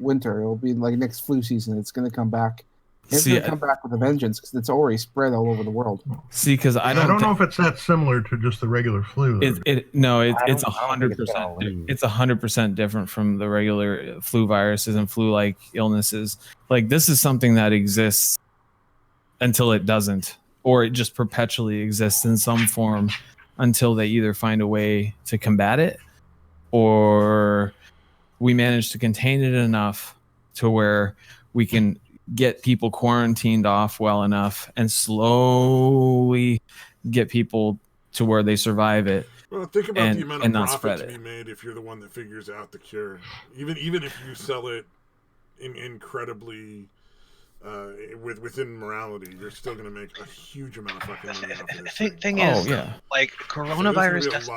winter. It'll be like next flu season. It's going to come back. It's going to come back with a vengeance because it's already spread all over the world. See, because I don't know if it's that similar to just the regular flu. It's 100%. It's 100% different from the regular flu viruses and flu-like illnesses. Like this is something that exists until it doesn't, or it just perpetually exists in some form until they either find a way to combat it, or we manage to contain it enough to where we can get people quarantined off well enough and slowly get people to where they survive it. Well, think about the amount of profit to it. be made if you're the one that figures out the cure. Even if you sell it incredibly within morality, you're still going to make a huge amount of fucking money off of this. Thing is, like coronavirus doesn't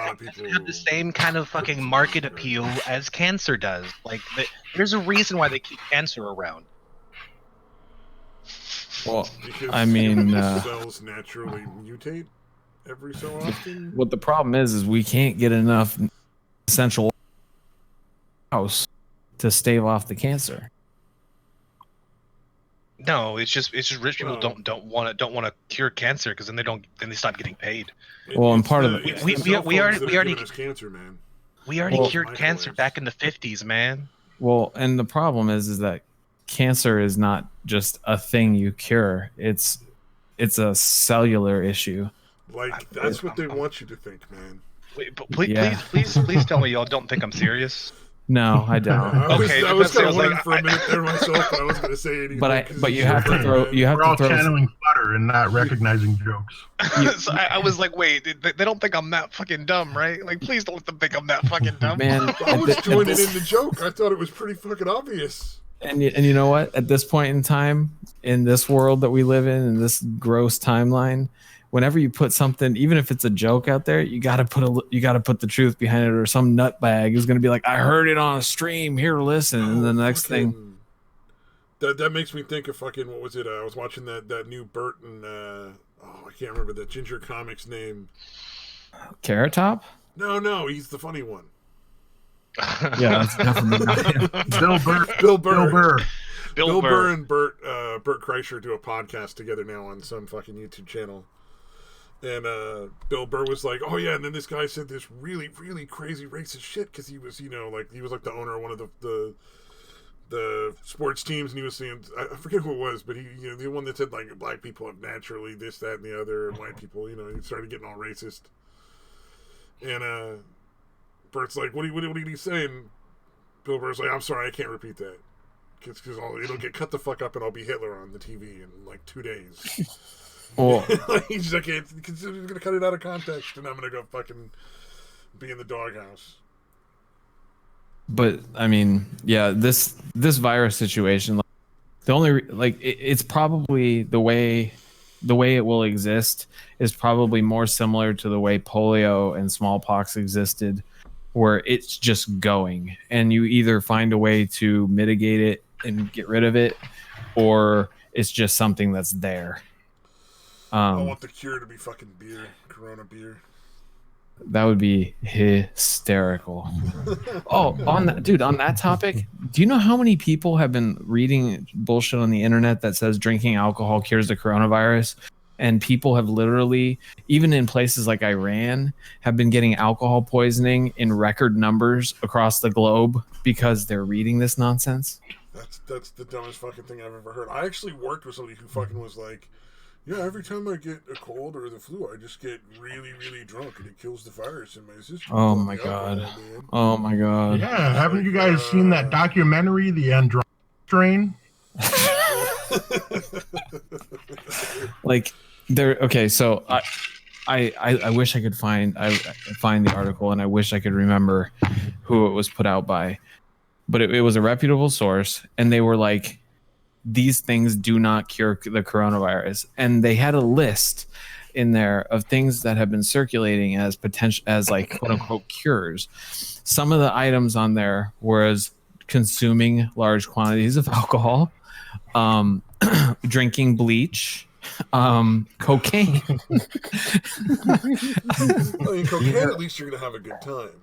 have the same kind of fucking market appeal as cancer does. Like there's a reason why they keep cancer around. Well, because I mean, cells naturally mutate every so often. What the problem is we can't get enough essential house to stave off the cancer. No, it's just rich people don't want to cure cancer because then they stop getting paid. Well, and part of the we already cancer, man. We already cured cancer back in the 50s, man. Well, and the problem is that cancer is not just a thing you cure. It's a cellular issue. Like that's what they want you to think, man. Wait, but please tell me y'all don't think I'm serious. No, I don't. I was kind of wondering for a minute there myself, but I wasn't going to say anything. But you have to throw. We're all channeling butter and not recognizing jokes. So I was like, wait, they don't think I'm that fucking dumb, right? Like, please don't let them think I'm that fucking dumb. Man, I was joining in the joke. I thought it was pretty fucking obvious. And you know what? At this point in time, in this world that we live in this gross timeline, whenever you put something, even if it's a joke out there, you gotta put the truth behind it, or some nutbag is gonna be like, I heard it on a stream. Here, listen, and the next thing. That makes me think of fucking what was it? I was watching that new Bert and I can't remember that Ginger Comics name. Carrot Top? No, he's the funny one. Yeah, that's definitely not him. Bill Burr and Bert Kreischer do a podcast together now on some fucking YouTube channel. And Bill Burr was like, oh yeah, and then this guy said this really, really crazy racist shit because he was, he was like the owner of one of the sports teams, and he was saying, I forget who it was, but he, the one that said like black people have naturally this, that, and the other, and white people, he started getting all racist. And Bert's like, what did he say? And Bill Burr's like, I'm sorry, I can't repeat that. Because it'll get cut the fuck up and I'll be Hitler on the TV in like 2 days. Well, he's like, he's going to cut it out of context and I'm going to go fucking be in the doghouse. But I mean, yeah, this virus situation, the only it's probably the way the way it will exist is probably more similar to the way polio and smallpox existed, where it's just going, and you either find a way to mitigate it and get rid of it, or it's just something that's there. I want the cure to be fucking beer, Corona beer. That would be hysterical. Oh, on that topic, do you know how many people have been reading bullshit on the internet that says drinking alcohol cures the coronavirus? And people have literally, even in places like Iran, have been getting alcohol poisoning in record numbers across the globe because they're reading this nonsense. That's the dumbest fucking thing I've ever heard. I actually worked with somebody who fucking was like, yeah, every time I get a cold or the flu, I just get really, really drunk, and it kills the virus in my system. Oh my god! Oh my god! Yeah, haven't you guys seen that documentary, The Android Strain? Like, there. Okay, so I wish I could find the article, and I wish I could remember who it was put out by, but it was a reputable source, and they were like, these things do not cure the coronavirus, and they had a list in there of things that have been circulating as potential, as like quote unquote cures. Some of the items on there was consuming large quantities of alcohol, drinking bleach, cocaine. Cocaine, at least you're gonna have a good time.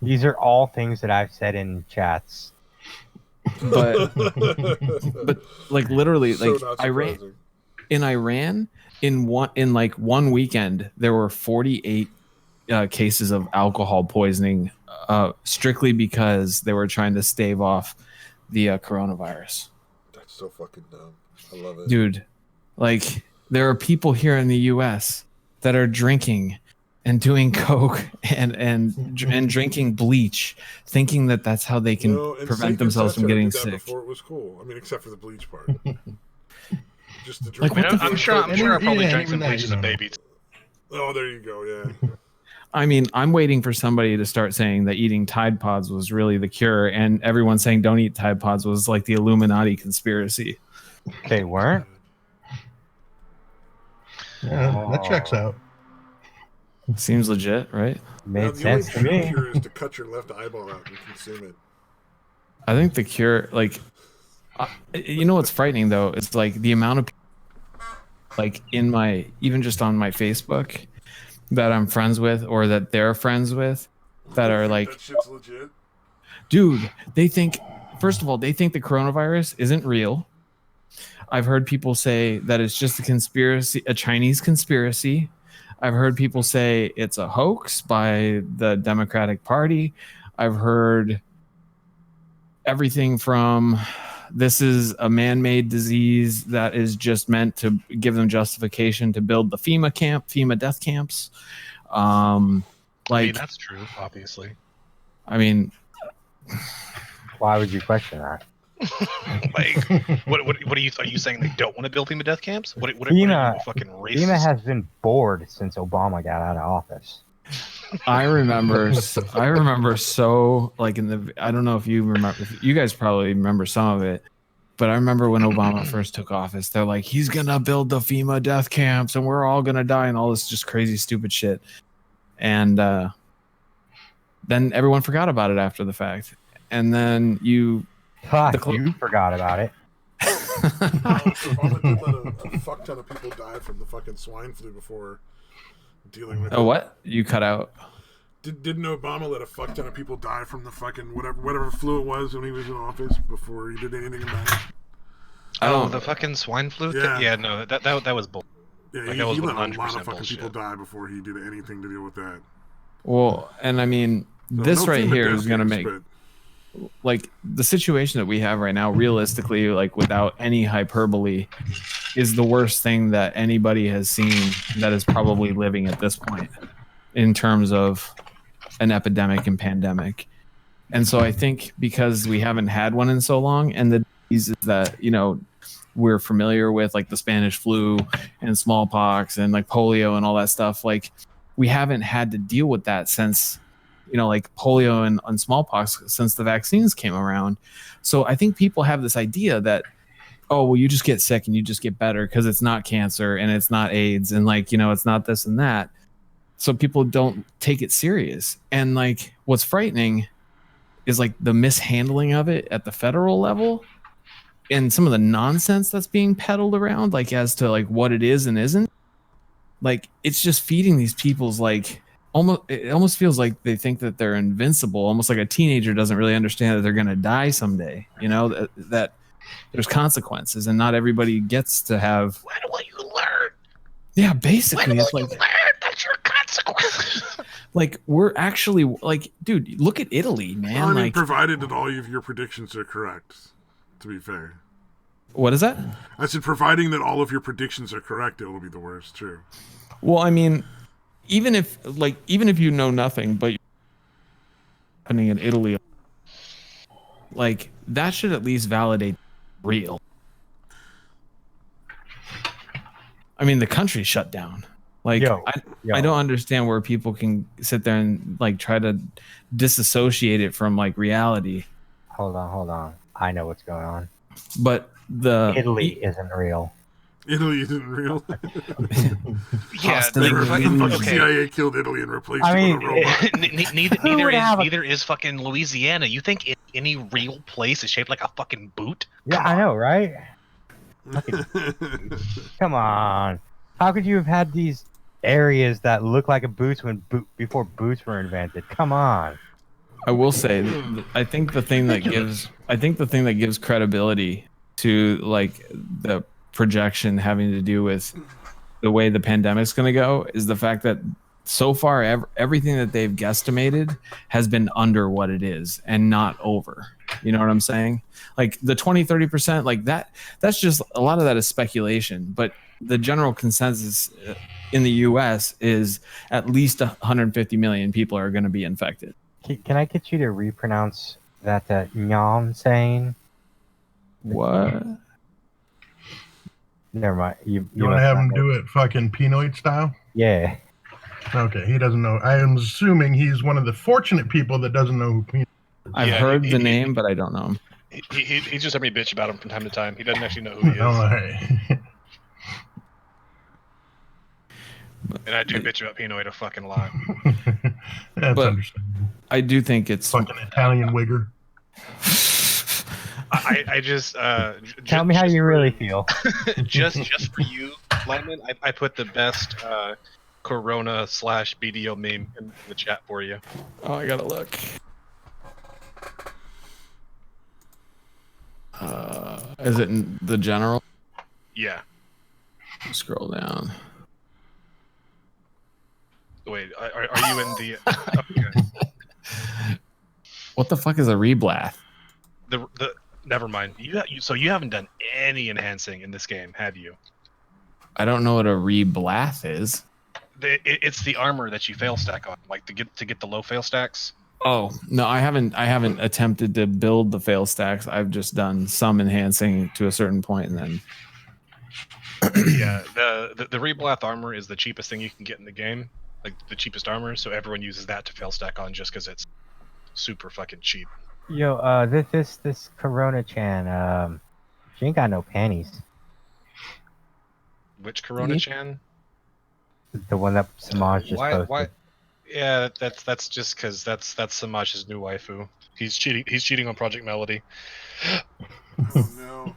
These are all things that I've said in chats. But like literally, like Iran, in one weekend there were 48 cases of alcohol poisoning, strictly because they were trying to stave off the coronavirus. That's so fucking dumb. I love it, dude. Like, there are people here in the US that are drinking and doing coke and drinking bleach, thinking that that's how they can prevent themselves from getting sick. Before it was cool. I mean, except for the bleach part. Just the drink. Like, I'm sure I probably drank some bleach as a baby. Oh, there you go. Yeah. I mean, I'm waiting for somebody to start saying that eating Tide Pods was really the cure, and everyone saying don't eat Tide Pods was like the Illuminati conspiracy. They weren't. Yeah, that checks out. Seems legit, right? Made sense to me. The only cure is to cut your left eyeball out and consume it. I think the cure, like, you know what's frightening though? It's like the amount of people, like, even just on my Facebook that I'm friends with or that they're friends with that are like, that shit's legit. Dude, first of all, they think the coronavirus isn't real. I've heard people say that it's just a Chinese conspiracy. I've heard people say it's a hoax by the Democratic Party. I've heard everything from this is a man-made disease that is just meant to give them justification to build the FEMA death camps. I mean, that's true, obviously. I mean, why would you question that? Like, what are you saying? They don't want to build FEMA death camps? What are you, fucking racist? FEMA has been bored since Obama got out of office. I remember so, like, I don't know if you remember, you guys probably remember some of it, but I remember when Obama first took office, they're like, he's gonna build the FEMA death camps and we're all gonna die and all this just crazy stupid shit, and then everyone forgot about it after the fact, and then you forgot about it. Obama did let a fuck ton of people die from the fucking swine flu before dealing with it. What? You cut out. Didn't Obama let a fuck ton of people die from the fucking whatever flu it was when he was in office before he did anything about it? Oh, the fucking swine flu? Yeah, no, that was bull. Yeah, like, he let a lot of fucking people die before he did anything to deal with that. Well, and I mean, this right here is going to make... Like, the situation that we have right now, realistically, like, without any hyperbole, is the worst thing that anybody has seen that is probably living at this point in terms of an epidemic and pandemic. And so I think because we haven't had one in so long, and the diseases that, we're familiar with, like the Spanish flu and smallpox and like polio and all that stuff, like, we haven't had to deal with that since, like polio and smallpox, since the vaccines came around. So I think people have this idea that, oh, well, you just get sick and you just get better because it's not cancer and it's not AIDS and like, you know, it's not this and that. So people don't take it serious. And like, what's frightening is like the mishandling of it at the federal level and some of the nonsense that's being peddled around, like as to like what it is and isn't. Like, it's just feeding these people's like, it almost feels like they think that they're invincible, almost like a teenager doesn't really understand that they're going to die someday, you know, that there's consequences and not everybody gets to have. When will you learn? Yeah, basically, it's like, learn that's your consequence. like we're actually like, dude, look at Italy, man. Well, I mean, like, provided that all of your predictions are correct, to be fair. what is that? I said, providing that all of your predictions are correct, it will be the worst. True. Well, I mean, even if you know nothing, but happening in Italy, like that should at least validate real. I mean, the country's shut down. Like, I don't understand where people can sit there and like try to disassociate it from like reality. Hold on. I know what's going on. But Italy isn't real. Italy isn't real. Yeah, the CIA killed Italy and replaced it with a robot. Neither is fucking Louisiana. You think any real place is shaped like a fucking boot? Yeah, I know, right? Come on. How could you have had these areas that look like a boots before boots were invented? Come on. I will say, I think the thing that gives credibility to like the projection having to do with the way the pandemic's going to go is the fact that so far everything that they've guesstimated has been under what it is and not over. You know what I'm saying? Like the 20-30%, like that's just a lot of that is speculation, but the general consensus in the US is at least 150 million people are going to be infected. Can I get you to repronounce that Nyam saying? What? Never mind. You want to have him do it fucking Pinoid style? Yeah. Okay, he doesn't know. I am assuming he's one of the fortunate people that doesn't know who Pinoid is. I've heard the name, but I don't know him. He just heard me bitch about him from time to time. He doesn't actually know who he is. Oh, hey. And I do bitch about Pinoid a fucking lot. That's But understandable. I do think it's Fucking Italian wigger. I just Tell me how you really feel. just for you, Liman, I put the best Corona/BDO meme in the chat for you. Oh, I gotta look. Is it in the general? Yeah. Scroll down. Wait, are you in the? Okay. What the fuck is a reblath? The never mind. So you haven't done any enhancing in this game, have you? I don't know what a reblath is. It's the armor that you fail stack on, like to get the low fail stacks. Oh no, I haven't attempted to build the fail stacks. I've just done some enhancing to a certain point, and then Yeah, the reblath armor is the cheapest thing you can get in the game, like the cheapest armor. So everyone uses that to fail stack on just because it's super fucking cheap. Yo, this Corona-chan, she ain't got no panties. Which Corona-chan? The one that Samaj just posted. Why? Yeah, that's just because that's Samaj's new waifu. He's cheating on Project Melody. Oh, no.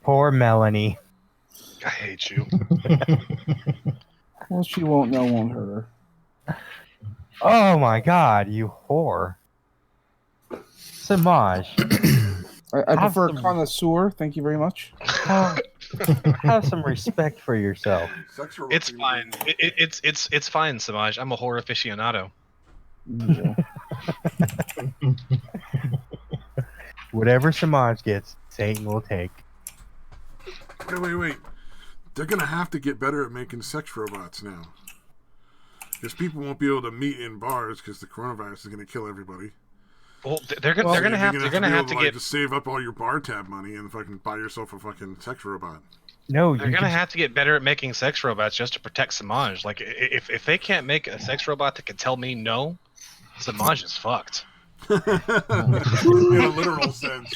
Poor Melanie. I hate you. Well, she won't know, won't hurt her. Oh my god, you whore. Samaj. I prefer connoisseur. Thank you very much. Have some respect for yourself. It's fine. It's fine, Samaj. I'm a horror aficionado. Yeah. Whatever Samaj gets, Satan will take. Wait. They're going to have to get better at making sex robots now. Because people won't be able to meet in bars because the coronavirus is going to kill everybody. Well, they're gonna have to get to save up all your bar tab money and fucking buy yourself a fucking sex robot. No, they're gonna have to get better at making sex robots just to protect Samaj. Like if they can't make a sex robot that can tell me no, Samaj is fucked. In a literal sense.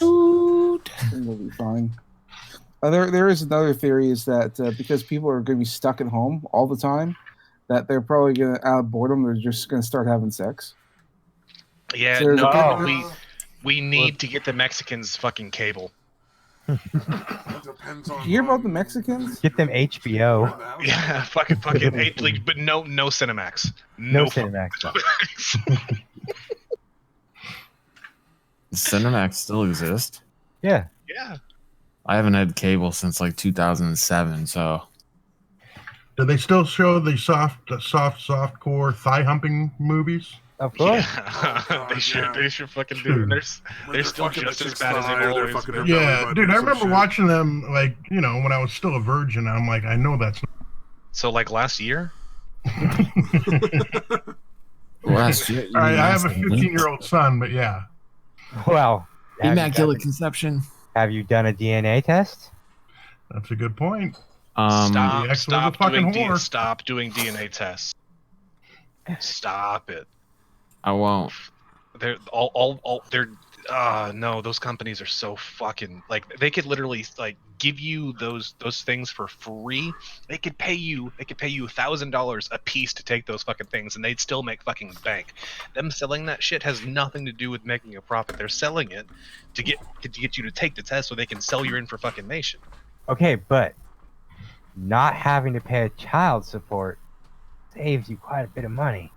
think we'll be fine. There is another theory is that because people are going to be stuck at home all the time, that they're probably going to, out of boredom, they're just going to start having sex. Yeah, So there's we need to get the Mexicans fucking cable. Depends on. Did you hear about the Mexicans? Get them HBO. Yeah, fucking like, but no Cinemax. No Cinemax. Cinemax still exists. Yeah. Yeah. I haven't had cable since like 2007, so. Do they still show the softcore thigh humping movies? Of course. Yeah. They should fucking do it. They're still just as bad as they've always been. Yeah, dude, I remember watching them, like, you know, when I was still a virgin. I'm like, I know that's not... So, like, last year? Last year. All right, I have a 15-year-old son, but yeah. Well, Immaculate Conception. Have you done a DNA test? That's a good point. Stop doing DNA tests. Stop it. I won't. They're no, those companies are so fucking, like, they could literally, like, give you those things for free. They could pay you $1,000 a piece to take those fucking things, and they'd still make fucking bank. Them selling that shit has nothing to do with making a profit. They're selling it to get you to take the test so they can sell you in for fucking nation. Okay, but not having to pay child support saves you quite a bit of money.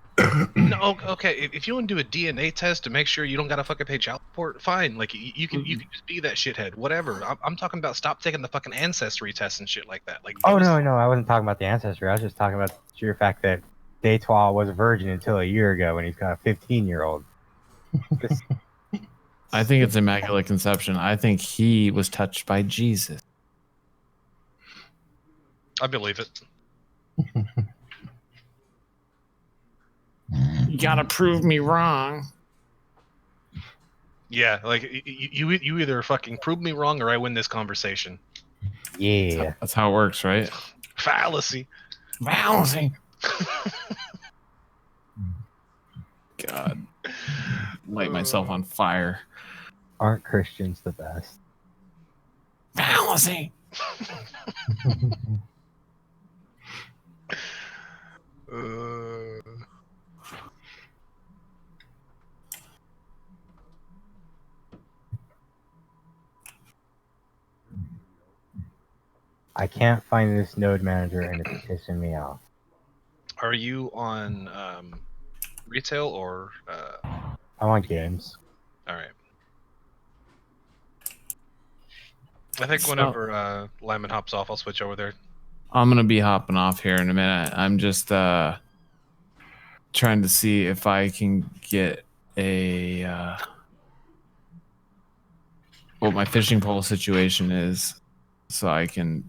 No, okay. If you want to do a DNA test to make sure you don't gotta fucking pay child support, fine. Like, you can just be that shithead, whatever. I'm talking about stop taking the fucking ancestry tests and shit like that. Like, no, I wasn't talking about the ancestry. I was just talking about the sheer fact that Daytwa was a virgin until a year ago, and he's got a 15-year-old. I think it's Immaculate Conception. I think he was touched by Jesus. I believe it. You gotta prove me wrong. Yeah, like, you either fucking prove me wrong or I win this conversation. Yeah. That's how it works, right? Fallacy. God. Light myself on fire. Aren't Christians the best? Fallacy. I can't find this node manager, and it's pissing me off. Are you on retail or? I want games. All right. I think whenever Liman hops off, I'll switch over there. I'm gonna be hopping off here in a minute. I'm just trying to see if I can get a what my fishing pole situation is, so I can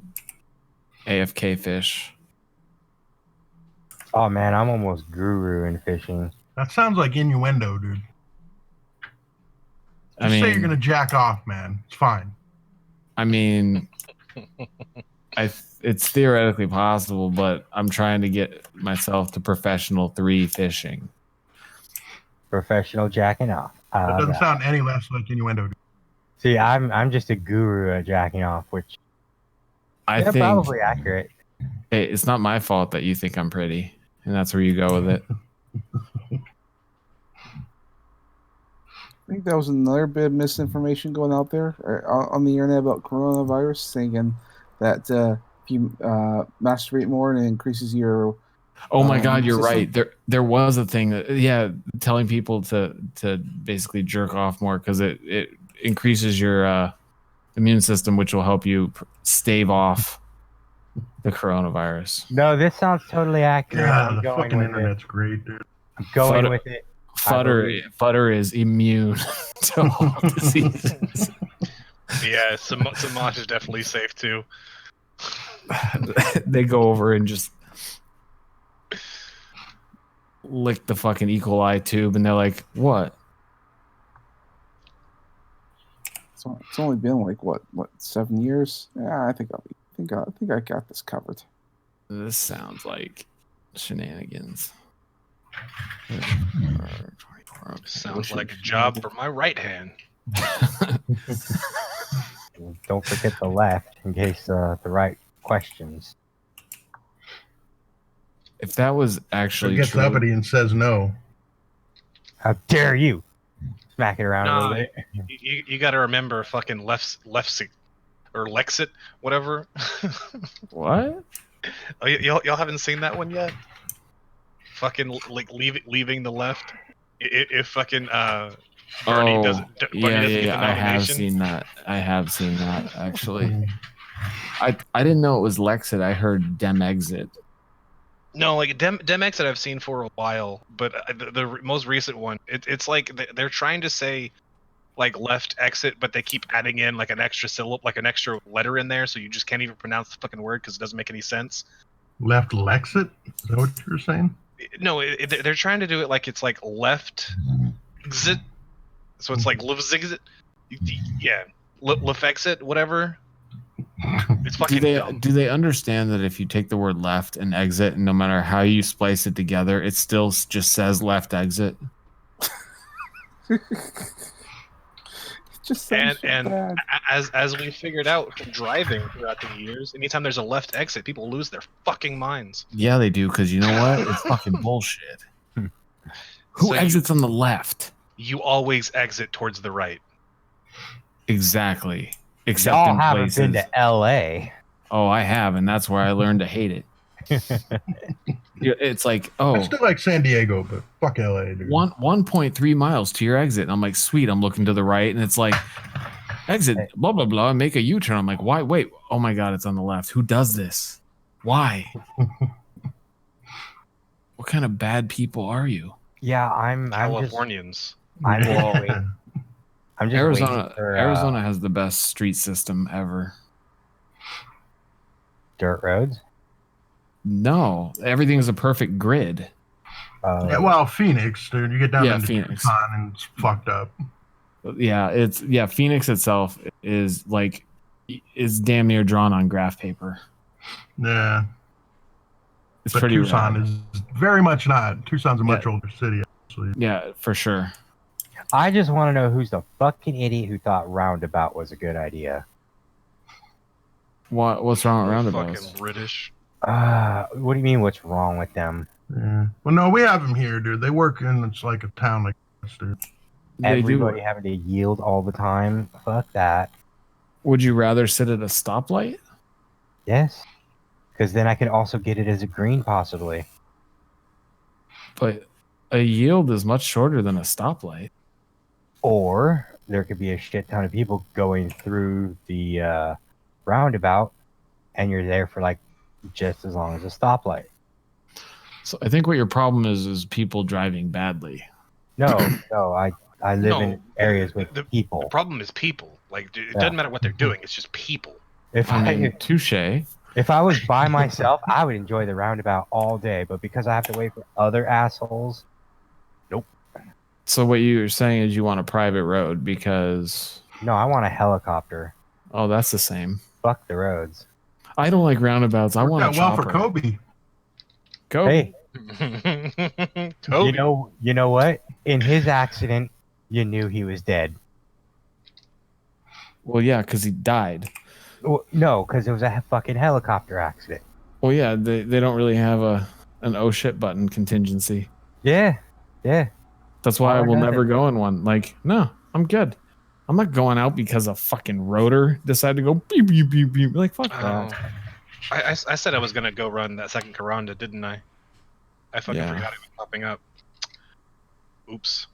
AFK fish. Oh man, I'm almost guru in fishing. That sounds like innuendo, dude. I Just mean, say you're gonna jack off, man. It's fine. I mean, it's theoretically possible, but I'm trying to get myself to professional 3 fishing. Professional jacking off. That doesn't sound any less like innuendo, dude. See, I'm just a guru at jacking off, which I think probably accurate. It's not my fault that you think I'm pretty, and that's where you go with it. I think that was another bit of misinformation going out there on the internet about coronavirus, thinking that if you masturbate more, it increases your. Oh my God, you're system. right. There was a thing that, telling people to basically jerk off more because it increases your immune system, which will help you stave off the coronavirus. No, this sounds totally accurate. Yeah, I'm the going fucking with internet's great, dude. I'm going with it. Futter is immune to all diseases. Yeah, Samaj is definitely safe too. They go over and just lick the fucking E. coli tube, and they're like, "What?" So it's only been like what 7 years? Yeah, I think I got this covered. This sounds like shenanigans. Sounds like a job for my right hand. Don't forget the left in case the right questions. If that was So actually he gets true, uppity and says no. How dare you? Smack it around a little bit. You got to remember fucking Lefsit or Lexit, whatever. what? Oh, y'all haven't seen that one yet? Fucking like leaving the left. If fucking Bernie doesn't get the I nomination. I have seen that actually. I didn't know it was Lexit. I heard Dem Exit. No, like Dem Exit I've seen for a while, but the most recent one, it's like they're trying to say like left exit, but they keep adding in like an extra syllable, like an extra letter in there, so you just can't even pronounce the fucking word because it doesn't make any sense. Left Lexit? Is that what you're saying? No, they're trying to do it like it's like left exit, so it's like live exit, yeah, left exit, whatever. It's fucking dumb. Do they understand that if you take the word left and exit, and no matter how you splice it together, it still just says left exit? Just sounds so bad. As we figured out from driving throughout the years, anytime there's a left exit, people lose their fucking minds. Yeah, they do, because you know what? It's fucking bullshit. Who exits on the left? You always exit towards the right. Exactly. Except Y'all in haven't places. been to L.A. Oh, I have, and that's where I learned to hate it. It's like, I still like San Diego, but fuck LA, dude. 1.3 miles to your exit. And I'm like, sweet. I'm looking to the right, and it's like, exit, blah blah blah, and make a U-turn. I'm like, why? Wait, oh my god, it's on the left. Who does this? Why? What kind of bad people are you? Yeah, I'm Californians. I'm just Arizona. waiting for, Arizona has the best street system ever. dirt roads. No, everything's a perfect grid. Yeah, well, Phoenix, dude. You get down into Phoenix, Tucson and it's fucked up. Yeah, Phoenix itself is damn near drawn on graph paper. Yeah. It's but pretty Tucson rad. is very much not. Tucson's a much older city, actually. Yeah, for sure. I just want to know who's the fucking idiot who thought roundabout was a good idea. What's wrong with roundabouts? Fucking British. What do you mean? What's wrong with them? Yeah. Well, no, we have them here, dude. They work in it's like a town like this, dude. Everybody having to yield all the time. Fuck that. Would you rather sit at a stoplight? Yes, because then I can also get it as a green, possibly. But a yield is much shorter than a stoplight. Or there could be a shit ton of people going through the roundabout, and you're there for like just as long as a stoplight. So I think what your problem is people driving badly. No, I live in areas with people. The problem is people. Like it doesn't matter what they're doing; it's just people. Touche. If I was by myself, I would enjoy the roundabout all day. But because I have to wait for other assholes, nope. So what you're saying is you want a private road because... No, I want a helicopter. Oh, that's the same. Fuck the roads. I don't like roundabouts. I want a chopper. Well for Kobe. Kobe. Hey, you know what? In his accident, you knew he was dead. Well, yeah, because he died. Well, no, because it was a fucking helicopter accident. Well, yeah, they don't really have an oh shit button contingency. Yeah. That's why I will never go in one. Like, no, I'm good. I'm not going out because a fucking rotor decided to go beep, beep, beep, beep. Like, fuck that. I said I was going to go run that second Karanda, didn't I? I fucking forgot it was popping up. Oops.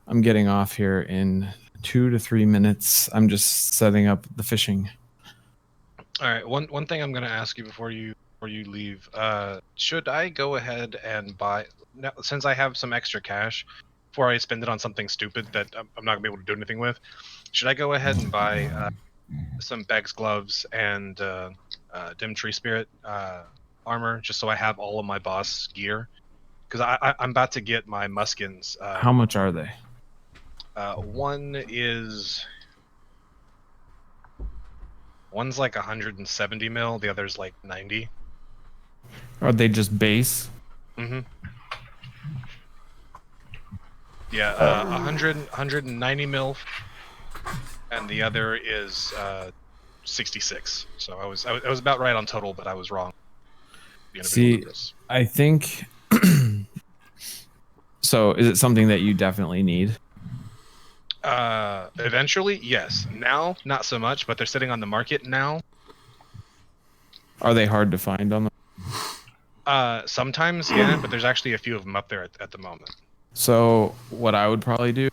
I'm getting off here in 2 to 3 minutes. I'm just setting up the fishing. All right. One thing I'm going to ask you before you leave. Should I go ahead and buy... Now, since I have some extra cash, before I spend it on something stupid that I'm not going to be able to do anything with, should I go ahead and buy some Beg's gloves and Dim Tree Spirit armor, just so I have all of my boss gear? Because I'm about to get my muskins. How much are they? One's like 170 mil, the other's like 90. Are they just base? Mm-hmm. Yeah, 190 mil and the other is 66. So I was about right on total, but I was wrong. See, I think. So, is it something that you definitely need? Eventually, yes. Now, not so much, but they're sitting on the market now. Are they hard to find on the? Sometimes, yeah, but there's actually a few of them up there at the moment. So, what I would probably do,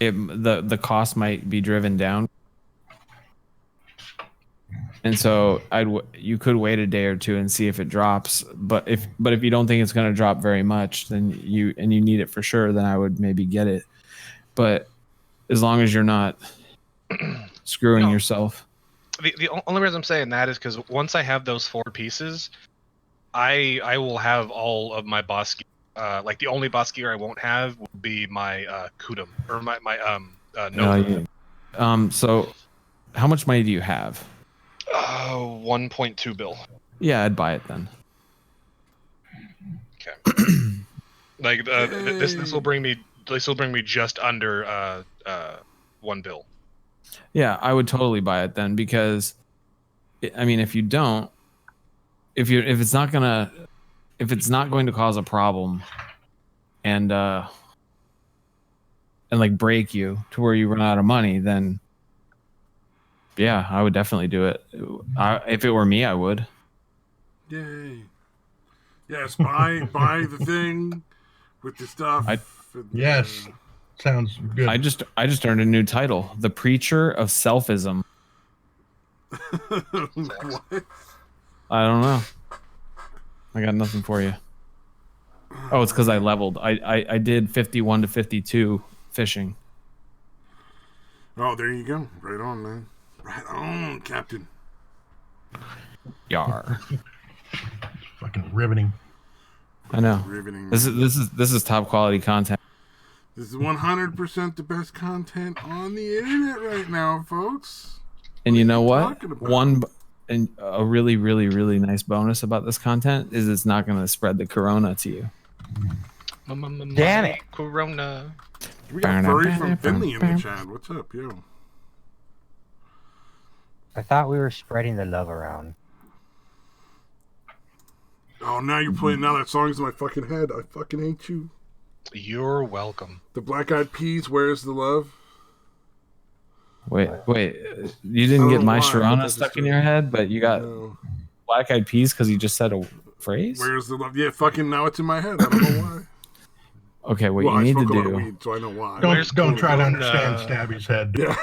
the cost might be driven down, and so you could wait a day or two and see if it drops. But if you don't think it's going to drop very much, then you need it for sure, then I would maybe get it. But as long as you're not screwing yourself. The only reason I'm saying that is because once I have those 4 pieces, I will have all of my boss gear. Like the only boss gear I won't have will be my Kudum or my no. So how much money do you have? 1.2 bill. Yeah, I'd buy it then. Okay. Like this will bring me just under 1 bill. Yeah, I would totally buy it then, because I mean, if you don't, if it's not going to cause a problem and like break you to where you run out of money, then yeah, I would definitely do it. If it were me, I would. Yay! Yes, buy the thing with the stuff. Yes, sounds good. I just earned a new title: the Preacher of Selfism. What? I don't know. I got nothing for you. Oh, it's because I leveled. I did 51 to 52 fishing. Oh, there you go. Right on, man. Right on, Captain. Yar. Fucking riveting. I know. Riveting. This is top quality content. This is 100% the best content on the internet right now, folks. And you know what? And a really, really, really nice bonus about this content is it's not going to spread the corona to you. Damn it. Corona. We got Furry from Finley in the chat. What's up, yo? I thought we were spreading the love around. Oh, now you're playing. Now that song's in my fucking head. I fucking hate you. You're welcome. The Black Eyed Peas, Where's the Love? Wait. You didn't get My Sharona stuck in your head, but you got Black Eyed Peas because you just said a phrase? Where's the love? Yeah, fucking now it's in my head. I don't know why. Okay, what you need to do... Weed, so I know why. Don't try to understand Stabby's head. Yeah.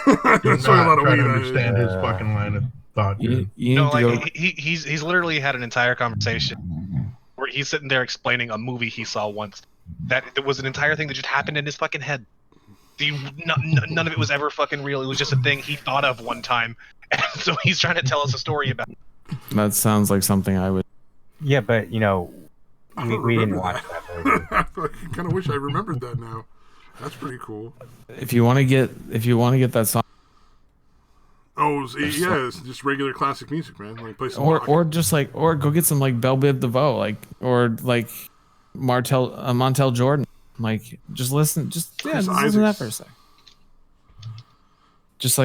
Do not try to understand his fucking line of thought. He's literally had an entire conversation where he's sitting there explaining a movie he saw once. That was an entire thing that just happened in his fucking head. None of it was ever fucking real. It was just a thing he thought of one time, and so he's trying to tell us a story about it. That sounds like something I would... Yeah, but, we didn't watch that version. I kind of wish I remembered that now. That's pretty cool. If you want to get that song... Oh, yeah, it's just regular classic music, man. Like play some or go get some like Belle Biv DeVoe, or Montel Jordan. Like, just listen to that for a sec. Just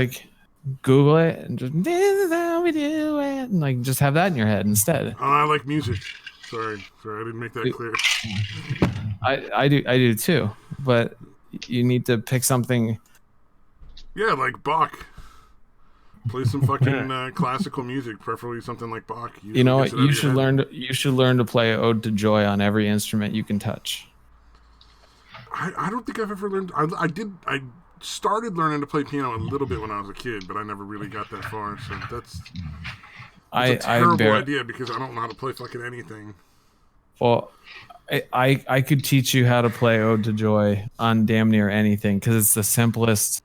Google it and just this is how we do it, and just have that in your head instead. I like music. Sorry, I didn't make that clear. I do too, but you need to pick something. Yeah, like Bach. Play some fucking classical music, preferably something like Bach. You know what? You should learn to play Ode to Joy on every instrument you can touch. I don't think I've ever learned. I started learning to play piano a little bit when I was a kid, but I never really got that far. So that's a terrible idea because I don't know how to play fucking anything. Well, I could teach you how to play Ode to Joy on damn near anything because it's the simplest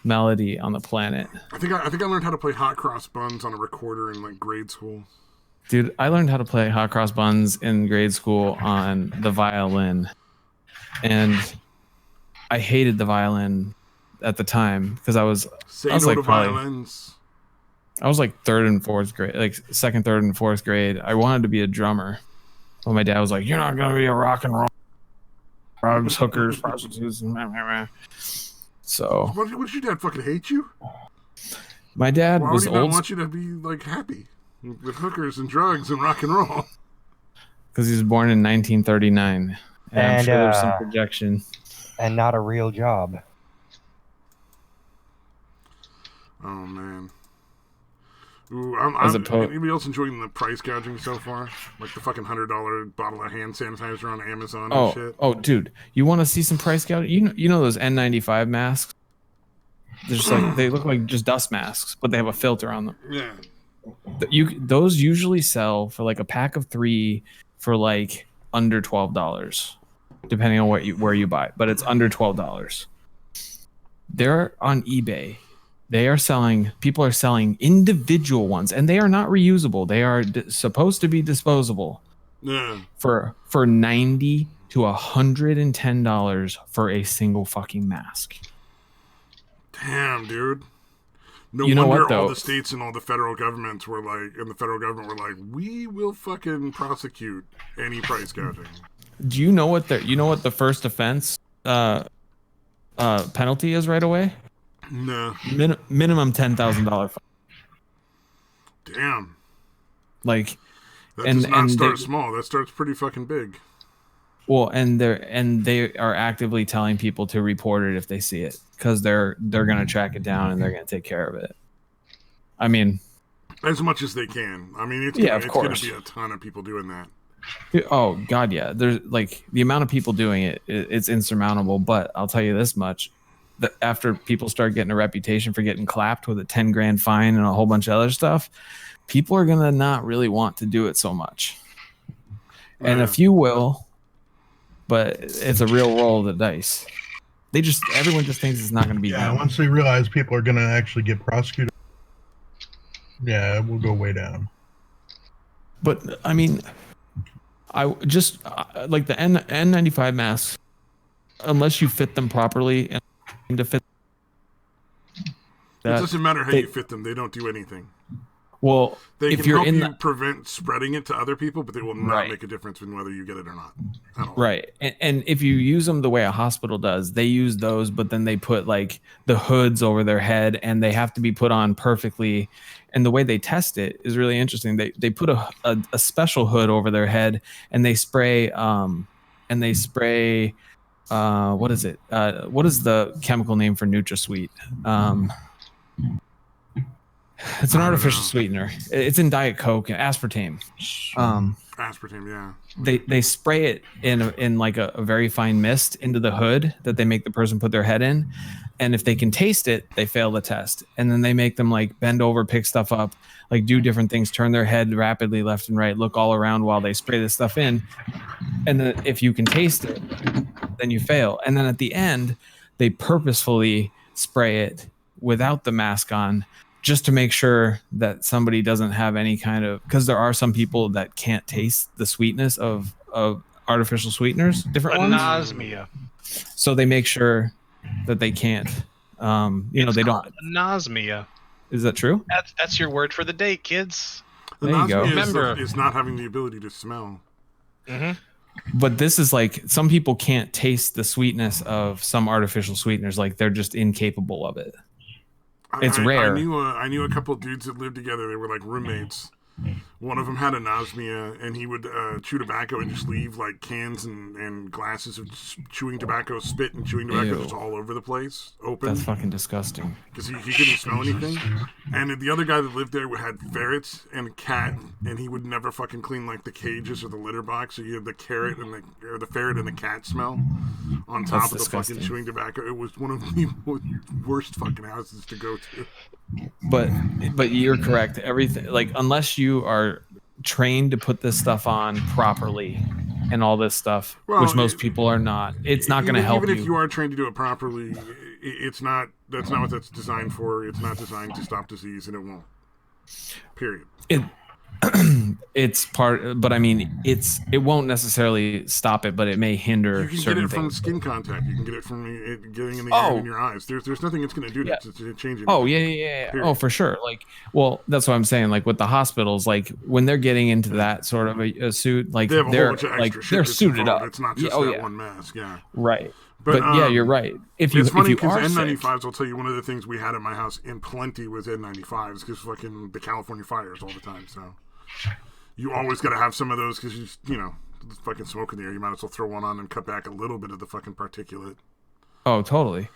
melody on the planet. I think I learned how to play Hot Cross Buns on a recorder in grade school. Dude, I learned how to play Hot Cross Buns in grade school on the violin. And I hated the violin at the time because I was violins. I was third and fourth grade, second, third, and fourth grade. I wanted to be a drummer. But my dad was like, "You're not gonna be a rock and roll drugs, hookers, prostitutes." So What did your dad fucking hate you? my dad Why would was he not old want you to be like happy with hookers and drugs and rock and roll? because he was born in 1939, and I'm sure there's some And projection. and not a real job. Oh man. Ooh, anybody else enjoying the price gouging so far? Like the fucking $100 bottle of hand sanitizer on Amazon and shit. Oh, dude, you want to see some price gouging? You know those N95 masks? They're just like they look like just dust masks, but they have a filter on them. Yeah. Those usually sell for like a pack of 3 for like under $12, depending on where you buy. But it's under $12. They're on eBay. People are selling individual ones, and they are not reusable. They are supposed to be disposable. Yeah. For $90 to $110 for a single fucking mask. Damn, dude. No You know wonder what, though? all the states and all the federal governments were like, we will fucking prosecute any price gouging. Do you know what the first offense penalty is right away? No. Minimum $10,000 fine. Damn. Like, that does not start small. That starts pretty fucking big. Well, and they are actively telling people to report it if they see it, because they're gonna track it down and they're gonna take care of it. I mean, as much as they can. I mean, it's gonna be a ton of people doing that. Oh God, yeah. There's like the amount of people doing it, it's insurmountable. But I'll tell you this much: that after people start getting a reputation for getting clapped with a 10 grand fine and a whole bunch of other stuff, people are gonna not really want to do it so much. And a few will, but it's a real roll of the dice. Everyone just thinks it's not going to be. Yeah, once they realize people are going to actually get prosecuted, yeah, it will go way down. But I mean, I just like the N95 masks, unless you fit them properly and to fit. It doesn't matter how you fit them; they don't do anything. Well, they if can you're help in you prevent spreading it to other people, but they will not make a difference in whether you get it or not. At all. Right. And if you use them the way a hospital does, they use those, but then they put like the hoods over their head and they have to be put on perfectly. And the way they test it is really interesting. They put a special hood over their head and they spray what is it? What is the chemical name for NutraSweet? It's an artificial sweetener. It's in Diet Coke, aspartame. Aspartame, yeah. They spray it in like a very fine mist into the hood that they make the person put their head in, and if they can taste it, they fail the test. And then they make them like bend over, pick stuff up, like do different things, turn their head rapidly left and right, look all around while they spray this stuff in. And then if you can taste it, then you fail. And then at the end, they purposefully spray it without the mask on, just to make sure that somebody doesn't have any kind of, because there are some people that can't taste the sweetness of artificial sweeteners, different ones. Anosmia. So they make sure that they can't. They don't. Anosmia. Is that true? That's your word for the day, kids. There you go. Remember, is not having the ability to smell. Mm-hmm. But this is like, some people can't taste the sweetness of some artificial sweeteners. Like they're just incapable of it. It's rare. I knew a couple of dudes that lived together. They were like roommates. One of them had anosmia, and he would chew tobacco and just leave like cans and glasses of chewing tobacco, spit and chewing tobacco just all over the place, open. That's fucking disgusting. Because he couldn't smell anything. And the other guy that lived there had ferrets and a cat, and he would never fucking clean like the cages or the litter box. So you had the ferret and the cat smell on top of the fucking chewing tobacco. It was one of the worst fucking houses to go to. But you're correct. Everything, like, unless you are trained to put this stuff on properly and all this stuff, which most people are not, it's not going to help you. Even if you are trained to do it properly, it's not. That's not what that's designed for. It's not designed to stop disease, and it won't. Period. it's part, but I mean, it won't necessarily stop it, but it may hinder. You can certain get it from things. skin contact. You can get it from it getting in the air in your eyes. There's nothing it's going to do to change it. Oh yeah. Oh, for sure. Like, well, that's what I'm saying. Like with the hospitals, like when they're getting into that sort of a suit, like they have a whole bunch of like extra shit they're that's suited involved. up. It's not just one mask. Yeah. Right. But yeah, you're right. It's funny because N95s, I'll tell you, one of the things we had at my house in plenty was N95s because fucking the California fires all the time. So you always got to have some of those because you know, fucking smoke in the air. You might as well throw one on and cut back a little bit of the fucking particulate. Oh, totally.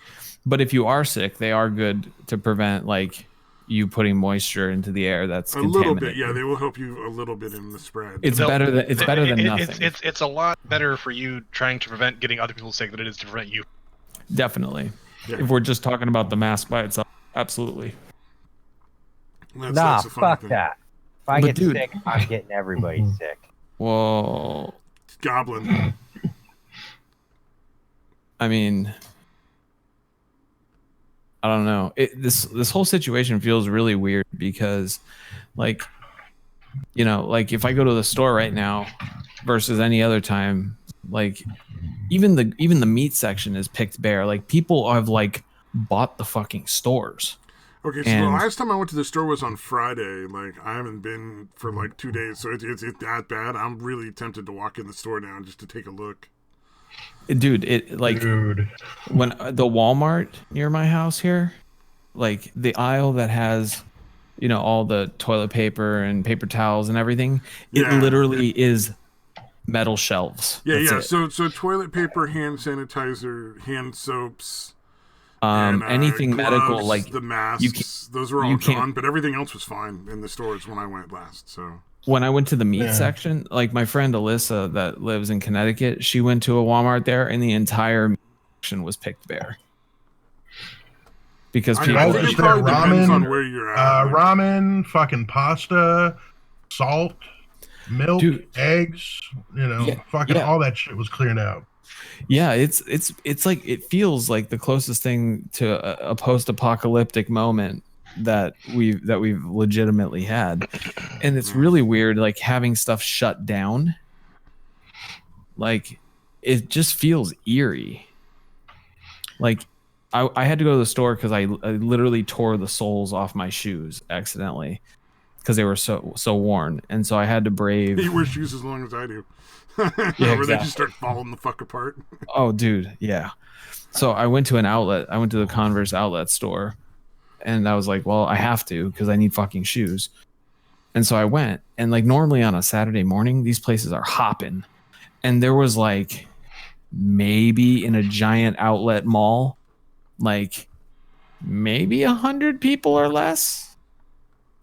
But if you are sick, they are good to prevent like you putting moisture into the air that's a little bit. Yeah, they will help you a little bit in the spread. It's better than nothing. It's a lot better for you trying to prevent getting other people sick than it is to prevent you. Definitely. Yeah. If we're just talking about the mask by itself, absolutely. That's fuck thing. that. If I get sick, I'm getting everybody sick. Well, Goblin. I mean, I don't know. This whole situation feels really weird because, like, you know, like if I go to the store right now versus any other time, like even the meat section is picked bare. Like people have like bought the fucking stores. Okay, so the last time I went to the store was on Friday. Like I haven't been for like 2 days, so it's that bad. I'm really tempted to walk in the store now just to take a look. Dude, when the Walmart near my house here, like the aisle that has, you know, all the toilet paper and paper towels and everything, it literally is metal shelves. That's it. So toilet paper, hand sanitizer, hand soaps, and anything gloves, medical, like the masks, those were all gone, but everything else was fine in the stores when I went last. So when I went to the meat section, like my friend Alyssa that lives in Connecticut, she went to a Walmart there and the entire meat section was picked bare. Because people it probably depends on where you're at. Ramen, fucking pasta, salt, milk, eggs, you know, all that shit was cleared out. Yeah, it's like it feels like the closest thing to a post-apocalyptic moment that we've legitimately had. And it's really weird, like having stuff shut down. Like it just feels eerie. Like I had to go to the store because I literally tore the soles off my shoes accidentally because they were so worn, and so I had to brave. You wear shoes as long as I do. Yeah, where they just start falling the fuck apart. Oh, dude, yeah. So I went to an outlet. I went to the Converse outlet store, and I was like, well, I have to because I need fucking shoes. And so I went, and like normally on a Saturday morning, these places are hopping, and there was like maybe in a giant outlet mall, like maybe 100 people or less.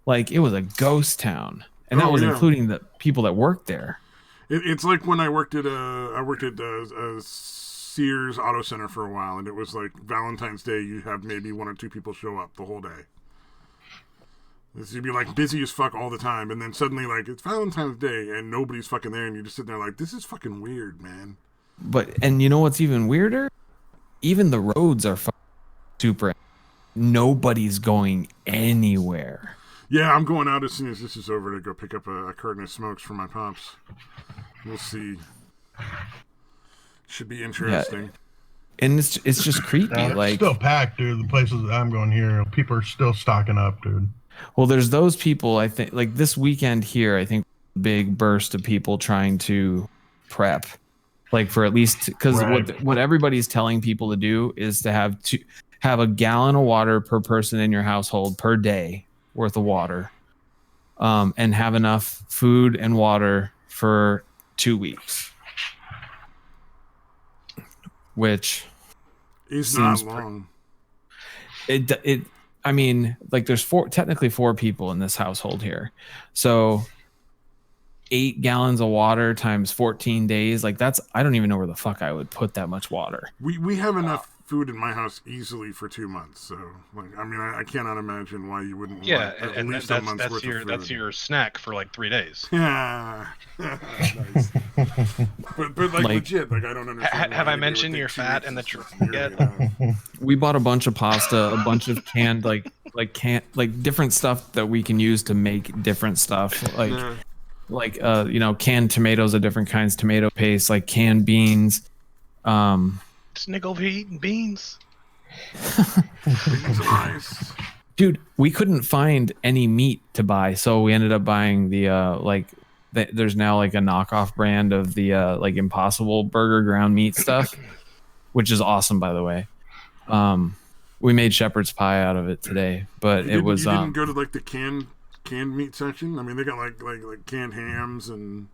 Like it was a ghost town, and that was including the people that worked there. It's like when I worked at Sears Auto Center for a while, and it was like Valentine's Day. You have maybe 1 or 2 people show up the whole day. You'd be like busy as fuck all the time, and then suddenly like it's Valentine's Day and nobody's fucking there, and you're just sitting there like, this is fucking weird, man. And you know what's even weirder? Even the roads are super. Nobody's going anywhere. Yeah, I'm going out as soon as this is over to go pick up a carton of smokes for my pops. We'll see. Should be interesting. Yeah. And it's just creepy. Like still packed, dude. The places that I'm going here, people are still stocking up, dude. Well, there's those people. I think like this weekend here, I think big burst of people trying to prep, like for at least because what everybody's telling people to do is to have a gallon of water per person in your household per day worth of water, and have enough food and water for 2 weeks, which is not long. I mean, like there's technically 4 people in this household here, so 8 gallons of water times 14 days, like that's, I don't even know where the fuck I would put that much water. We have enough food in my house easily for 2 months, so like I mean I cannot imagine why you wouldn't. Yeah, want at and least a month's worth of food. That's your snack for like 3 days. Yeah, nice. but like legit, like I don't understand. Have I mentioned you're fat in the truck yet? We bought a bunch of pasta, a bunch of canned like different stuff that we can use to make different stuff. Like like canned tomatoes of different kinds, tomato paste, like canned beans. This nigga over here eating beans. Beans and rice. Dude, we couldn't find any meat to buy, so we ended up buying the there's now like a knockoff brand of the like Impossible Burger ground meat stuff, which is awesome, by the way. We made shepherd's pie out of it today, but You was didn't go to like the canned meat section. I mean, they got like canned hams and.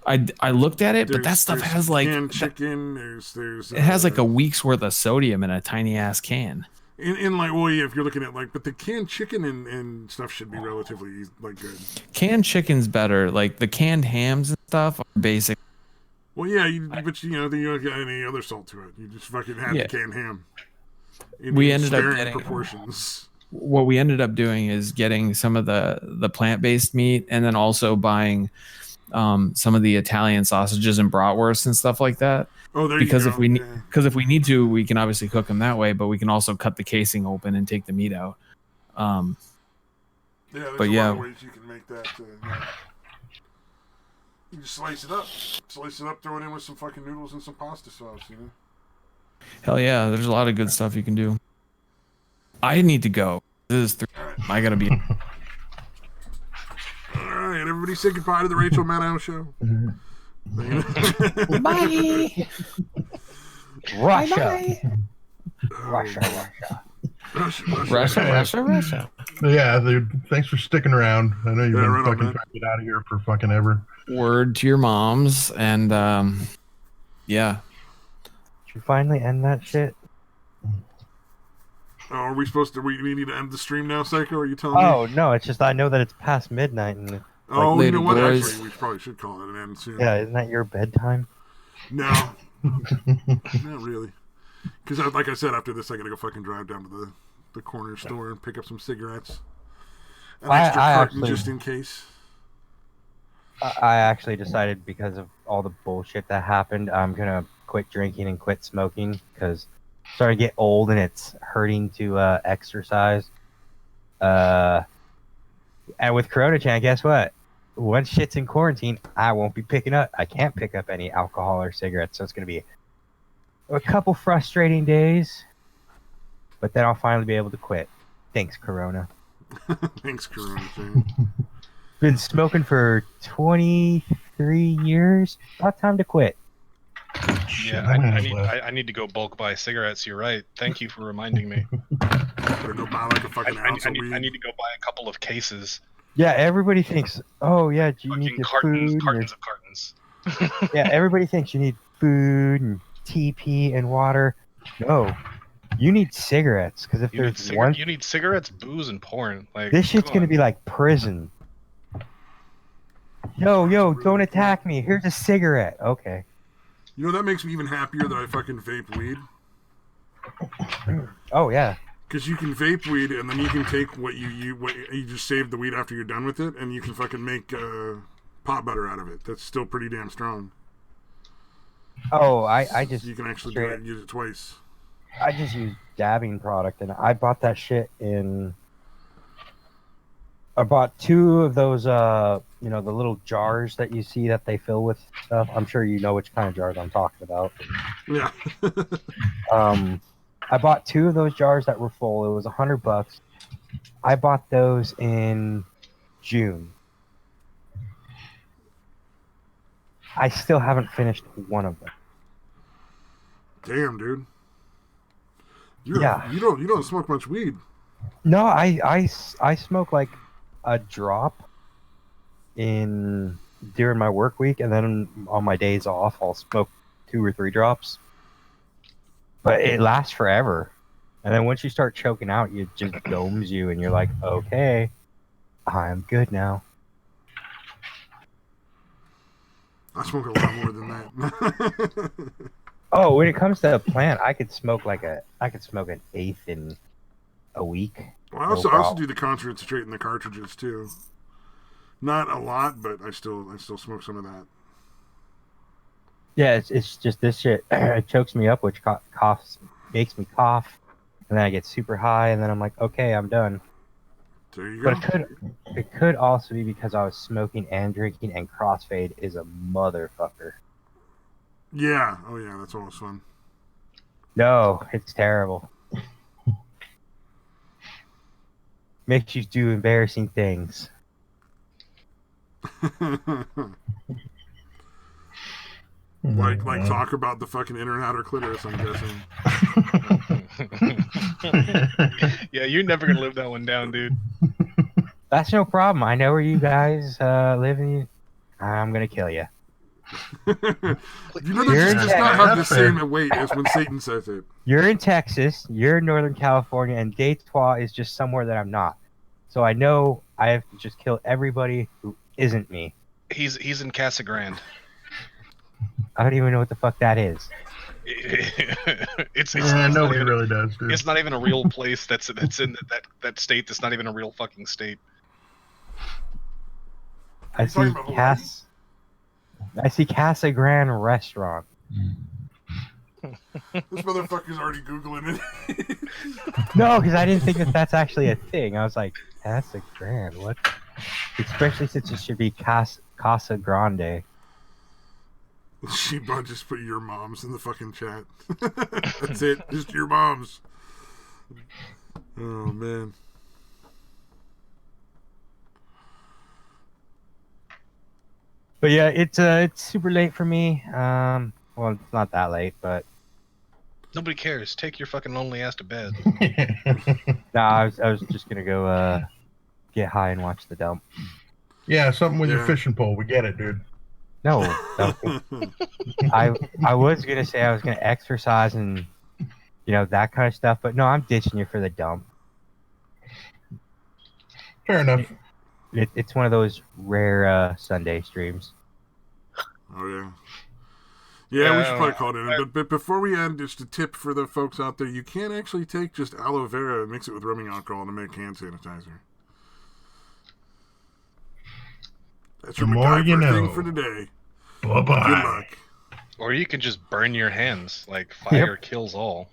I looked at it, but that stuff has like canned chicken. There's it has like a week's worth of sodium in a tiny ass can. In like, well, yeah, if you're looking at like, but the canned chicken and stuff should be relatively like good. Canned chicken's better. Like the canned hams and stuff are basic. Well, yeah, but you don't get any other salt to it. You just fucking had the canned ham. We ended up getting proportions. What we ended up doing is getting some of the plant-based meat, and then also buying some of the Italian sausages and bratwursts and stuff like that. Oh, there because you go. if we need to, we can obviously cook them that way, but we can also cut the casing open and take the meat out. There's a lot of ways you can make that. You just slice it up, throw it in with some fucking noodles and some pasta sauce. Hell yeah, there's a lot of good stuff you can do. I need to go. This is 3. I gotta be. All right, everybody say goodbye to the Rachel Maddow show. Bye. Russia. Yeah, dude. Thanks for sticking around. I know you've been fucking trying to get out of here for fucking ever. Word to your moms, and yeah. Did you finally end that shit? Oh, are we supposed to? We need to end the stream now, Sicko? Are you telling me? Oh no, it's just I know that it's past midnight and. You know what? Boys. Actually, we probably should call it an end soon. Yeah, isn't that your bedtime? No, not really. Because, like I said, after this, I gotta go fucking drive down to the corner store and pick up some cigarettes. An extra carton just in case. I actually decided because of all the bullshit that happened, I'm gonna quit drinking and quit smoking because I'm starting to get old and it's hurting to exercise. And with Corona Chan, guess what? Once shit's in quarantine, I won't be picking up. I can't pick up any alcohol or cigarettes, so it's going to be a couple frustrating days. But then I'll finally be able to quit. Thanks, Corona. Thanks, Corona Chan. Been smoking for 23 years. About time to quit. Yeah, I need to go bulk buy cigarettes. You're right. Thank you for reminding me. Go buy like a fucking ounce of weed. I need to go buy a couple of cases. Yeah, everybody thinks, oh yeah, you need cartons of cartons. Yeah, everybody thinks you need food and TP and water. No, you need cigarettes because if you there's need cigarettes, booze, and porn. Like this shit's gonna be like prison. Yo, don't attack me. Here's a cigarette. Okay. You know, that makes me even happier that I fucking vape weed. Oh, yeah. Because you can vape weed, and then you can take what you just saved the weed after you're done with it, and you can fucking make pot butter out of it. That's still pretty damn strong. Oh, I just... You can actually use it twice. I just use dabbing product, and I bought that shit in... I bought 2 of those, the little jars that you see that they fill with stuff. I'm sure you know which kind of jars I'm talking about. Yeah. I bought 2 of those jars that were full. It was $100. I bought those in June. I still haven't finished one of them. Damn, dude. You don't smoke much weed. No, I smoke like a drop during my work week, and then on my days off I'll smoke 2 or 3 drops. But it lasts forever. And then once you start choking out, it just domes you and you're like, okay, I'm good now. I smoke a lot more than that. Oh, when it comes to a plant, I could smoke an eighth in a week. Well, I also do the concentrate in the cartridges too. Not a lot, but I still smoke some of that. Yeah, it's just this shit. It chokes me up, which makes me cough, and then I get super high, and then I'm like, okay, I'm done. There you go. But it could also be because I was smoking and drinking, and crossfade is a motherfucker. Yeah. Oh yeah, that's always fun. No, it's terrible. Makes you do embarrassing things. like talk about the fucking inner and outer clitoris, I'm guessing. Yeah, you're never gonna live that one down, dude. That's no problem. I know where you guys live, and I'm gonna kill you. You know that does not have the same weight as when Satan says it. You're in Texas, you're in Northern California, and Detroit is just somewhere that I'm not. So I know I have to just kill everybody who isn't me. He's in Casa Grande. I don't even know what the fuck that is. It's nobody really does, dude. It's not even a real place that's in that state. That's not even a real fucking state. I see Casa Grande restaurant. This motherfucker's already Googling it. No, because I didn't think that that's actually a thing. I was like, Casa Grande, what? Especially since it should be Casa Grande. She just put your moms in the fucking chat. That's it. Just your moms. Oh man. But yeah, it's super late for me. Well, it's not that late, but Nobody cares. Take your fucking lonely ass to bed. nah, I was just gonna go get high and watch the dump. Yeah, something with your fishing pole. We get it, dude. No, I was gonna say I was gonna exercise and that kind of stuff, but no, I'm ditching you for the dump. Fair enough. It's one of those rare Sunday streams. Oh yeah. Yeah, we should probably call it in. But before we end, just a tip for the folks out there: you can actually take just aloe vera and mix it with rubbing alcohol to make hand sanitizer. That's your MacGyver thing for today. Bye-bye. Good luck. Or you can just burn your hands. Like fire kills all.